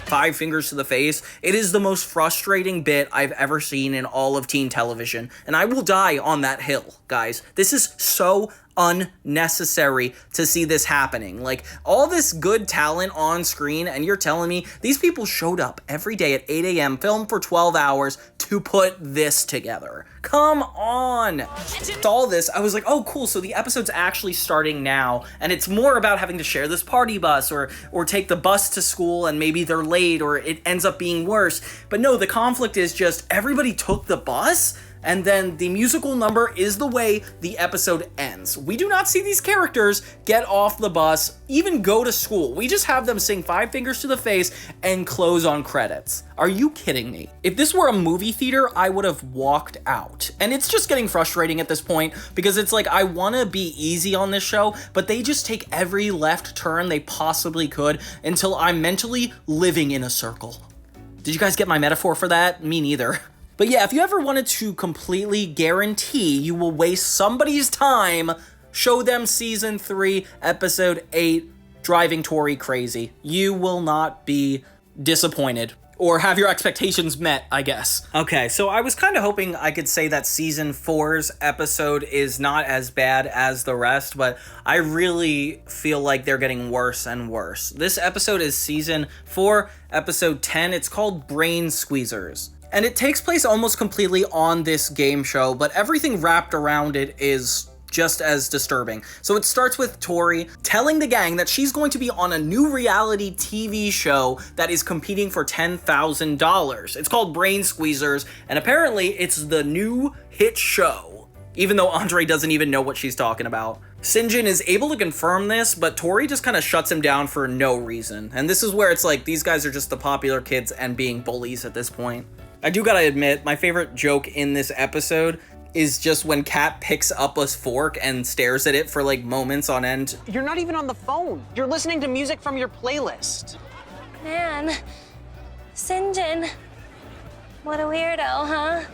Speaker 1: Five Fingers to the Face, it is the most frustrating bit I've ever seen in all of teen television, and I will die on that hill, guys. This is so unnecessary to see this happening. Like, all this good talent on screen, and you're telling me these people showed up every day at 8 a.m., filmed for 12 hours to put this together. Come on! With all this, I was like, oh cool, so the episode's actually starting now, and it's more about having to share this party bus, or take the bus to school, and maybe they're late, or it ends up being worse. But no, the conflict is just everybody took the bus, and then the musical number is the way the episode ends. We do not see these characters get off the bus, even go to school. We just have them sing Five Fingers to the Face and close on credits. Are you kidding me? If this were a movie theater, I would have walked out. And it's just getting frustrating at this point because it's like, I want to be easy on this show, but they just take every left turn they possibly could until I'm mentally living in a circle. Did you guys get my metaphor for that? Me neither. But yeah, if you ever wanted to completely guarantee you will waste somebody's time, show them season 3, episode 8, Driving Tori Crazy. You will not be disappointed. Or have your expectations met, I guess. Okay, so I was kind of hoping I could say that season 4's episode is not as bad as the rest, but I really feel like they're getting worse and worse. This episode is season 4, episode 10. It's called Brain Squeezers. And it takes place almost completely on this game show, but everything wrapped around it is just as disturbing. So it starts with Tori telling the gang that she's going to be on a new reality TV show that is competing for $10,000. It's called Brain Squeezers, and apparently it's the new hit show, even though Andre doesn't even know what she's talking about. Sinjin is able to confirm this, but Tori just kind of shuts him down for no reason. And this is where it's like, these guys are just the popular kids and being bullies at this point. I do gotta admit, my favorite joke in this episode is just when Kat picks up a fork and stares at it for like moments on end.
Speaker 13: You're not even on the phone. You're listening to music from your playlist.
Speaker 2: Man, Sinjin, what a weirdo, huh?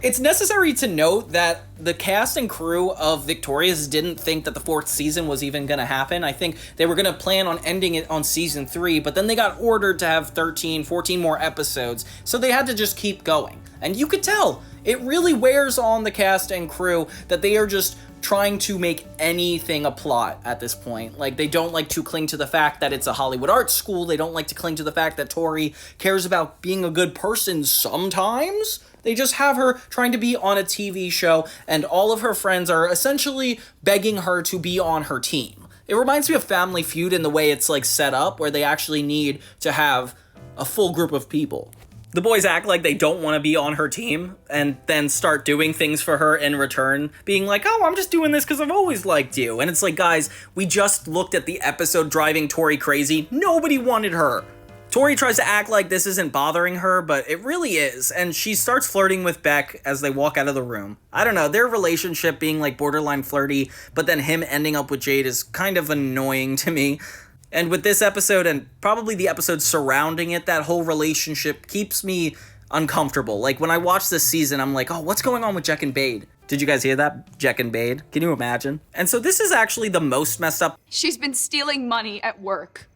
Speaker 1: It's necessary to note that the cast and crew of Victorious didn't think that the 4th season was even going to happen. I think they were going to plan on ending it on season 3, but then they got ordered to have 13, 14 more episodes, so they had to just keep going. And you could tell, it really wears on the cast and crew that they are just trying to make anything a plot at this point. Like, they don't like to cling to the fact that it's a Hollywood art school. They don't like to cling to the fact that Tori cares about being a good person sometimes. They just have her trying to be on a TV show, and all of her friends are essentially begging her to be on her team. It reminds me of Family Feud in the way it's like set up, where they actually need to have a full group of people. The boys act like they don't want to be on her team, and then start doing things for her in return, being like, oh, I'm just doing this because I've always liked you. And it's like, guys, we just looked at the episode Driving Tori Crazy. Nobody wanted her. Tori tries to act like this isn't bothering her, but it really is, and she starts flirting with Beck as they walk out of the room. I don't know, their relationship being like borderline flirty, but then him ending up with Jade is kind of annoying to me. And with this episode, and probably the episode surrounding it, that whole relationship keeps me uncomfortable. Like, when I watch this season, I'm like, oh, what's going on with Jack and Bade? Did you guys hear that? Jack and Bade? Can you imagine? And so this is actually the most messed up.
Speaker 5: She's been stealing money at work.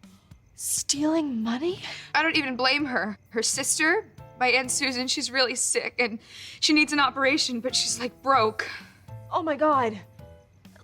Speaker 5: Stealing money? I don't even blame her. Her sister, my Aunt Susan, she's really sick and she needs an operation, but she's like broke.
Speaker 9: Oh my god.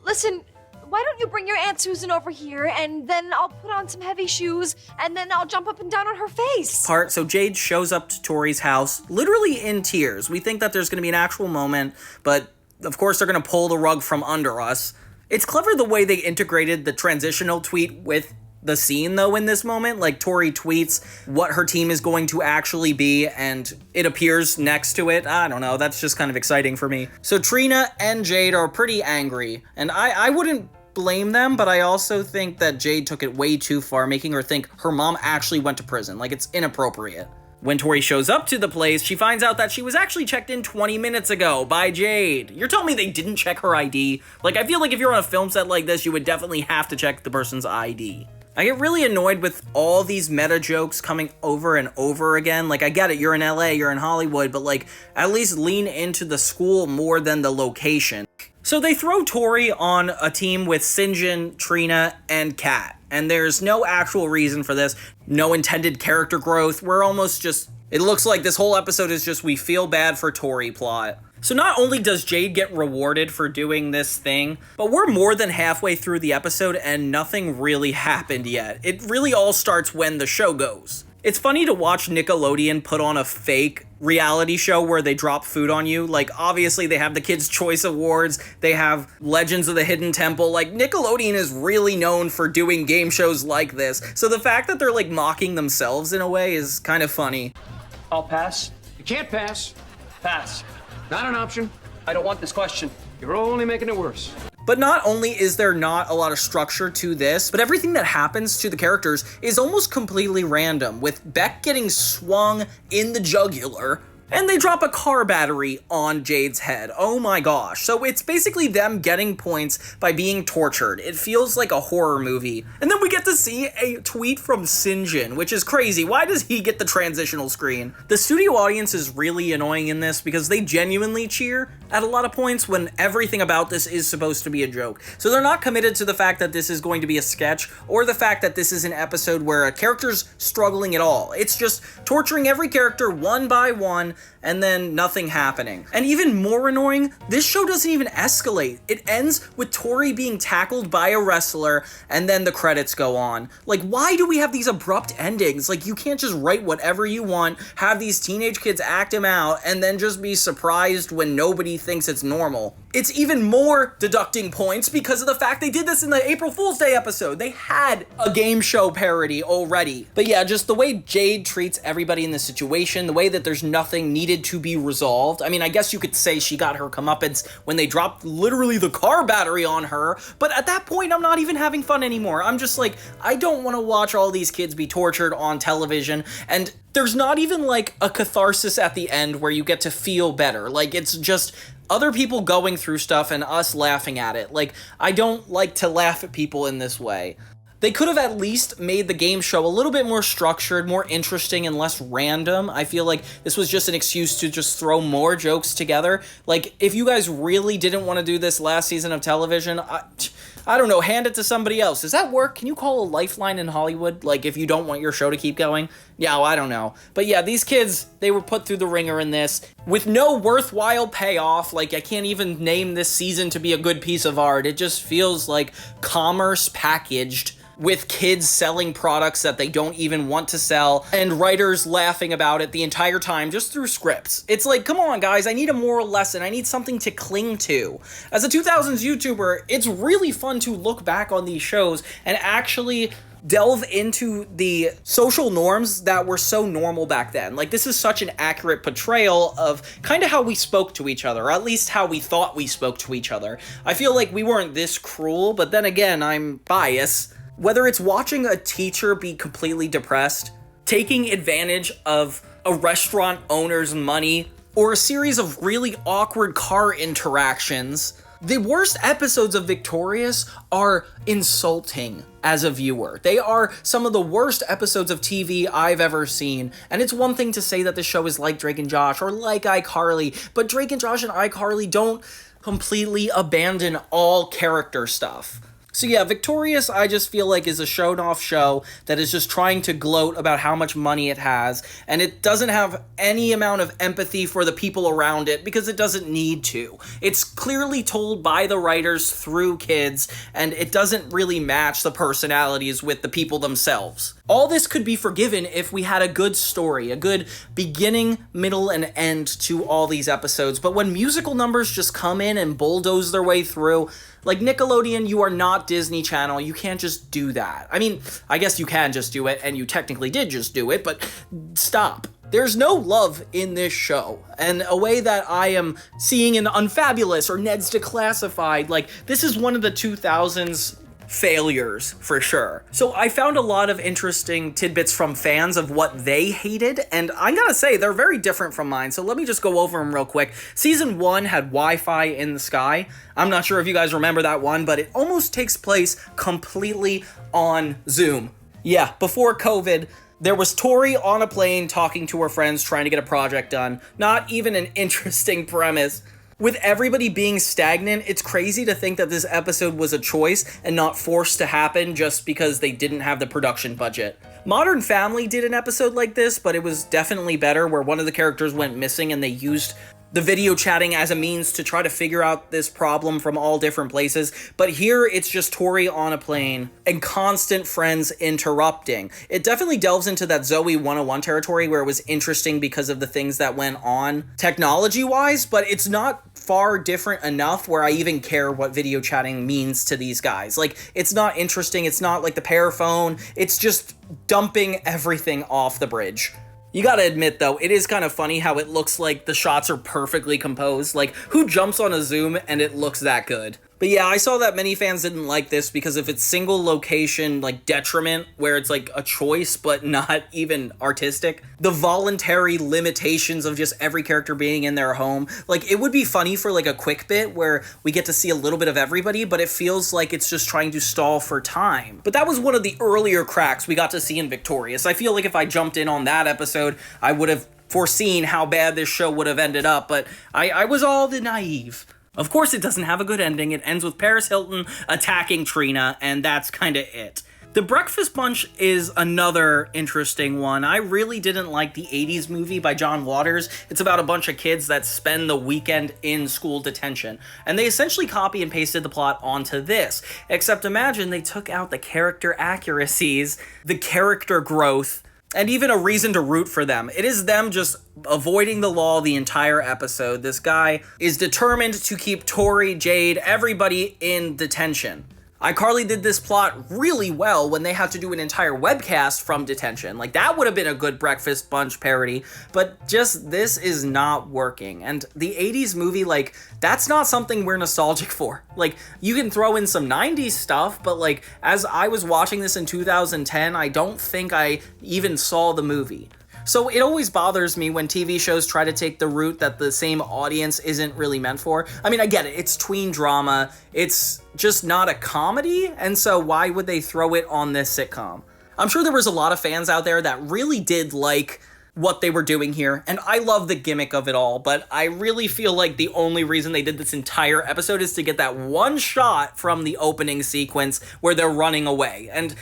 Speaker 9: Listen, why don't you bring your Aunt Susan over here, and then I'll put on some heavy shoes, and then I'll jump up and down on her face.
Speaker 1: So Jade shows up to Tori's house, literally in tears. We think that there's going to be an actual moment, but of course they're going to pull the rug from under us. It's clever the way they integrated the transitional tweet with the scene, though, in this moment. Like, Tori tweets what her team is going to actually be, and it appears next to it. I don't know, that's just kind of exciting for me. So Trina and Jade are pretty angry, and I wouldn't blame them, but I also think that Jade took it way too far, making her think her mom actually went to prison. Like, it's inappropriate. When Tori shows up to the place, she finds out that she was actually checked in 20 minutes ago by Jade. You're telling me they didn't check her ID? Like, I feel like if you're on a film set like this, you would definitely have to check the person's ID. I get really annoyed with all these meta jokes coming over and over again. Like, I get it, you're in LA, you're in Hollywood, but like, at least lean into the school more than the location. So they throw Tori on a team with Sinjin, Trina, and Kat. And there's no actual reason for this, no intended character growth. We're almost just, it looks like this whole episode is just we feel bad for Tori plot. So not only does Jade get rewarded for doing this thing, but we're more than halfway through the episode and nothing really happened yet. It really all starts when the show goes. It's funny to watch Nickelodeon put on a fake reality show where they drop food on you. Like, obviously they have the Kids' Choice Awards, they have Legends of the Hidden Temple. Like, Nickelodeon is really known for doing game shows like this. So the fact that they're like mocking themselves in a way is kind of funny.
Speaker 12: I'll pass.
Speaker 7: You can't pass.
Speaker 12: Pass.
Speaker 7: Not an option.
Speaker 12: I don't want this question.
Speaker 7: You're only making it worse.
Speaker 1: But not only is there not a lot of structure to this, but everything that happens to the characters is almost completely random, with Beck getting swung in the jugular, and they drop a car battery on Jade's head. Oh my gosh. So it's basically them getting points by being tortured. It feels like a horror movie. And then we get to see a tweet from Sinjin, which is crazy. Why does he get the transitional screen? The studio audience is really annoying in this because they genuinely cheer at a lot of points when everything about this is supposed to be a joke. So they're not committed to the fact that this is going to be a sketch or the fact that this is an episode where a character's struggling at all. It's just torturing every character one by one and then nothing happening. And even more annoying, this show doesn't even escalate. It ends with Tori being tackled by a wrestler and then the credits go on. Like, why do we have these abrupt endings? Like, you can't just write whatever you want, have these teenage kids act them out, and then just be surprised when nobody thinks it's normal. It's even more deducting points because of the fact they did this in the April Fool's Day episode. They had a game show parody already. But yeah, just the way Jade treats everybody in the situation, the way that there's nothing needed to be resolved. I mean, I guess you could say she got her comeuppance when they dropped literally the car battery on her, but at that point, I'm not even having fun anymore. I'm just like, I don't want to watch all these kids be tortured on television, and there's not even like a catharsis at the end where you get to feel better. Like, it's just other people going through stuff and us laughing at it. Like, I don't like to laugh at people in this way. They could have at least made the game show a little bit more structured, more interesting, and less random. I feel like this was just an excuse to just throw more jokes together. Like, if you guys really didn't want to do this last season of television, I don't know, hand it to somebody else. Does that work? Can you call a lifeline in Hollywood? Like, if you don't want your show to keep going? Yeah, well, I don't know. But yeah, these kids, they were put through the ringer in this with no worthwhile payoff. Like, I can't even name this season to be a good piece of art. It just feels like commerce packaged with kids selling products that they don't even want to sell and writers laughing about it the entire time just through scripts. It's like, come on guys, I need a moral lesson. I need something to cling to. As a 2000s YouTuber, it's really fun to look back on these shows and actually delve into the social norms that were so normal back then. Like, this is such an accurate portrayal of kind of how we spoke to each other, or at least how we thought we spoke to each other. I feel like we weren't this cruel, but then again, I'm biased. Whether it's watching a teacher be completely depressed, taking advantage of a restaurant owner's money, or a series of really awkward car interactions, the worst episodes of Victorious are insulting as a viewer. They are some of the worst episodes of TV I've ever seen. And it's one thing to say that the show is like Drake and Josh or like iCarly, but Drake and Josh and iCarly don't completely abandon all character stuff. So yeah, Victorious, I just feel like is a shown-off show that is just trying to gloat about how much money it has, and it doesn't have any amount of empathy for the people around it because it doesn't need to. It's clearly told by the writers through kids, and it doesn't really match the personalities with the people themselves. All this could be forgiven if we had a good story, a good beginning, middle, and end to all these episodes, but when musical numbers just come in and bulldoze their way through, like, Nickelodeon, you are not Disney Channel. You can't just do that. I mean, I guess you can just do it, and you technically did just do it, but stop. There's no love in this show, and a way that I am seeing in Unfabulous or Ned's Declassified, like, this is one of the 2000s failures for sure. So I found a lot of interesting tidbits from fans of what they hated, and I gotta say, they're very different from mine, so let me just go over them real quick. Season 1 had Wi-Fi in the sky. I'm not sure if you guys remember that one, but it almost takes place completely on Zoom. Yeah, before COVID, there was Tori on a plane talking to her friends trying to get a project done. Not even an interesting premise. With everybody being stagnant, it's crazy to think that this episode was a choice and not forced to happen just because they didn't have the production budget. Modern Family did an episode like this, but it was definitely better, where one of the characters went missing and they used the video chatting as a means to try to figure out this problem from all different places. But here, it's just Tori on a plane and constant friends interrupting. It definitely delves into that Zoey 101 territory where it was interesting because of the things that went on technology-wise, but it's not far different enough where I even care what video chatting means to these guys. Like, it's not interesting, it's not like the pair phone, it's just dumping everything off the bridge. You gotta admit, though, it is kind of funny how it looks like the shots are perfectly composed. Like, who jumps on a Zoom and it looks that good? But yeah, I saw that many fans didn't like this because of its single location, like, detriment, where it's like a choice but not even artistic. The voluntary limitations of just every character being in their home. Like, it would be funny for like a quick bit where we get to see a little bit of everybody, but it feels like it's just trying to stall for time. But that was one of the earlier cracks we got to see in Victorious. I feel like if I jumped in on that episode, I would have foreseen how bad this show would have ended up, but I was all the naive. Of course it doesn't have a good ending. It ends with Paris Hilton attacking Trina, and that's kinda it. The Breakfast Bunch is another interesting one. I really didn't like the 80s movie by John Waters. It's about a bunch of kids that spend the weekend in school detention. And they essentially copy and pasted the plot onto this. Except imagine they took out the character accuracies, the character growth, and even a reason to root for them. It is them just avoiding the law the entire episode. This guy is determined to keep Tori, Jade, everybody in detention. iCarly did this plot really well when they had to do an entire webcast from detention. Like, that would have been a good Breakfast Bunch parody, but just this is not working. And the 80s movie, like, that's not something we're nostalgic for. Like, you can throw in some 90s stuff, but like, as I was watching this in 2010, I don't think I even saw the movie. So it always bothers me when TV shows try to take the route that the same audience isn't really meant for. I mean, I get it, it's tween drama, it's just not a comedy, and so why would they throw it on this sitcom? I'm sure there was a lot of fans out there that really did like what they were doing here, and I love the gimmick of it all, but I really feel like the only reason they did this entire episode is to get that one shot from the opening sequence where they're running away. And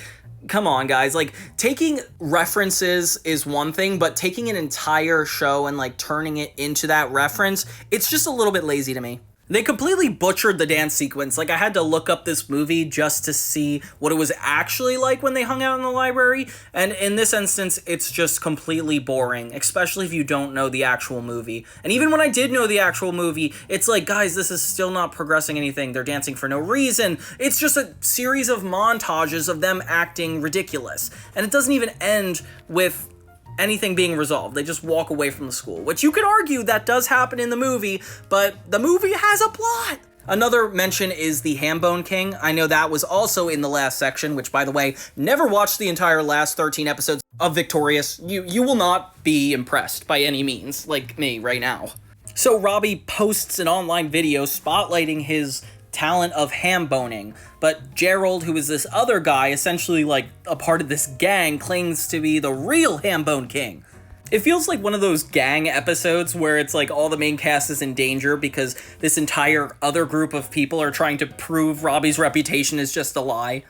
Speaker 1: come on, guys, like, taking references is one thing, but taking an entire show and like turning it into that reference, it's just a little bit lazy to me. They completely butchered the dance sequence. Like, I had to look up this movie just to see what it was actually like when they hung out in the library, and in this instance, it's just completely boring, especially if you don't know the actual movie. And even when I did know the actual movie, it's like, guys, this is still not progressing anything. They're dancing for no reason. It's just a series of montages of them acting ridiculous. And it doesn't even end with anything being resolved. They just walk away from the school, which you could argue that does happen in the movie, but the movie has a plot. Another mention is the Hambone King. I know that was also in the last section, which, by the way, never watched the entire last 13 episodes of Victorious. You will not be impressed by any means, like me right now. So Robbie posts an online video spotlighting his talent of ham-boning, but Gerald, who is this other guy, essentially like a part of this gang, claims to be the real Hambone King. It feels like one of those gang episodes where it's like all the main cast is in danger because this entire other group of people are trying to prove Robbie's reputation is just a lie.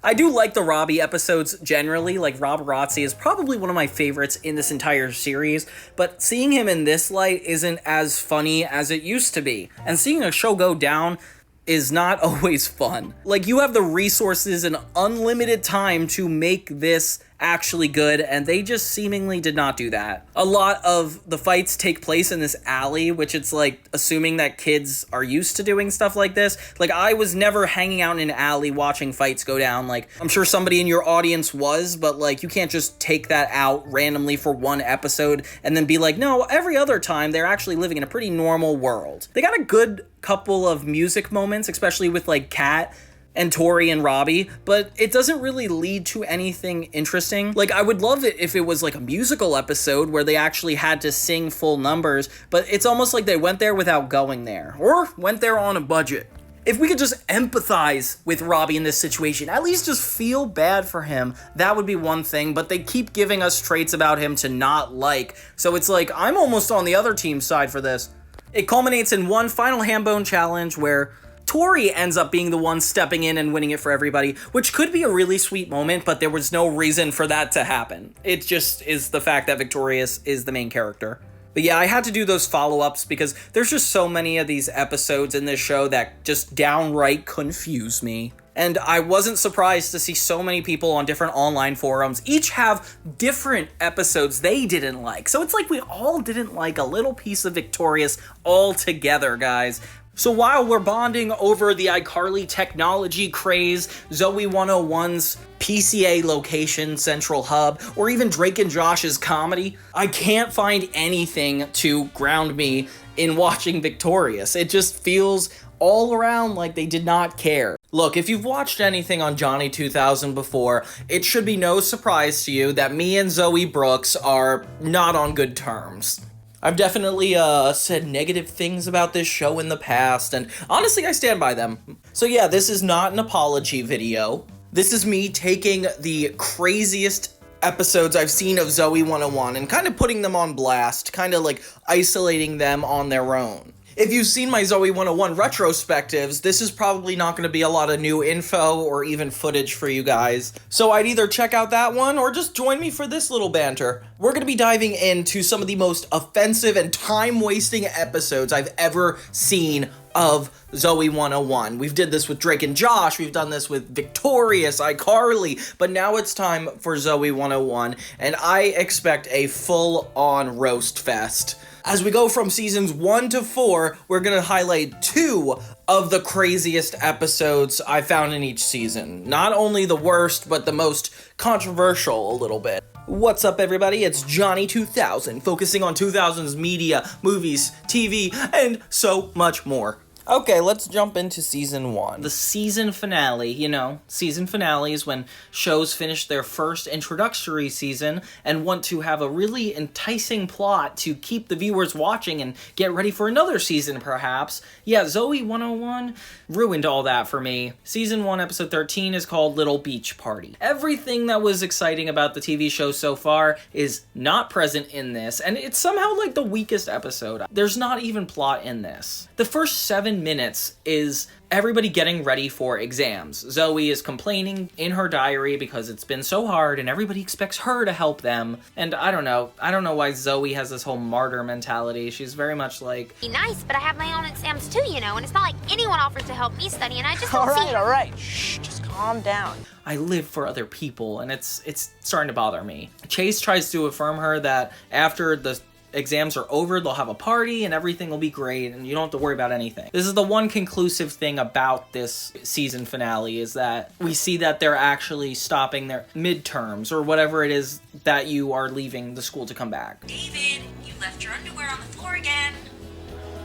Speaker 1: I do like the Robbie episodes generally, like Rob Rotzi is probably one of my favorites in this entire series, but seeing him in this light isn't as funny as it used to be. And seeing a show go down is not always fun. Like, you have the resources and unlimited time to make this actually good, and they just seemingly did not do that. A lot of the fights take place in this alley, which it's like assuming that kids are used to doing stuff like this. Like, I was never hanging out in an alley watching fights go down. Like, I'm sure somebody in your audience was, but like, you can't just take that out randomly for one episode and then be like, no, every other time they're actually living in a pretty normal world. They got a good couple of music moments, especially with like Kat and Tori and Robbie, but it doesn't really lead to anything interesting. Like, I would love it if it was like a musical episode where they actually had to sing full numbers, but it's almost like they went there without going there, or went there on a budget. If we could just empathize with Robbie in this situation, at least just feel bad for him, that would be one thing, but they keep giving us traits about him to not like, so it's like, I'm almost on the other team's side for this. It culminates in one final Hambone challenge where Tori ends up being the one stepping in and winning it for everybody, which could be a really sweet moment, but there was no reason for that to happen. It just is the fact that Victorious is the main character. But yeah, I had to do those follow-ups because there's just so many of these episodes in this show that just downright confuse me. And I wasn't surprised to see so many people on different online forums each have different episodes they didn't like. So it's like we all didn't like a little piece of Victorious all together, guys. So while we're bonding over the iCarly technology craze, Zoey 101's PCA location, Central Hub, or even Drake and Josh's comedy, I can't find anything to ground me in watching Victorious. It just feels all around like they did not care. Look, if you've watched anything on Johnny 2000 before, it should be no surprise to you that me and Zoe Brooks are not on good terms. I've definitely said negative things about this show in the past, and honestly, I stand by them. So yeah, this is not an apology video. This is me taking the craziest episodes I've seen of Zoey 101 and kind of putting them on blast, kind of like isolating them on their own. If you've seen my Zoey 101 retrospectives, this is probably not going to be a lot of new info or even footage for you guys. So I'd either check out that one or just join me for this little banter. We're going to be diving into some of the most offensive and time-wasting episodes I've ever seen of Zoey 101. We've did this with Drake and Josh, we've done this with Victorious, iCarly, but now it's time for Zoey 101, and I expect a full-on roast fest. As we go from seasons 1 to 4, we're going to highlight 2 of the craziest episodes I found in each season. Not only the worst, but the most controversial a little bit. What's up, everybody? It's Johnny 2000, focusing on 2000's media, movies, TV, and so much more. Okay, let's jump into season 1. The season finale, you know, season finales when shows finish their first introductory season and want to have a really enticing plot to keep the viewers watching and get ready for another season, perhaps. Yeah, Zoey 101 ruined all that for me. Season 1, episode 13 is called Little Beach Party. Everything that was exciting about the TV show so far is not present in this, and it's somehow like the weakest episode. There's not even plot in this. The first 7 minutes is everybody getting ready for exams. Zoey is complaining in her diary because it's been so hard and everybody expects her to help them. And I don't know why Zoey has this whole martyr mentality. She's very much like,
Speaker 4: Be nice, but I have my own exams too, you know, and it's not like anyone offers to help me study, and I just don't see it.
Speaker 3: All right, shh, just calm down.
Speaker 1: I live for other people, and it's starting to bother me. Chase tries to affirm her that after the exams are over, they'll have a party and everything will be great and you don't have to worry about anything. This is the one conclusive thing about this season finale, is that we see that they're actually stopping their midterms or whatever it is that you are leaving the school to come back.
Speaker 16: David, you left your underwear on the floor again.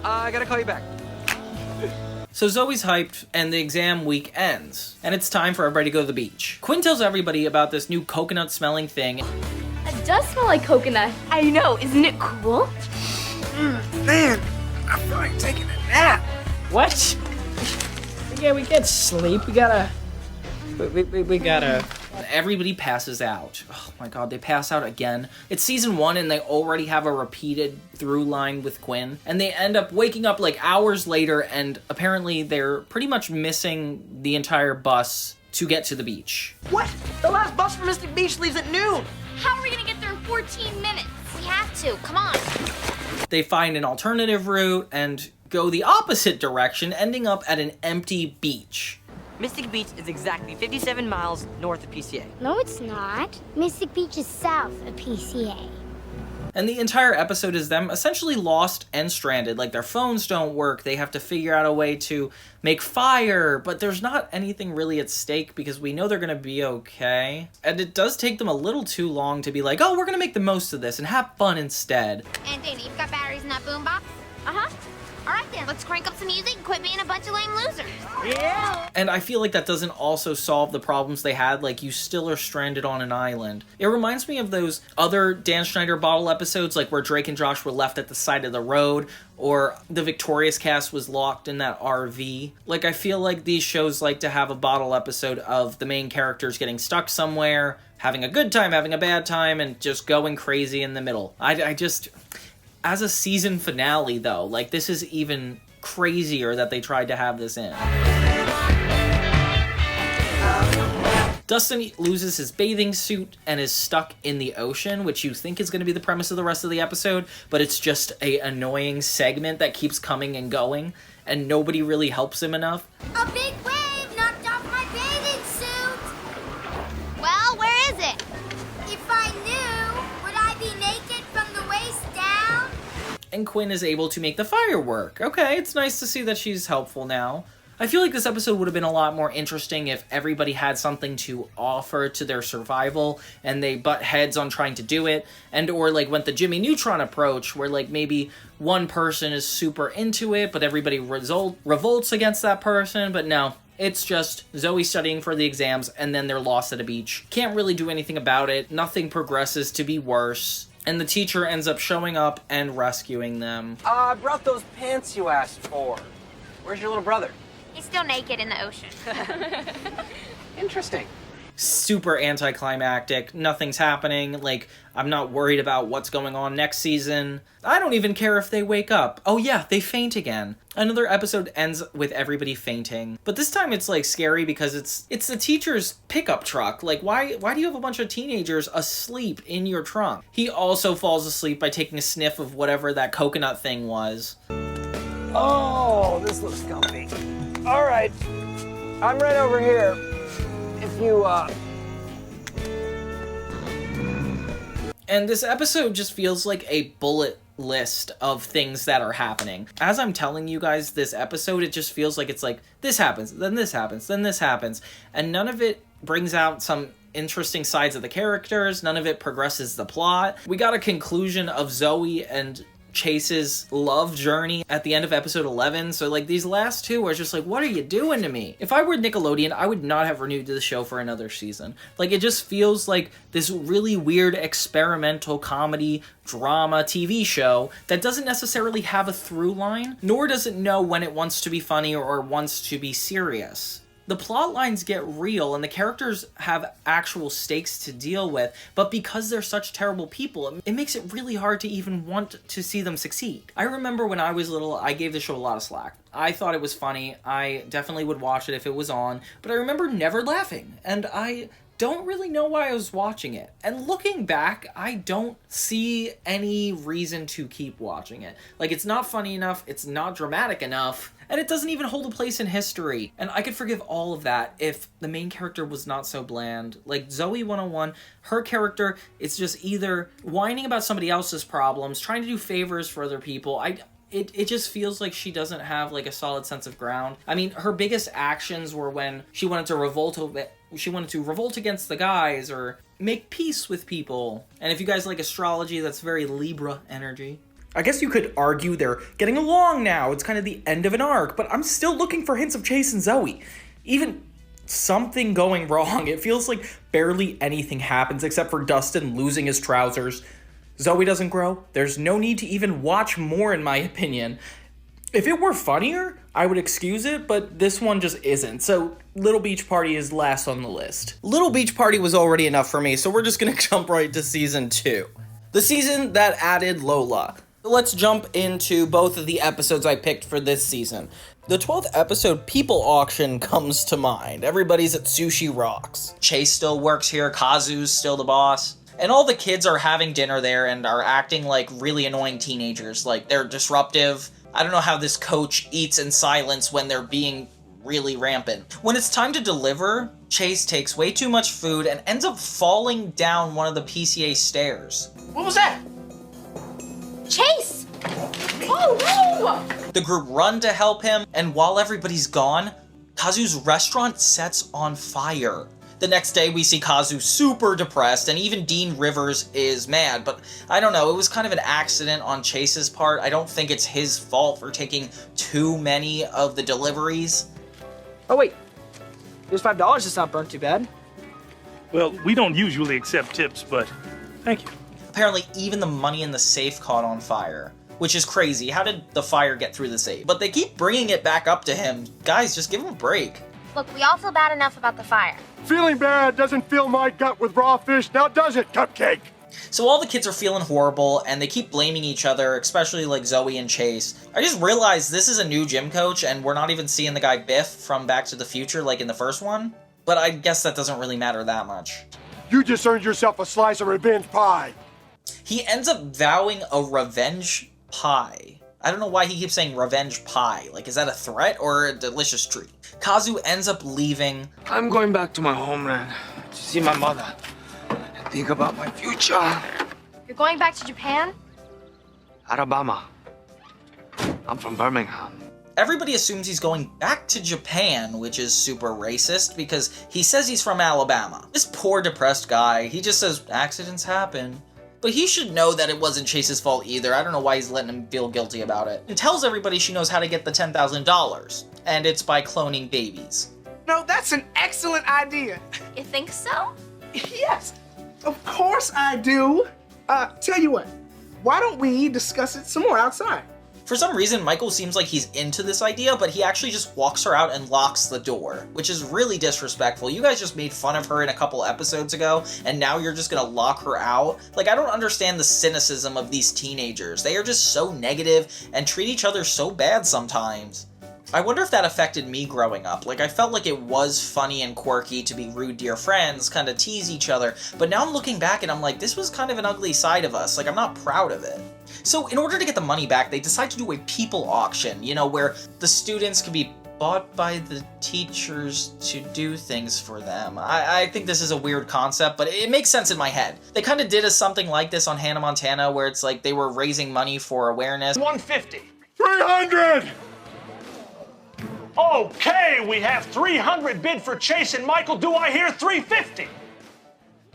Speaker 3: I gotta call you back.
Speaker 1: So Zoey's hyped, and the exam week ends, and it's time for everybody to go to the beach. Quinn tells everybody about this new coconut-smelling thing.
Speaker 2: It does smell like coconut. I know, isn't it cool?
Speaker 3: Man, I feel like taking a nap.
Speaker 1: What?
Speaker 3: Yeah, we can't sleep. We gotta
Speaker 1: Everybody passes out. Oh my god, they pass out again. It's season 1 and they already have a repeated through line with Quinn. And they end up waking up like hours later and apparently they're pretty much missing the entire bus to get to the beach.
Speaker 13: What? The last bus from Mystic Beach leaves at noon.
Speaker 4: How are we gonna get there in 14 minutes? We have to, come on.
Speaker 1: They find an alternative route and go the opposite direction, ending up at an empty beach.
Speaker 8: Mystic Beach is exactly 57 miles north of PCA.
Speaker 15: No, it's not. Mystic Beach is south of PCA.
Speaker 1: And the entire episode is them essentially lost and stranded. Like, their phones don't work, they have to figure out a way to make fire, but there's not anything really at stake because we know they're gonna be okay. And it does take them a little too long to be like, oh, we're gonna make the most of this and have fun instead.
Speaker 4: And Danny, you've got batteries in that boombox? Uh-huh. All right then, let's crank up some music and quit being a bunch of lame losers.
Speaker 13: Yeah!
Speaker 1: And I feel like that doesn't also solve the problems they had, like you still are stranded on an island. It reminds me of those other Dan Schneider bottle episodes, like where Drake and Josh were left at the side of the road, or the Victorious cast was locked in that RV. Like, I feel like these shows like to have a bottle episode of the main characters getting stuck somewhere, having a good time, having a bad time, and just going crazy in the middle. I just... As a season finale, though, like, this is even crazier that they tried to have this in. Dustin loses his bathing suit and is stuck in the ocean, which you think is going to be the premise of the rest of the episode, but it's just an annoying segment that keeps coming and going, and nobody really helps him enough.
Speaker 4: A big wave knocked off my bathing suit. Well, where is it? If I knew, would I be naked from the waist down?
Speaker 1: And Quinn is able to make the firework. Okay, it's nice to see that she's helpful now. I feel like this episode would have been a lot more interesting if everybody had something to offer to their survival and they butt heads on trying to do it, and or like went the Jimmy Neutron approach where like maybe one person is super into it but everybody revolts against that person. But no, it's just Zoey studying for the exams and then they're lost at a beach. Can't really do anything about it. Nothing progresses to be worse. And the teacher ends up showing up and rescuing them.
Speaker 12: I brought those pants you asked for. Where's your little brother?
Speaker 4: He's still naked in the ocean.
Speaker 12: Interesting.
Speaker 1: Super anticlimactic. Nothing's happening. Like, I'm not worried about what's going on next season. I don't even care if they wake up. Oh yeah, they faint again. Another episode ends with everybody fainting. But this time it's like scary because it's the teacher's pickup truck. Like, why do you have a bunch of teenagers asleep in your trunk? He also falls asleep by taking a sniff of whatever that coconut thing was.
Speaker 12: Oh, this looks comfy. All right, I'm right over here. If you,
Speaker 1: And this episode just feels like a bullet list of things that are happening. As I'm telling you guys this episode, it just feels like it's like, this happens, then this happens, then this happens. And none of it brings out some interesting sides of the characters. None of it progresses the plot. We got a conclusion of Zoey and Chase's love journey at the end of episode 11, so like these last two are just like, what are you doing to me? If I were Nickelodeon, I would not have renewed the show for another season. Like, it just feels like this really weird experimental comedy drama TV show that doesn't necessarily have a through line, nor does it know when it wants to be funny or wants to be serious. The plot lines get real and the characters have actual stakes to deal with, but because they're such terrible people, it makes it really hard to even want to see them succeed. I remember when I was little, I gave the show a lot of slack. I thought it was funny. I definitely would watch it if it was on, but I remember never laughing, and I don't really know why I was watching it. And looking back, I don't see any reason to keep watching it. Like, it's not funny enough, it's not dramatic enough, and it doesn't even hold a place in history. And I could forgive all of that if the main character was not so bland. Like, Zoey 101, her character is just either whining about somebody else's problems, trying to do favors for other people. It just feels like she doesn't have, like, a solid sense of ground. I mean, her biggest actions were when she wanted to revolt against the guys or make peace with people. And if you guys like astrology, that's very Libra energy.
Speaker 23: I guess you could argue they're getting along now. It's kind of the end of an arc, but I'm still looking for hints of Chase and Zoey. Even something going wrong. It feels like barely anything happens except for Dustin losing his trousers. Zoey doesn't grow. There's no need to even watch more, in my opinion. If it were funnier, I would excuse it, but this one just isn't. So Little Beach Party is last on the list.
Speaker 1: Little Beach Party was already enough for me, so we're just gonna jump right to season 2. The season that added Lola. Let's jump into both of the episodes I picked for this season. The 12th episode, People Auction, comes to mind. Everybody's at Sushi Rocks. Chase still works here, Kazu's still the boss. And all the kids are having dinner there and are acting like really annoying teenagers. Like, they're disruptive. I don't know how this coach eats in silence when they're being really rampant. When it's time to deliver, Chase takes way too much food and ends up falling down one of the PCA stairs.
Speaker 13: What was that?
Speaker 4: Chase!
Speaker 5: Oh, no!
Speaker 1: The group run to help him, and while everybody's gone, Kazu's restaurant sets on fire. The next day, we see Kazu super depressed, and even Dean Rivers is mad, but I don't know, it was kind of an accident on Chase's part. I don't think it's his fault for taking too many of the deliveries.
Speaker 12: Oh, wait. There's $5. It's not burnt too bad.
Speaker 17: Well, we don't usually accept tips, but thank you.
Speaker 1: Apparently, even the money in the safe caught on fire, which is crazy. How did the fire get through the safe? But they keep bringing it back up to him. Guys, just give him a break.
Speaker 4: Look, we all feel bad enough about the fire.
Speaker 3: Feeling bad doesn't fill my gut with raw fish, now does it, Cupcake?
Speaker 1: So all the kids are feeling horrible, and they keep blaming each other, especially like Zoey and Chase. I just realized this is a new gym coach, and we're not even seeing the guy Biff from Back to the Future like in the first one. But I guess that doesn't really matter that much.
Speaker 3: You just earned yourself a slice of revenge pie.
Speaker 1: He ends up vowing a revenge pie. I don't know why he keeps saying revenge pie. Like, is that a threat or a delicious treat? Kazu ends up leaving.
Speaker 11: I'm going back to my homeland to see my mother and think about my future.
Speaker 9: You're going back to Japan?
Speaker 11: Alabama. I'm from Birmingham.
Speaker 1: Everybody assumes he's going back to Japan, which is super racist because he says he's from Alabama. This poor depressed guy, he just says accidents happen. But he should know that it wasn't Chase's fault either. I don't know why he's letting him feel guilty about it. And tells everybody she knows how to get the $10,000. And it's by cloning babies.
Speaker 13: No, that's an excellent idea.
Speaker 4: You think so?
Speaker 13: Yes, of course I do. Tell you what, why don't we discuss it some more outside?
Speaker 1: For some reason, Michael seems like he's into this idea, but he actually just walks her out and locks the door, which is really disrespectful. You guys just made fun of her in a couple episodes ago, and now you're just gonna lock her out? Like, I don't understand the cynicism of these teenagers. They are just so negative and treat each other so bad sometimes. I wonder if that affected me growing up. Like, I felt like it was funny and quirky to be rude dear friends, kind of tease each other, but now I'm looking back and I'm like, this was kind of an ugly side of us. Like, I'm not proud of it. So in order to get the money back, they decide to do a people auction, you know, where the students can be bought by the teachers to do things for them. I think this is a weird concept, but it makes sense in my head. They kind of did something like this on Hannah Montana, where it's like they were raising money for awareness.
Speaker 17: 150.
Speaker 3: 300!
Speaker 17: Okay, we have 300 bid for Chase and Michael. Do I hear 350?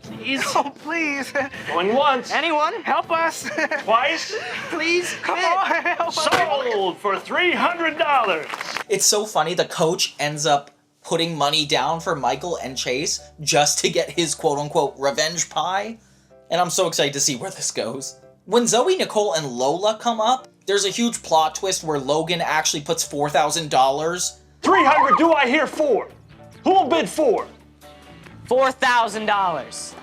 Speaker 17: Please.
Speaker 13: Oh, please.
Speaker 17: Going once.
Speaker 13: Anyone, help us.
Speaker 17: Twice.
Speaker 13: Please, come on, help us.
Speaker 17: Sold for $300.
Speaker 1: It's so funny, the coach ends up putting money down for Michael and Chase just to get his quote-unquote revenge pie. And I'm so excited to see where this goes. When Zoey, Nicole, and Lola come up, there's a huge plot twist where Logan actually puts $4,000.
Speaker 17: 300, do I hear 4? Who will bid 4?
Speaker 8: $4,000.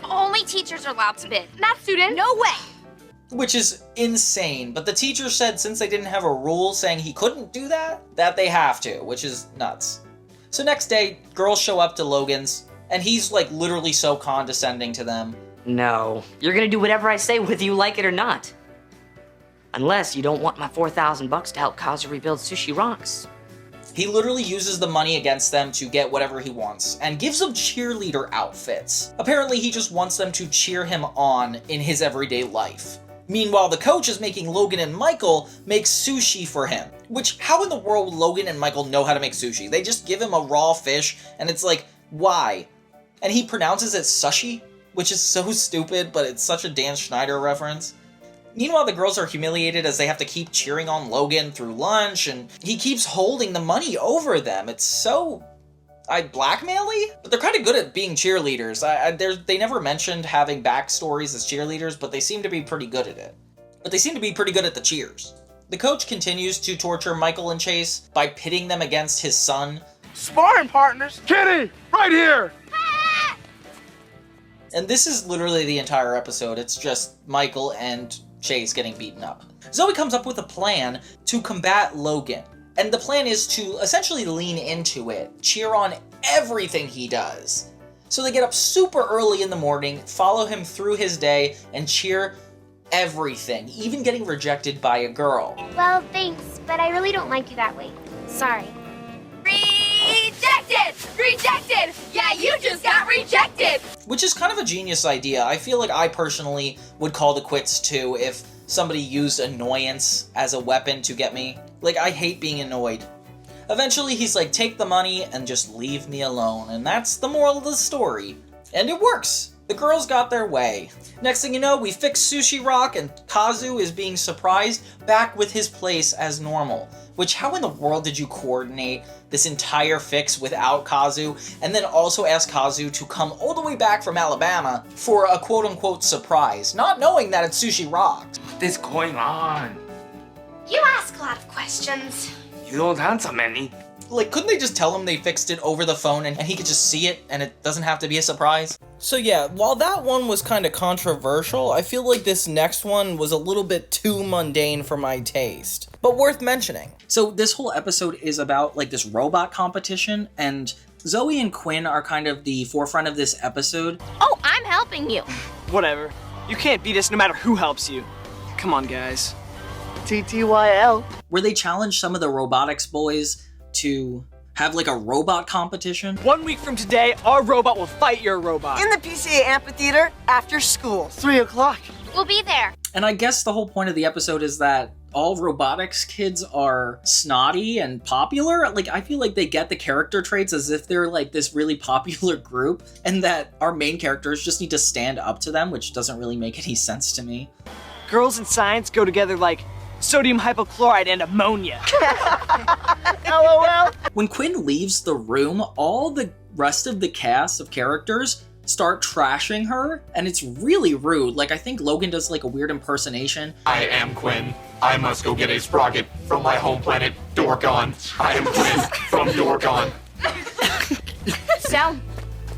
Speaker 4: Only teachers are allowed to bid. Not students. No way.
Speaker 1: Which is insane, but the teacher said since they didn't have a rule saying he couldn't do that, that they have to, which is nuts. So next day, girls show up to Logan's, and he's like literally so condescending to them.
Speaker 8: No, you're gonna do whatever I say whether you like it or not. Unless you don't want my $4,000 to help Kazu rebuild Sushi Rocks.
Speaker 1: He literally uses the money against them to get whatever he wants, and gives them cheerleader outfits. Apparently he just wants them to cheer him on in his everyday life. Meanwhile, the coach is making Logan and Michael make sushi for him. Which, how in the world would Logan and Michael know how to make sushi? They just give him a raw fish, and it's like, why? And he pronounces it sushi, which is so stupid, but it's such a Dan Schneider reference. Meanwhile, the girls are humiliated as they have to keep cheering on Logan through lunch, and he keeps holding the money over them. It's so... blackmail-y? But they're kind of good at being cheerleaders. They never mentioned having backstories as cheerleaders, but they seem to be pretty good at it. but they seem to be pretty good at the cheers. The coach continues to torture Michael and Chase by pitting them against his son.
Speaker 3: Sparring partners? Kitty, right here!
Speaker 1: And this is literally the entire episode. It's just Michael and Chase getting beaten up. Zoey comes up with a plan to combat Logan. And the plan is to essentially lean into it, cheer on everything he does. So they get up super early in the morning, follow him through his day, and cheer everything, even getting rejected by a girl.
Speaker 15: Well, thanks, but I really don't like you that way. Sorry.
Speaker 2: Rejected! Rejected! Yeah, you just got rejected!
Speaker 1: Which is kind of a genius idea. I feel like I personally would call the quits too if somebody used annoyance as a weapon to get me. Like, I hate being annoyed. Eventually, he's like, take the money and just leave me alone. And that's the moral of the story. And it works. The girls got their way. Next thing you know, we fix Sushi Rock and Kazu is being surprised back with his place as normal. Which, how in the world did you coordinate this entire fix without Kazu, and then also ask Kazu to come all the way back from Alabama for a quote-unquote surprise, not knowing that it's Sushi Rock?
Speaker 12: What is going on?
Speaker 15: You ask a lot of questions.
Speaker 12: You don't answer many.
Speaker 1: Like, couldn't they just tell him they fixed it over the phone and he could just see it and it doesn't have to be a surprise? So yeah, while that one was kind of controversial, I feel like this next one was a little bit too mundane for my taste, but worth mentioning. So this whole episode is about like this robot competition, and Zoey and Quinn are kind of the forefront of this episode.
Speaker 15: Oh, I'm helping you.
Speaker 19: Whatever. You can't beat us no matter who helps you. Come on, guys.
Speaker 11: TTYL.
Speaker 1: Where they challenge some of the robotics boys to have like a robot competition.
Speaker 19: 1 week from today, our robot will fight your robot.
Speaker 11: In the PCA amphitheater after school, 3 o'clock.
Speaker 15: We'll be there.
Speaker 1: And I guess the whole point of the episode is that all robotics kids are snotty and popular. Like, I feel like they get the character traits as if they're like this really popular group, and that our main characters just need to stand up to them, which doesn't really make any sense to me.
Speaker 19: Girls and science go together like sodium hypochlorite and ammonia.
Speaker 11: LOL.
Speaker 1: When Quinn leaves the room, all the rest of the cast of characters start trashing her, and it's really rude. Like, I think Logan does like a weird impersonation.
Speaker 7: I am Quinn. I must go get a sprocket from my home planet, Dorkon. I am Quinn from Dorkon.
Speaker 15: So,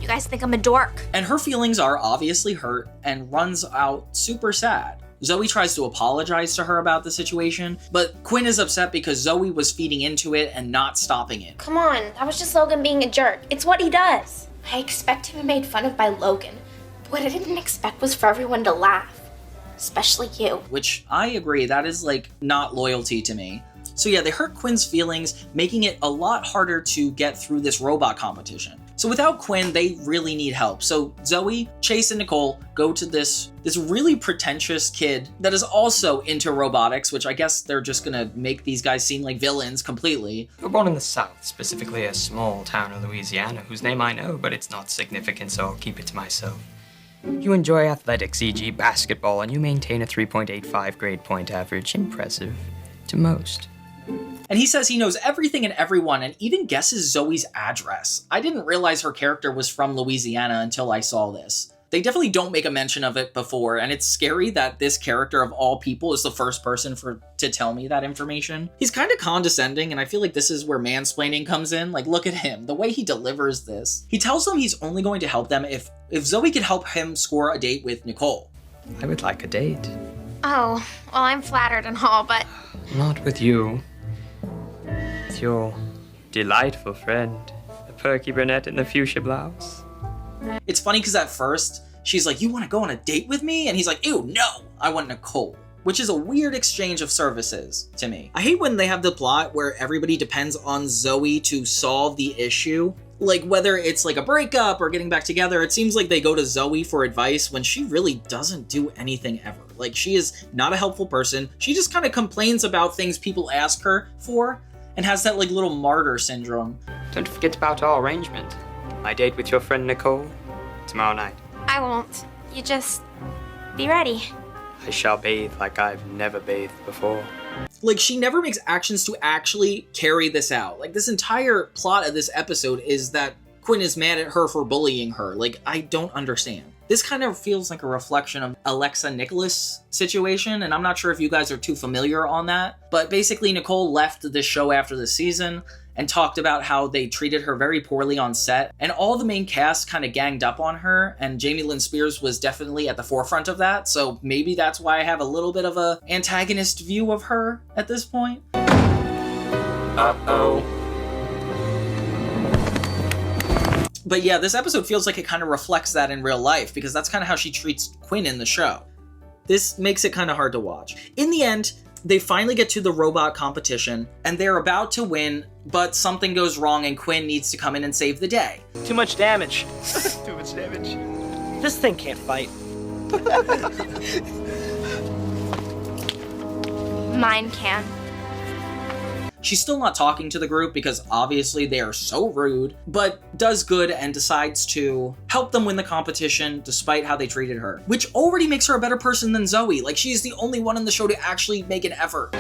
Speaker 15: you guys think I'm a dork?
Speaker 1: And her feelings are obviously hurt and runs out super sad. Zoey tries to apologize to her about the situation, but Quinn is upset because Zoey was feeding into it and not stopping it.
Speaker 15: Come on, that was just Logan being a jerk. It's what he does. I expect to be made fun of by Logan, but what I didn't expect was for everyone to laugh. Especially you.
Speaker 1: Which, I agree, that is like not loyalty to me. So yeah, they hurt Quinn's feelings, making it a lot harder to get through this robot competition. So without Quinn, they really need help. So Zoey, Chase, and Nicole go to this really pretentious kid that is also into robotics, which I guess they're just gonna make these guys seem like villains completely.
Speaker 20: We're born in the South, specifically a small town in Louisiana, whose name I know, but it's not significant, so I'll keep it to myself. You enjoy athletics, e.g. basketball, and you maintain a 3.85 grade point average. Impressive to most.
Speaker 1: And he says he knows everything and everyone and even guesses Zoey's address. I didn't realize her character was from Louisiana until I saw this. They definitely don't make a mention of it before, and it's scary that this character of all people is the first person to tell me that information. He's kind of condescending, and I feel like this is where mansplaining comes in. Like, look at him, the way he delivers this. He tells them he's only going to help them if Zoey can help him score a date with Nicole.
Speaker 20: I would like a date.
Speaker 15: Oh, well, I'm flattered and all, but...
Speaker 20: Not with you. With your delightful friend, the perky brunette in the fuchsia blouse.
Speaker 1: It's funny because at first, she's like, you want to go on a date with me? And he's like, ew, no, I want Nicole. Which is a weird exchange of services to me. I hate when they have the plot where everybody depends on Zoey to solve the issue. Like, whether it's like a breakup or getting back together, it seems like they go to Zoey for advice when she really doesn't do anything ever. Like, she is not a helpful person. She just kind of complains about things people ask her for and has that like little martyr syndrome.
Speaker 20: Don't forget about our arrangement. My date with your friend Nicole, tomorrow night.
Speaker 15: I won't. You just... be ready.
Speaker 20: I shall bathe like I've never bathed before.
Speaker 1: Like, she never makes actions to actually carry this out. Like, this entire plot of this episode is that Quinn is mad at her for bullying her. Like, I don't understand. This kind of feels like a reflection of Alexa Nicholas situation, and I'm not sure if you guys are too familiar on that, but basically Nicole left the show after the season and talked about how they treated her very poorly on set, and all the main cast kind of ganged up on her, and Jamie Lynn Spears was definitely at the forefront of that, so maybe that's why I have a little bit of a antagonist view of her at this point. Uh-oh. But yeah, this episode feels like it kind of reflects that in real life, because that's kind of how she treats Quinn in the show. This makes it kind of hard to watch. In the end, they finally get to the robot competition, and they're about to win, but something goes wrong and Quinn needs to come in and save the day.
Speaker 19: Too much damage.
Speaker 14: Too much damage.
Speaker 19: This thing can't fight.
Speaker 15: Mine can.
Speaker 1: She's still not talking to the group because obviously they are so rude, but does good and decides to help them win the competition despite how they treated her, which already makes her a better person than Zoey. Like, she's the only one in the show to actually make an effort.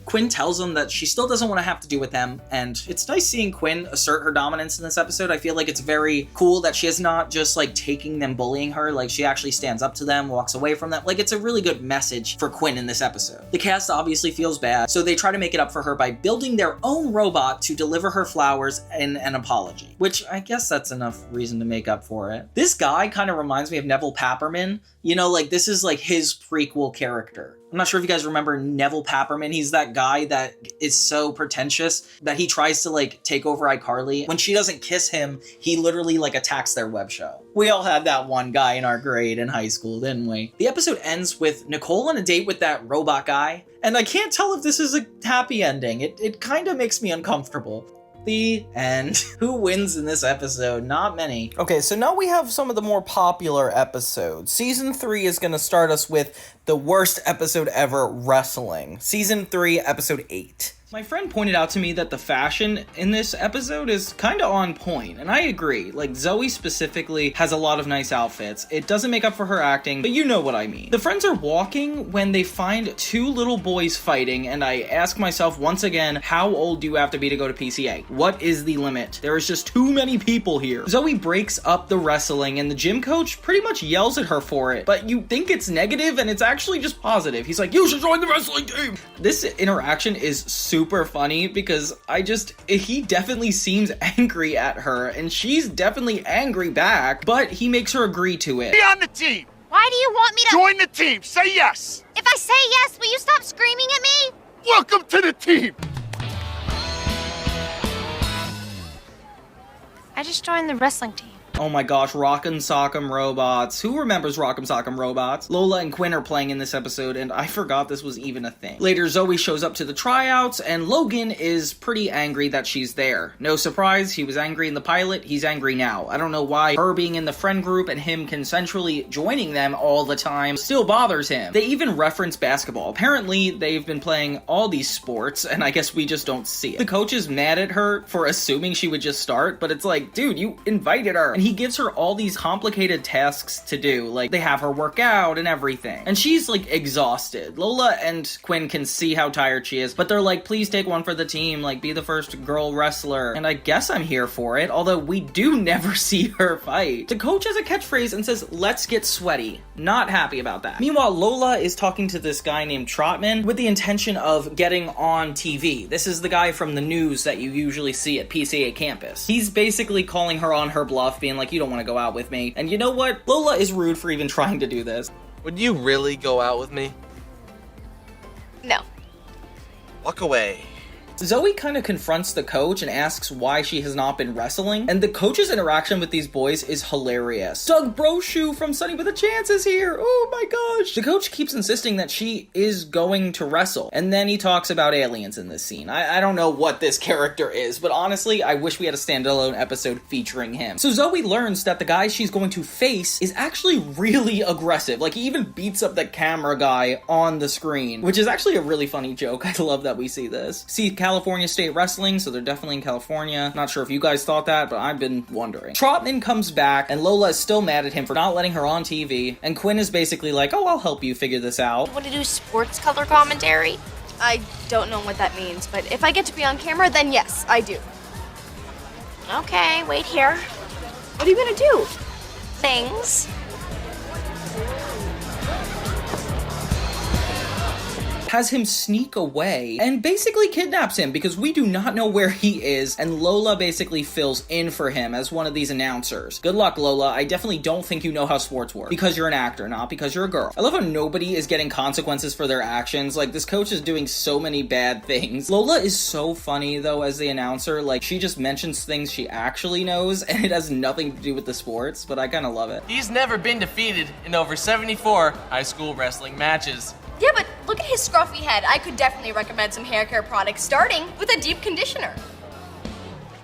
Speaker 1: Quinn tells them that she still doesn't want to have to do with them, and it's nice seeing Quinn assert her dominance in this episode. I feel like it's very cool that she is not just like taking them bullying her, like she actually stands up to them, walks away from them. Like, it's a really good message for Quinn in this episode. The cast obviously feels bad, so they try to make it up for her by building their own robot to deliver her flowers and an apology, which I guess that's enough reason to make up for it. This guy kind of reminds me of Neville Papperman. You know, like, this is like his prequel character. I'm not sure if you guys remember Neville Papperman. He's that guy that is so pretentious that he tries to like take over iCarly. When she doesn't kiss him, he literally like attacks their web show. We all had that one guy in our grade in high school, didn't we? The episode ends with Nicole on a date with that robot guy, and I can't tell if this is a happy ending. It kind of makes me uncomfortable. The end. Who wins in this episode? Not many. Okay, so now we have some of the more popular episodes. Season 3 is going to start us with the worst episode ever, wrestling. Season 3, episode 8. My friend pointed out to me that the fashion in this episode is kind of on point, and I agree. Like, Zoey specifically has a lot of nice outfits. It doesn't make up for her acting, but you know what I mean. The friends are walking when they find two little boys fighting, and I ask myself once again, how old do you have to be to go to PCA? What is the limit? There is just too many people here. Zoey breaks up the wrestling, and the gym coach pretty much yells at her for it, but you think it's negative, and it's actually just positive. He's like, you should join the wrestling team! This interaction is super funny because he definitely seems angry at her and she's definitely angry back, but he makes her agree to it.
Speaker 17: Be on the team!
Speaker 4: Why do you want me to—
Speaker 17: Join the team! Say yes!
Speaker 4: If I say yes, will you stop screaming at me?
Speaker 17: Welcome to the team!
Speaker 15: I just joined the wrestling team.
Speaker 1: Oh my gosh, Rock'em Sock'em Robots. Who remembers Rock'em Sock'em Robots? Lola and Quinn are playing in this episode, and I forgot this was even a thing. Later, Zoey shows up to the tryouts, and Logan is pretty angry that she's there. No surprise, he was angry in the pilot, he's angry now. I don't know why her being in the friend group and him consensually joining them all the time still bothers him. They even reference basketball. Apparently, they've been playing all these sports, and I guess we just don't see it. The coach is mad at her for assuming she would just start, but it's like, dude, you invited her. And he gives her all these complicated tasks to do, like they have her work out and everything. And she's like exhausted. Lola and Quinn can see how tired she is, but they're like, please take one for the team, like be the first girl wrestler. And I guess I'm here for it, although we do never see her fight. The coach has a catchphrase and says, let's get sweaty. Not happy about that. Meanwhile, Lola is talking to this guy named Trotman with the intention of getting on TV. This is the guy from the news that you usually see at PCA campus. He's basically calling her on her bluff, being like, you don't want to go out with me. And you know what? Lola is rude for even trying to do this.
Speaker 10: Would you really go out with me?
Speaker 15: No.
Speaker 10: Walk away.
Speaker 1: Zoey kind of confronts the coach and asks why she has not been wrestling, and the coach's interaction with these boys is hilarious. Doug Brochu from Sunny with a Chance is here! Oh my gosh! The coach keeps insisting that she is going to wrestle, and then he talks about aliens in this scene. I don't know what this character is, but honestly, I wish we had a standalone episode featuring him. So Zoey learns that the guy she's going to face is actually really aggressive. Like, he even beats up the camera guy on the screen, which is actually a really funny joke. I love that we see this. See California State Wrestling, so they're definitely in California. Not sure if you guys thought that, but I've been wondering. Trotman comes back, and Lola is still mad at him for not letting her on TV, and Quinn is basically like, oh, I'll help you figure this out.
Speaker 15: Want to do sports color commentary?
Speaker 9: I don't know what that means, but if I get to be on camera, then yes, I do.
Speaker 15: Okay, wait here.
Speaker 9: What are you gonna do?
Speaker 15: Things.
Speaker 1: Has him sneak away and basically kidnaps him because we do not know where he is, and Lola basically fills in for him as one of these announcers. Good luck, Lola. I definitely don't think you know how sports work because you're an actor, not because you're a girl. I love how nobody is getting consequences for their actions. Like, this coach is doing so many bad things. Lola is so funny, though, as the announcer. Like, she just mentions things she actually knows, and it has nothing to do with the sports, but I kind of love it.
Speaker 10: He's never been defeated in over 74 high school wrestling matches.
Speaker 9: Yeah, but look at his scruffy head. I could definitely recommend some hair care products, starting with a deep conditioner.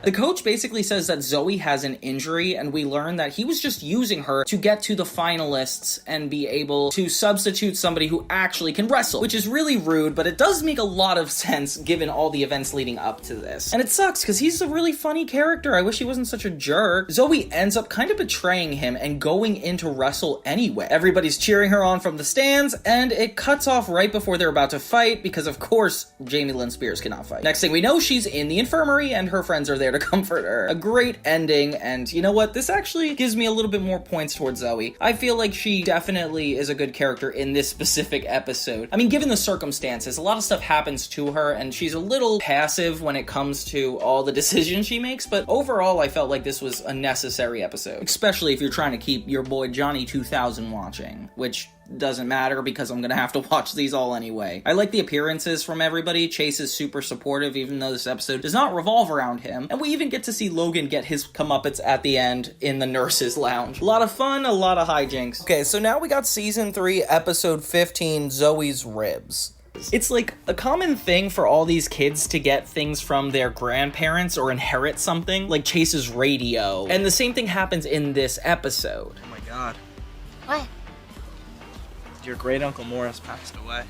Speaker 1: The coach basically says that Zoey has an injury, and we learn that he was just using her to get to the finalists and be able to substitute somebody who actually can wrestle, which is really rude, but it does make a lot of sense given all the events leading up to this. And it sucks because he's a really funny character. I wish he wasn't such a jerk. Zoey ends up kind of betraying him and going in to wrestle anyway. Everybody's cheering her on from the stands, and it cuts off right before they're about to fight because, of course, Jamie Lynn Spears cannot fight. Next thing we know, she's in the infirmary and her friends are there to comfort her. A great ending, and you know what? This actually gives me a little bit more points towards Zoey. I feel like she definitely is a good character in this specific episode. I mean, given the circumstances, a lot of stuff happens to her, and she's a little passive when it comes to all the decisions she makes, but overall, I felt like this was a necessary episode, especially if you're trying to keep your boy Johnny 2000 watching, which doesn't matter because I'm gonna have to watch these all anyway. I like the appearances from everybody. Chase is super supportive even though this episode does not revolve around him, and we even get to see Logan get his comeuppance at the end in the nurse's lounge. A lot of fun, a lot of hijinks. Okay, so now we got season 3 episode 15, Zoey's Ribs. It's like a common thing for all these kids to get things from their grandparents or inherit something, like Chase's radio, and the same thing happens in this episode.
Speaker 10: Oh my god.
Speaker 15: What?
Speaker 10: Your great Uncle Morris passed away.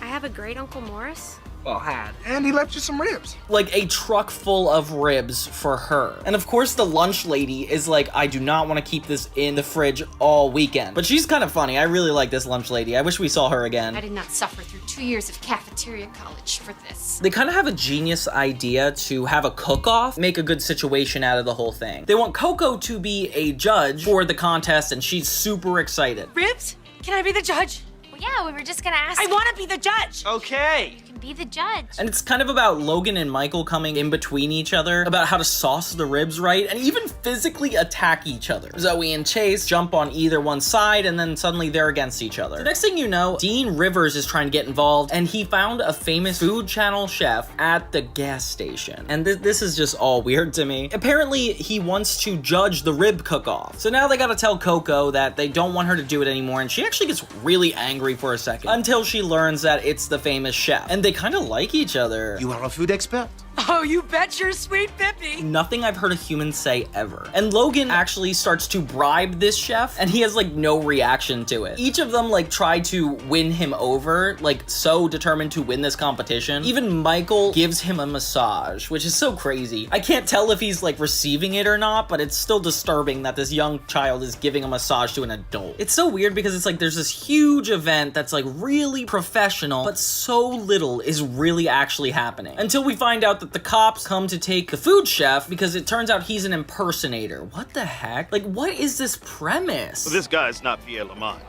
Speaker 15: I have a great Uncle Morris?
Speaker 10: Well, had.
Speaker 3: And he left you some ribs.
Speaker 1: Like a truck full of ribs for her. And of course the lunch lady is like, I do not want to keep this in the fridge all weekend. But she's kind of funny. I really like this lunch lady. I wish we saw her again.
Speaker 2: I did not suffer through 2 years of cafeteria college for this.
Speaker 1: They kind of have a genius idea to have a cook-off, make a good situation out of the whole thing. They want Coco to be a judge for the contest, and she's super excited.
Speaker 9: Ribs? Can I be the judge?
Speaker 15: Well, yeah, we were just gonna ask.
Speaker 9: I want to be the judge.
Speaker 10: Okay.
Speaker 15: Be the judge.
Speaker 1: And it's kind of about Logan and Michael coming in between each other, about how to sauce the ribs right, and even physically attack each other. Zoey and Chase jump on either one side, and then suddenly they're against each other. The next thing you know, Dean Rivers is trying to get involved, and he found a famous Food Channel chef at the gas station. And this is just all weird to me. Apparently, he wants to judge the rib cook-off. So now they gotta tell Coco that they don't want her to do it anymore, and she actually gets really angry for a second, until she learns that it's the famous chef. And they kind of like each other.
Speaker 3: You are a food expert?
Speaker 9: Oh, you bet your sweet Pippi.
Speaker 1: Nothing I've heard a human say ever. And Logan actually starts to bribe this chef, and he has like no reaction to it. Each of them like try to win him over, like so determined to win this competition. Even Michael gives him a massage, which is so crazy. I can't tell if he's like receiving it or not, but it's still disturbing that this young child is giving a massage to an adult. It's so weird because it's like there's this huge event that's like really professional, but so little is really actually happening. Until we find out that the cops come to take the food chef because it turns out he's an impersonator. What the heck? Like, what is this premise?
Speaker 18: Well, this guy's not Pierre Lamange.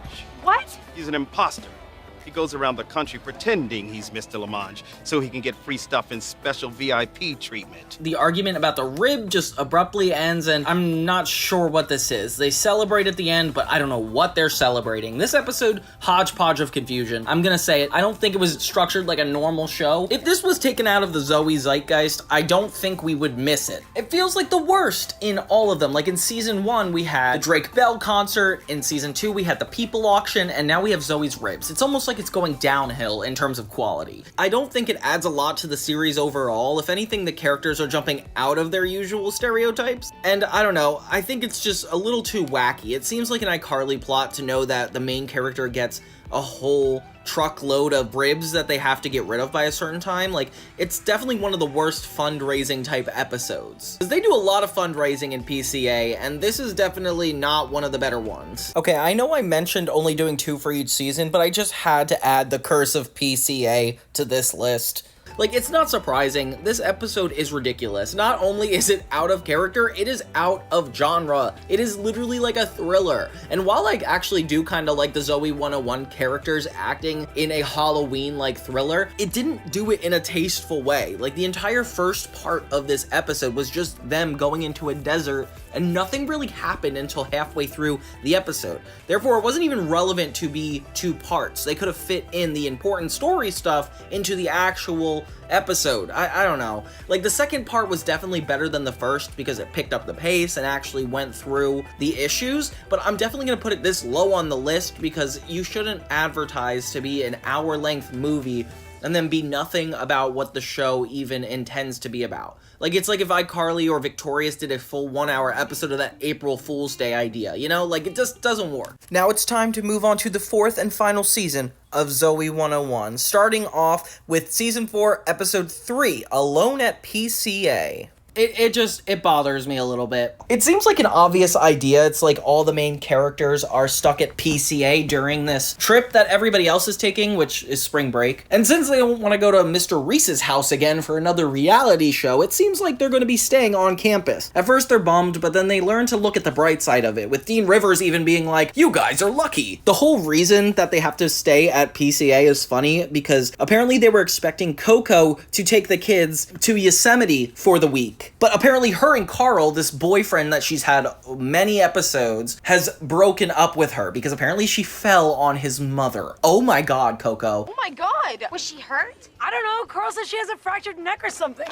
Speaker 9: What?
Speaker 18: He's an imposter. He goes around the country pretending he's Mr. Lamange so he can get free stuff and special VIP treatment.
Speaker 1: The argument about the rib just abruptly ends, and I'm not sure what this is. They celebrate at the end, but I don't know what they're celebrating. This episode, hodgepodge of confusion. I'm gonna say it. I don't think it was structured like a normal show. If this was taken out of the Zoey zeitgeist, I don't think we would miss it. It feels like the worst in all of them. Like in season 1, we had the Drake Bell concert. In season 2, we had the People auction, and now we have Zoey's ribs. It's almost like it's going downhill in terms of quality. I don't think it adds a lot to the series overall. If anything, the characters are jumping out of their usual stereotypes. And I don't know, I think it's just a little too wacky. It seems like an iCarly plot to know that the main character gets a whole truckload of ribs that they have to get rid of by a certain time. Like, it's definitely one of the worst fundraising type episodes. Because they do a lot of fundraising in PCA, and this is definitely not one of the better ones. Okay, I know I mentioned only doing 2 for each season, but I just had to add the Curse of PCA to this list. Like, it's not surprising. This episode is ridiculous. Not only is it out of character, it is out of genre. It is literally like a thriller. And while I actually do kind of like the Zoey 101 characters acting in a Halloween-like thriller, it didn't do it in a tasteful way. Like, the entire first part of this episode was just them going into a desert, and nothing really happened until halfway through the episode. Therefore, it wasn't even relevant to be 2 parts. They could have fit in the important story stuff into the actual episode. I don't know. Like, the second part was definitely better than the first because it picked up the pace and actually went through the issues, but I'm definitely going to put it this low on the list because you shouldn't advertise to be an hour-length movie and then be nothing about what the show even intends to be about. Like, it's like if iCarly or Victorious did a full 1-hour episode of that April Fool's Day idea, you know? Like, it just doesn't work. Now it's time to move on to the 4th and final season of Zoey 101, starting off with Season 4, Episode 3, Alone at PCA. It bothers me a little bit. It seems like an obvious idea. It's like all the main characters are stuck at PCA during this trip that everybody else is taking, which is spring break. And since they don't want to go to Mr. Reese's house again for another reality show, it seems like they're going to be staying on campus. At first they're bummed, but then they learn to look at the bright side of it, with Dean Rivers even being like, "You guys are lucky." The whole reason that they have to stay at PCA is funny because apparently they were expecting Coco to take the kids to Yosemite for the week. But apparently her and Carl, this boyfriend that she's had many episodes, has broken up with her because apparently she fell on his mother. Oh my god, Coco.
Speaker 9: Oh my god! Was she hurt?
Speaker 6: I don't know. Carl says she has a fractured neck or something.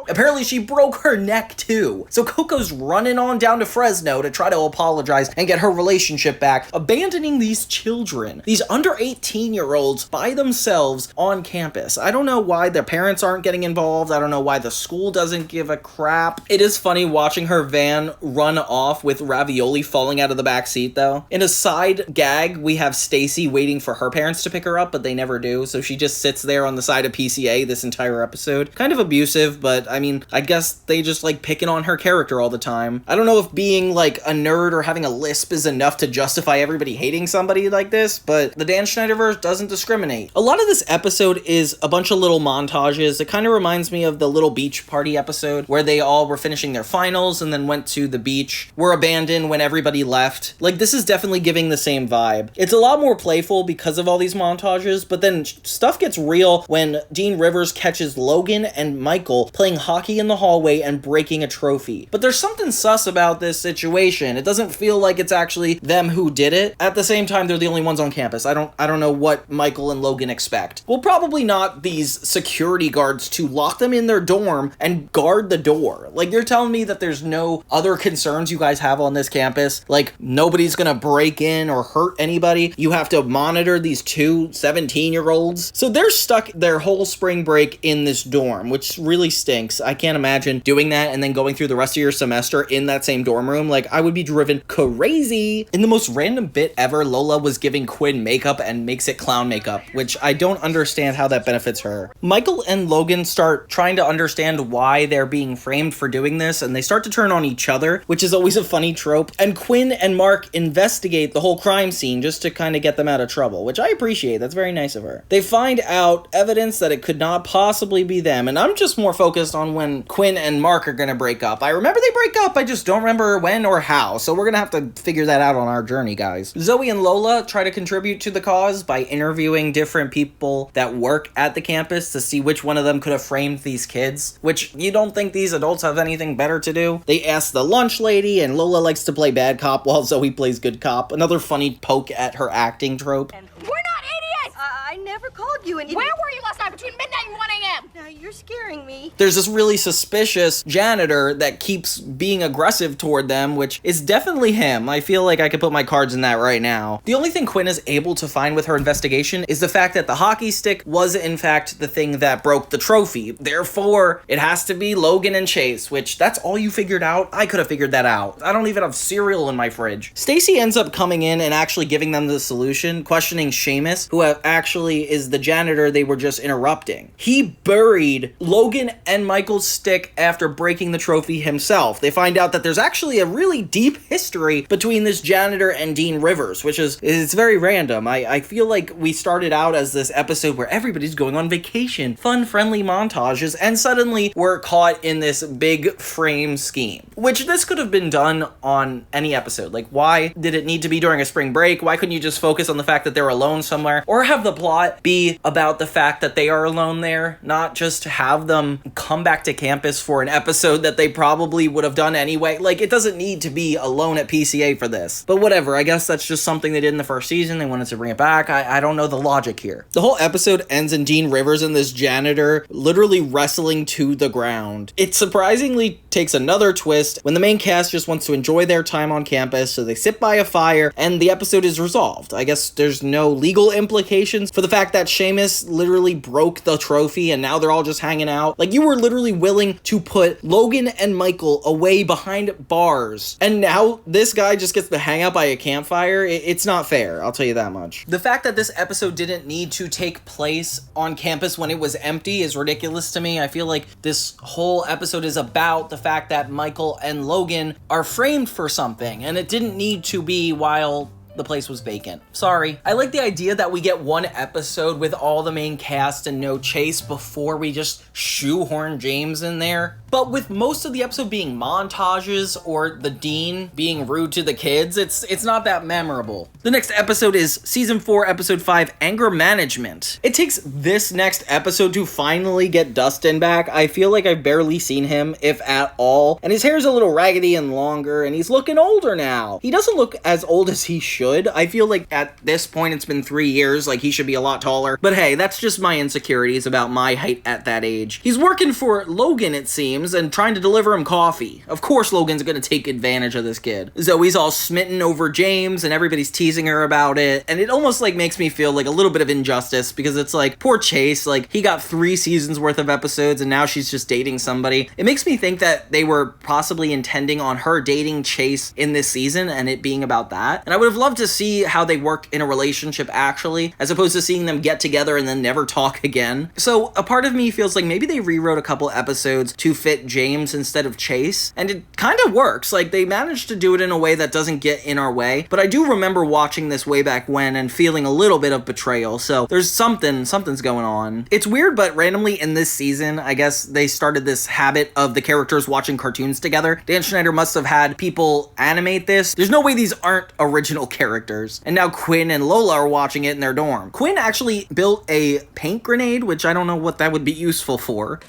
Speaker 1: Apparently she broke her neck too. So Coco's running on down to Fresno to try to apologize and get her relationship back, abandoning these children, these under 18-year-olds by themselves on campus. I don't know why their parents aren't getting involved. I don't know why the school doesn't give a crap. It is funny watching her van run off with Ravioli falling out of the back seat though. In a side gag, we have Stacy waiting for her parents to pick her up, but they never do. So she just sits there on the side of PCA this entire episode. Kind of abusive, but I mean, I guess they just like picking on her character all the time. I don't know if being like a nerd or having a lisp is enough to justify everybody hating somebody like this, but the Dan Schneiderverse doesn't discriminate. A lot of this episode is a bunch of little montages. It kind of reminds me of the little beach party episode where they all were finishing their finals and then went to the beach, were abandoned when everybody left. Like, this is definitely giving the same vibe. It's a lot more playful because of all these montages, but then stuff gets real when Dean Rivers catches Logan and Michael playing hockey in the hallway and breaking a trophy. But there's something sus about this situation. It doesn't feel like it's actually them who did it. At the same time, they're the only ones on campus. I don't know what Michael and Logan expect. Well, probably not these security guards to lock them in their dorm and guard the door. Like, you're telling me that there's no other concerns you guys have on this campus? Like, nobody's gonna break in or hurt anybody? You have to monitor these 2 17-year-olds? So they're stuck their whole spring break in this dorm, which really stinks. I can't imagine doing that and then going through the rest of your semester in that same dorm room. Like, I would be driven crazy. In the most random bit ever, Lola was giving Quinn makeup and makes it clown makeup, which I don't understand how that benefits her. Michael and Logan start trying to understand why they're being framed for doing this, and they start to turn on each other, which is always a funny trope. And Quinn and Mark investigate the whole crime scene just to kind of get them out of trouble, which I appreciate. That's very nice of her. They find out evidence that it could not possibly be them, and I'm just more focused on when Quinn and Mark are gonna break up. I remember they break up, I just don't remember when or how, so we're gonna have to figure that out on our journey, guys. Zoey and Lola try to contribute to the cause by interviewing different people that work at the campus to see which one of them could have framed these kids, which you don't think these adults have anything better to do? They ask the lunch lady, and Lola likes to play bad cop while Zoey plays good cop. Another funny poke at her acting trope.
Speaker 6: We're not idiots!
Speaker 9: I I never called you and
Speaker 4: Where were you last night between midnight and 1 a.m.?
Speaker 9: Now you're scaring me.
Speaker 1: There's this really suspicious janitor that keeps being aggressive toward them, which is definitely him. I feel like I could put my cards in that right now. The only thing Quinn is able to find with her investigation is the fact that the hockey stick was in fact the thing that broke the trophy. Therefore, it has to be Logan and Chase, which that's all you figured out? I could have figured that out. I don't even have cereal in my fridge. Stacy ends up coming in and actually giving them the solution, questioning Seamus, who actually is the janitor they were just interrupting. He buried Logan and Michael's stick after breaking the trophy himself. They find out that there's actually a really deep history between this janitor and Dean Rivers, which is it's very random. I feel like we started out as this episode where everybody's going on vacation, fun, friendly montages, and suddenly we're caught in this big frame scheme, which this could have been done on any episode. Like, why did it need to be during a spring break? Why couldn't you just focus on the fact that they're alone somewhere, or have the plot be about the fact that they are alone there, not just have them come back to campus for an episode that they probably would have done anyway? Like, it doesn't need to be alone at PCA for this, but whatever. I guess that's just something they did in the first season. They wanted to bring it back. I don't know the logic here. The whole episode ends in Dean Rivers and this janitor literally wrestling to the ground. It surprisingly takes another twist when the main cast just wants to enjoy their time on campus, so they sit by a fire and the episode is resolved. I guess there's no legal implications for the fact that Seamus literally broke the trophy and now they're all just hanging out. Like, you were literally willing to put Logan and Michael away behind bars, and now this guy just gets to hang out by a campfire. It's not fair, I'll tell you that much. The fact that this episode didn't need to take place on campus when it was empty is ridiculous to me. I feel like this whole episode is about the fact that Michael and Logan are framed for something, and it didn't need to be while the place was vacant. Sorry. I like the idea that we get one episode with all the main cast and no Chase before we just shoehorn James in there. But with most of the episode being montages or the dean being rude to the kids, it's not that memorable. The next episode is season 4, episode 5, Anger Management. It takes this next episode to finally get Dustin back. I feel like I've barely seen him, if at all, and his hair's a little raggedy and longer, and he's looking older now. He doesn't look as old as he should. I feel like at this point it's been 3 years, like he should be a lot taller. But hey, that's just my insecurities about my height at that age. He's working for Logan, it seems, and trying to deliver him coffee. Of course Logan's gonna take advantage of this kid. Zoey's all smitten over James and everybody's teasing her about it, and it almost like makes me feel like a little bit of injustice, because it's like, poor Chase, like he got 3 seasons worth of episodes and now she's just dating somebody. It makes me think that they were possibly intending on her dating Chase in this season and it being about that. And I would have loved to see how they work in a relationship actually, as opposed to seeing them get together and then never talk again. So a part of me feels like maybe they rewrote a couple episodes to fit James instead of Chase, and it kind of works. Like, they managed to do it in a way that doesn't get in our way, but I do remember watching this way back when and feeling a little bit of betrayal, so there's something's going on. It's weird, but randomly in this season, I guess they started this habit of the characters watching cartoons together. Dan Schneider must have had people animate this. There's no way these aren't original characters. And now Quinn and Lola are watching it in their dorm. Quinn actually built a paint grenade, which I don't know what that would be useful for.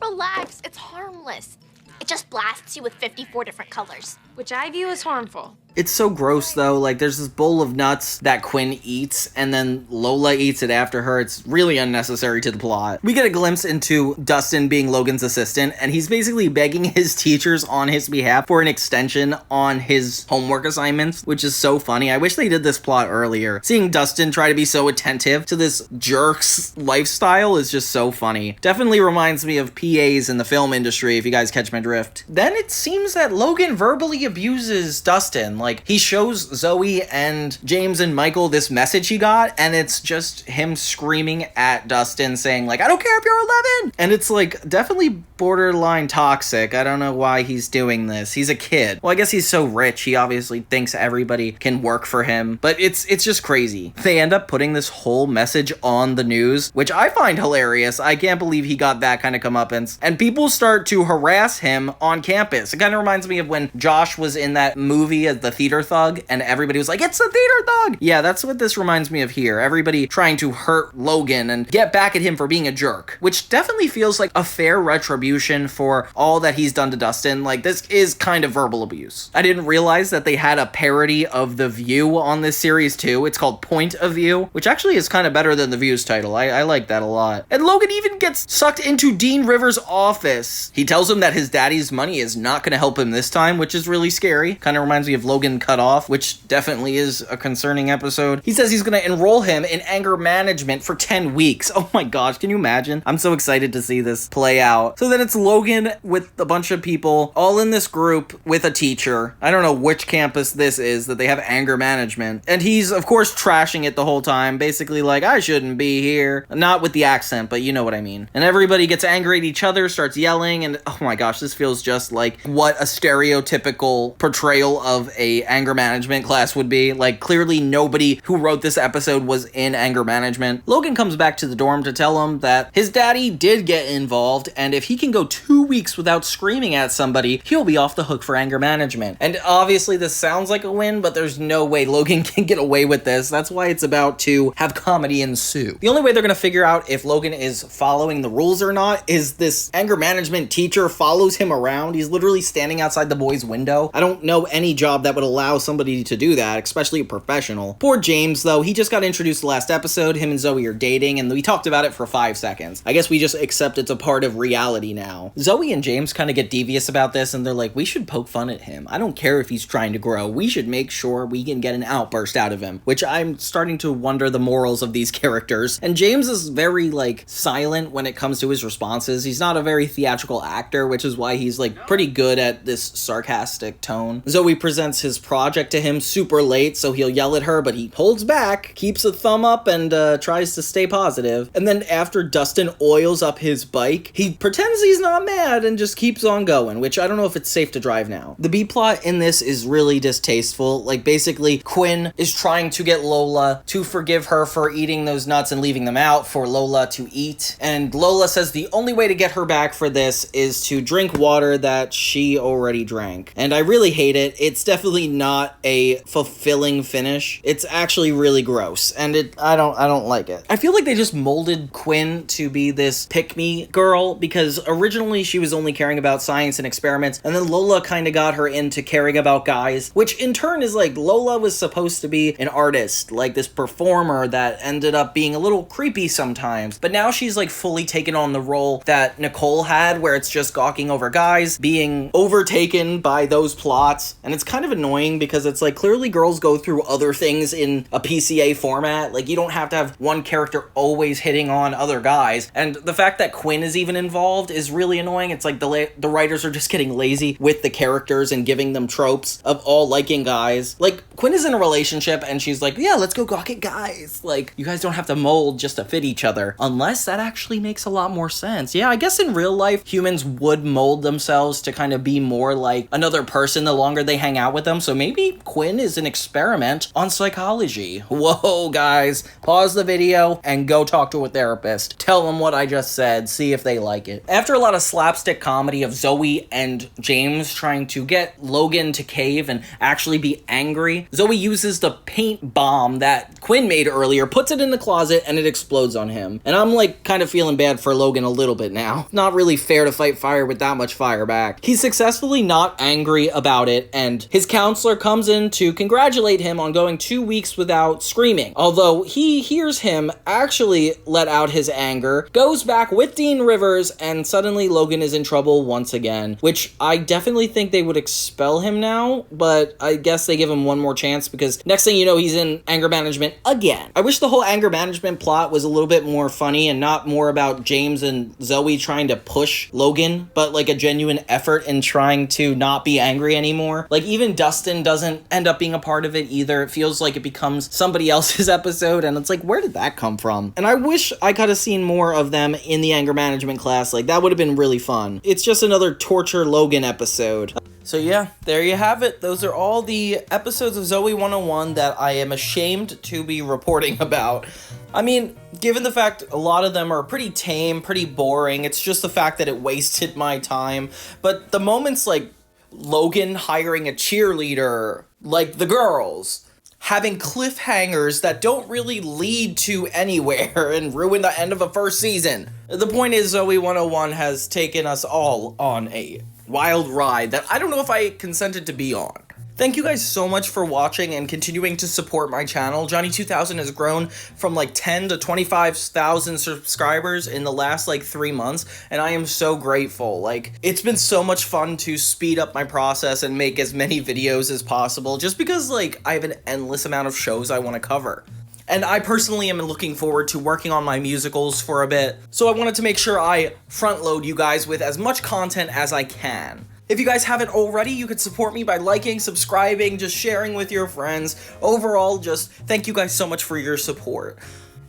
Speaker 15: Relax, it's harmless. It just blasts you with 54 different colors.
Speaker 9: Which I view as harmful.
Speaker 1: It's so gross though. Like, there's this bowl of nuts that Quinn eats and then Lola eats it after her. It's really unnecessary to the plot. We get a glimpse into Dustin being Logan's assistant, and he's basically begging his teachers on his behalf for an extension on his homework assignments, which is so funny. I wish they did this plot earlier. Seeing Dustin try to be so attentive to this jerk's lifestyle is just so funny. Definitely reminds me of PAs in the film industry, if you guys catch my drift. Then it seems that Logan verbally abuses Dustin. Like, he shows Zoey and James and Michael this message he got, and it's just him screaming at Dustin saying, like, I don't care if you're 11! And it's, like, definitely borderline toxic. I don't know why he's doing this. He's a kid. Well, I guess he's so rich, he obviously thinks everybody can work for him, but it's just crazy. They end up putting this whole message on the news, which I find hilarious. I can't believe he got that kind of comeuppance. And people start to harass him on campus. It kind of reminds me of when Josh was in that movie as the theater thug, and everybody was like, it's the theater thug! Yeah, that's what this reminds me of here. Everybody trying to hurt Logan and get back at him for being a jerk, which definitely feels like a fair retribution for all that he's done to Dustin. Like, this is kind of verbal abuse. I didn't realize that they had a parody of The View on this series too. It's called Point of View, which actually is kind of better than The View's title. I like that a lot. And Logan even gets sucked into Dean Rivers' office. He tells him that his daddy's money is not going to help him this time, which is really scary. Kind of reminds me of Logan Cut Off, which definitely is a concerning episode. He says he's going to enroll him in anger management for 10 weeks. Oh my gosh, can you imagine? I'm so excited to see this play out. So then it's Logan with a bunch of people all in this group with a teacher. I don't know which campus this is that they have anger management. And he's, of course, trashing it the whole time. Basically like, I shouldn't be here. Not with the accent, but you know what I mean. And everybody gets angry at each other, starts yelling, and oh my gosh, this feels just like what a stereotypical portrayal of a anger management class would be. Like, clearly nobody who wrote this episode was in anger management. Logan comes back to the dorm to tell him that his daddy did get involved, and if he can go 2 weeks without screaming at somebody, he'll be off the hook for anger management. And obviously this sounds like a win, but there's no way Logan can get away with this. That's why it's about to have comedy ensue. The only way they're gonna figure out if Logan is following the rules or not is this anger management teacher follows him around. He's literally standing outside the boys' window. I don't know any job that would allow somebody to do that, especially a professional. Poor James, though, he just got introduced last episode. Him and Zoey are dating, and we talked about it for 5 seconds. I guess we just accept it's a part of reality now. Zoey and James kind of get devious about this, and they're like, we should poke fun at him. I don't care if he's trying to grow. We should make sure we can get an outburst out of him, which I'm starting to wonder the morals of these characters. And James is very, like, silent when it comes to his responses. He's not a very theatrical actor, which is why he's, like, pretty good at this sarcastic tone. Zoey presents his project to him super late, so he'll yell at her, but he holds back, keeps a thumb up, and tries to stay positive. And then after Dustin oils up his bike, he pretends he's not mad and just keeps on going, which I don't know if it's safe to drive now. The B-plot in this is really distasteful. Like, basically, Quinn is trying to get Lola to forgive her for eating those nuts and leaving them out for Lola to eat. And Lola says the only way to get her back for this is to drink water that she already drank. And I really hate it. It's definitely not a fulfilling finish. It's actually really gross, and I don't like it. I feel like they just molded Quinn to be this pick-me girl, because originally she was only caring about science and experiments, and then Lola kind of got her into caring about guys, which in turn is like, Lola was supposed to be an artist, like this performer that ended up being a little creepy sometimes, but now she's like fully taken on the role that Nicole had, where it's just gawking over guys, being overtaken by those plots, and it's kind of annoying because it's like, clearly girls go through other things in a PCA format. Like, you don't have to have one character always hitting on other guys, and the fact that Quinn is even involved is really annoying. It's like the writers are just getting lazy with the characters and giving them tropes of all liking guys. Like, Quinn is in a relationship and she's like, yeah, let's go gawk at guys. Like, you guys don't have to mold just to fit each other, unless that actually makes a lot more sense. Yeah, I guess in real life, humans would mold themselves to kind of be more like another person the longer they hang out with them, so maybe Quinn is an experiment on psychology. Whoa, guys, pause the video and go talk to a therapist. Tell them what I just said, see if they like it. After a lot of slapstick comedy of Zoey and James trying to get Logan to cave and actually be angry, Zoey uses the paint bomb that Quinn made earlier, puts it in the closet, and it explodes on him. And I'm like kind of feeling bad for Logan a little bit now. Not really fair to fight fire with that much fire back. He's successfully not angry about it, and his counselor comes in to congratulate him on going 2 weeks without screaming. Although he hears him actually let out his anger, goes back with Dean Rivers, and suddenly Logan is in trouble once again, which I definitely think they would expel him now, but I guess they give him one more chance because next thing you know, he's in anger management again. I wish the whole anger management plot was a little bit more funny and not more about James and Zoey trying to push Logan, but like a genuine effort in trying to not be angry anymore. Like, even Dustin doesn't end up being a part of it either. It feels like it becomes somebody else's episode, and it's like, where did that come from? And I wish I could have seen more of them in the anger management class. Like, that would have been really fun. It's just another torture Logan episode. So yeah, there you have it. Those are all the episodes of Zoey 101 that I am ashamed to be reporting about. I mean, given the fact a lot of them are pretty tame, pretty boring, it's just the fact that it wasted my time. But the moments like Logan hiring a cheerleader, like the girls, having cliffhangers that don't really lead to anywhere and ruin the end of a first season. The point is, Zoey 101 has taken us all on a wild ride that I don't know if I consented to be on. Thank you guys so much for watching and continuing to support my channel. Johnny 2000 has grown from like 10 to 25,000 subscribers in the last like 3 months, and I am so grateful. Like, it's been so much fun to speed up my process and make as many videos as possible, just because like I have an endless amount of shows I want to cover. And I personally am looking forward to working on my musicals for a bit, so I wanted to make sure I front load you guys with as much content as I can. If you guys haven't already, you could support me by liking, subscribing, just sharing with your friends. Overall, just thank you guys so much for your support.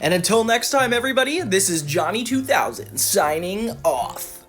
Speaker 1: And until next time, everybody, this is Johnny 2000 signing off.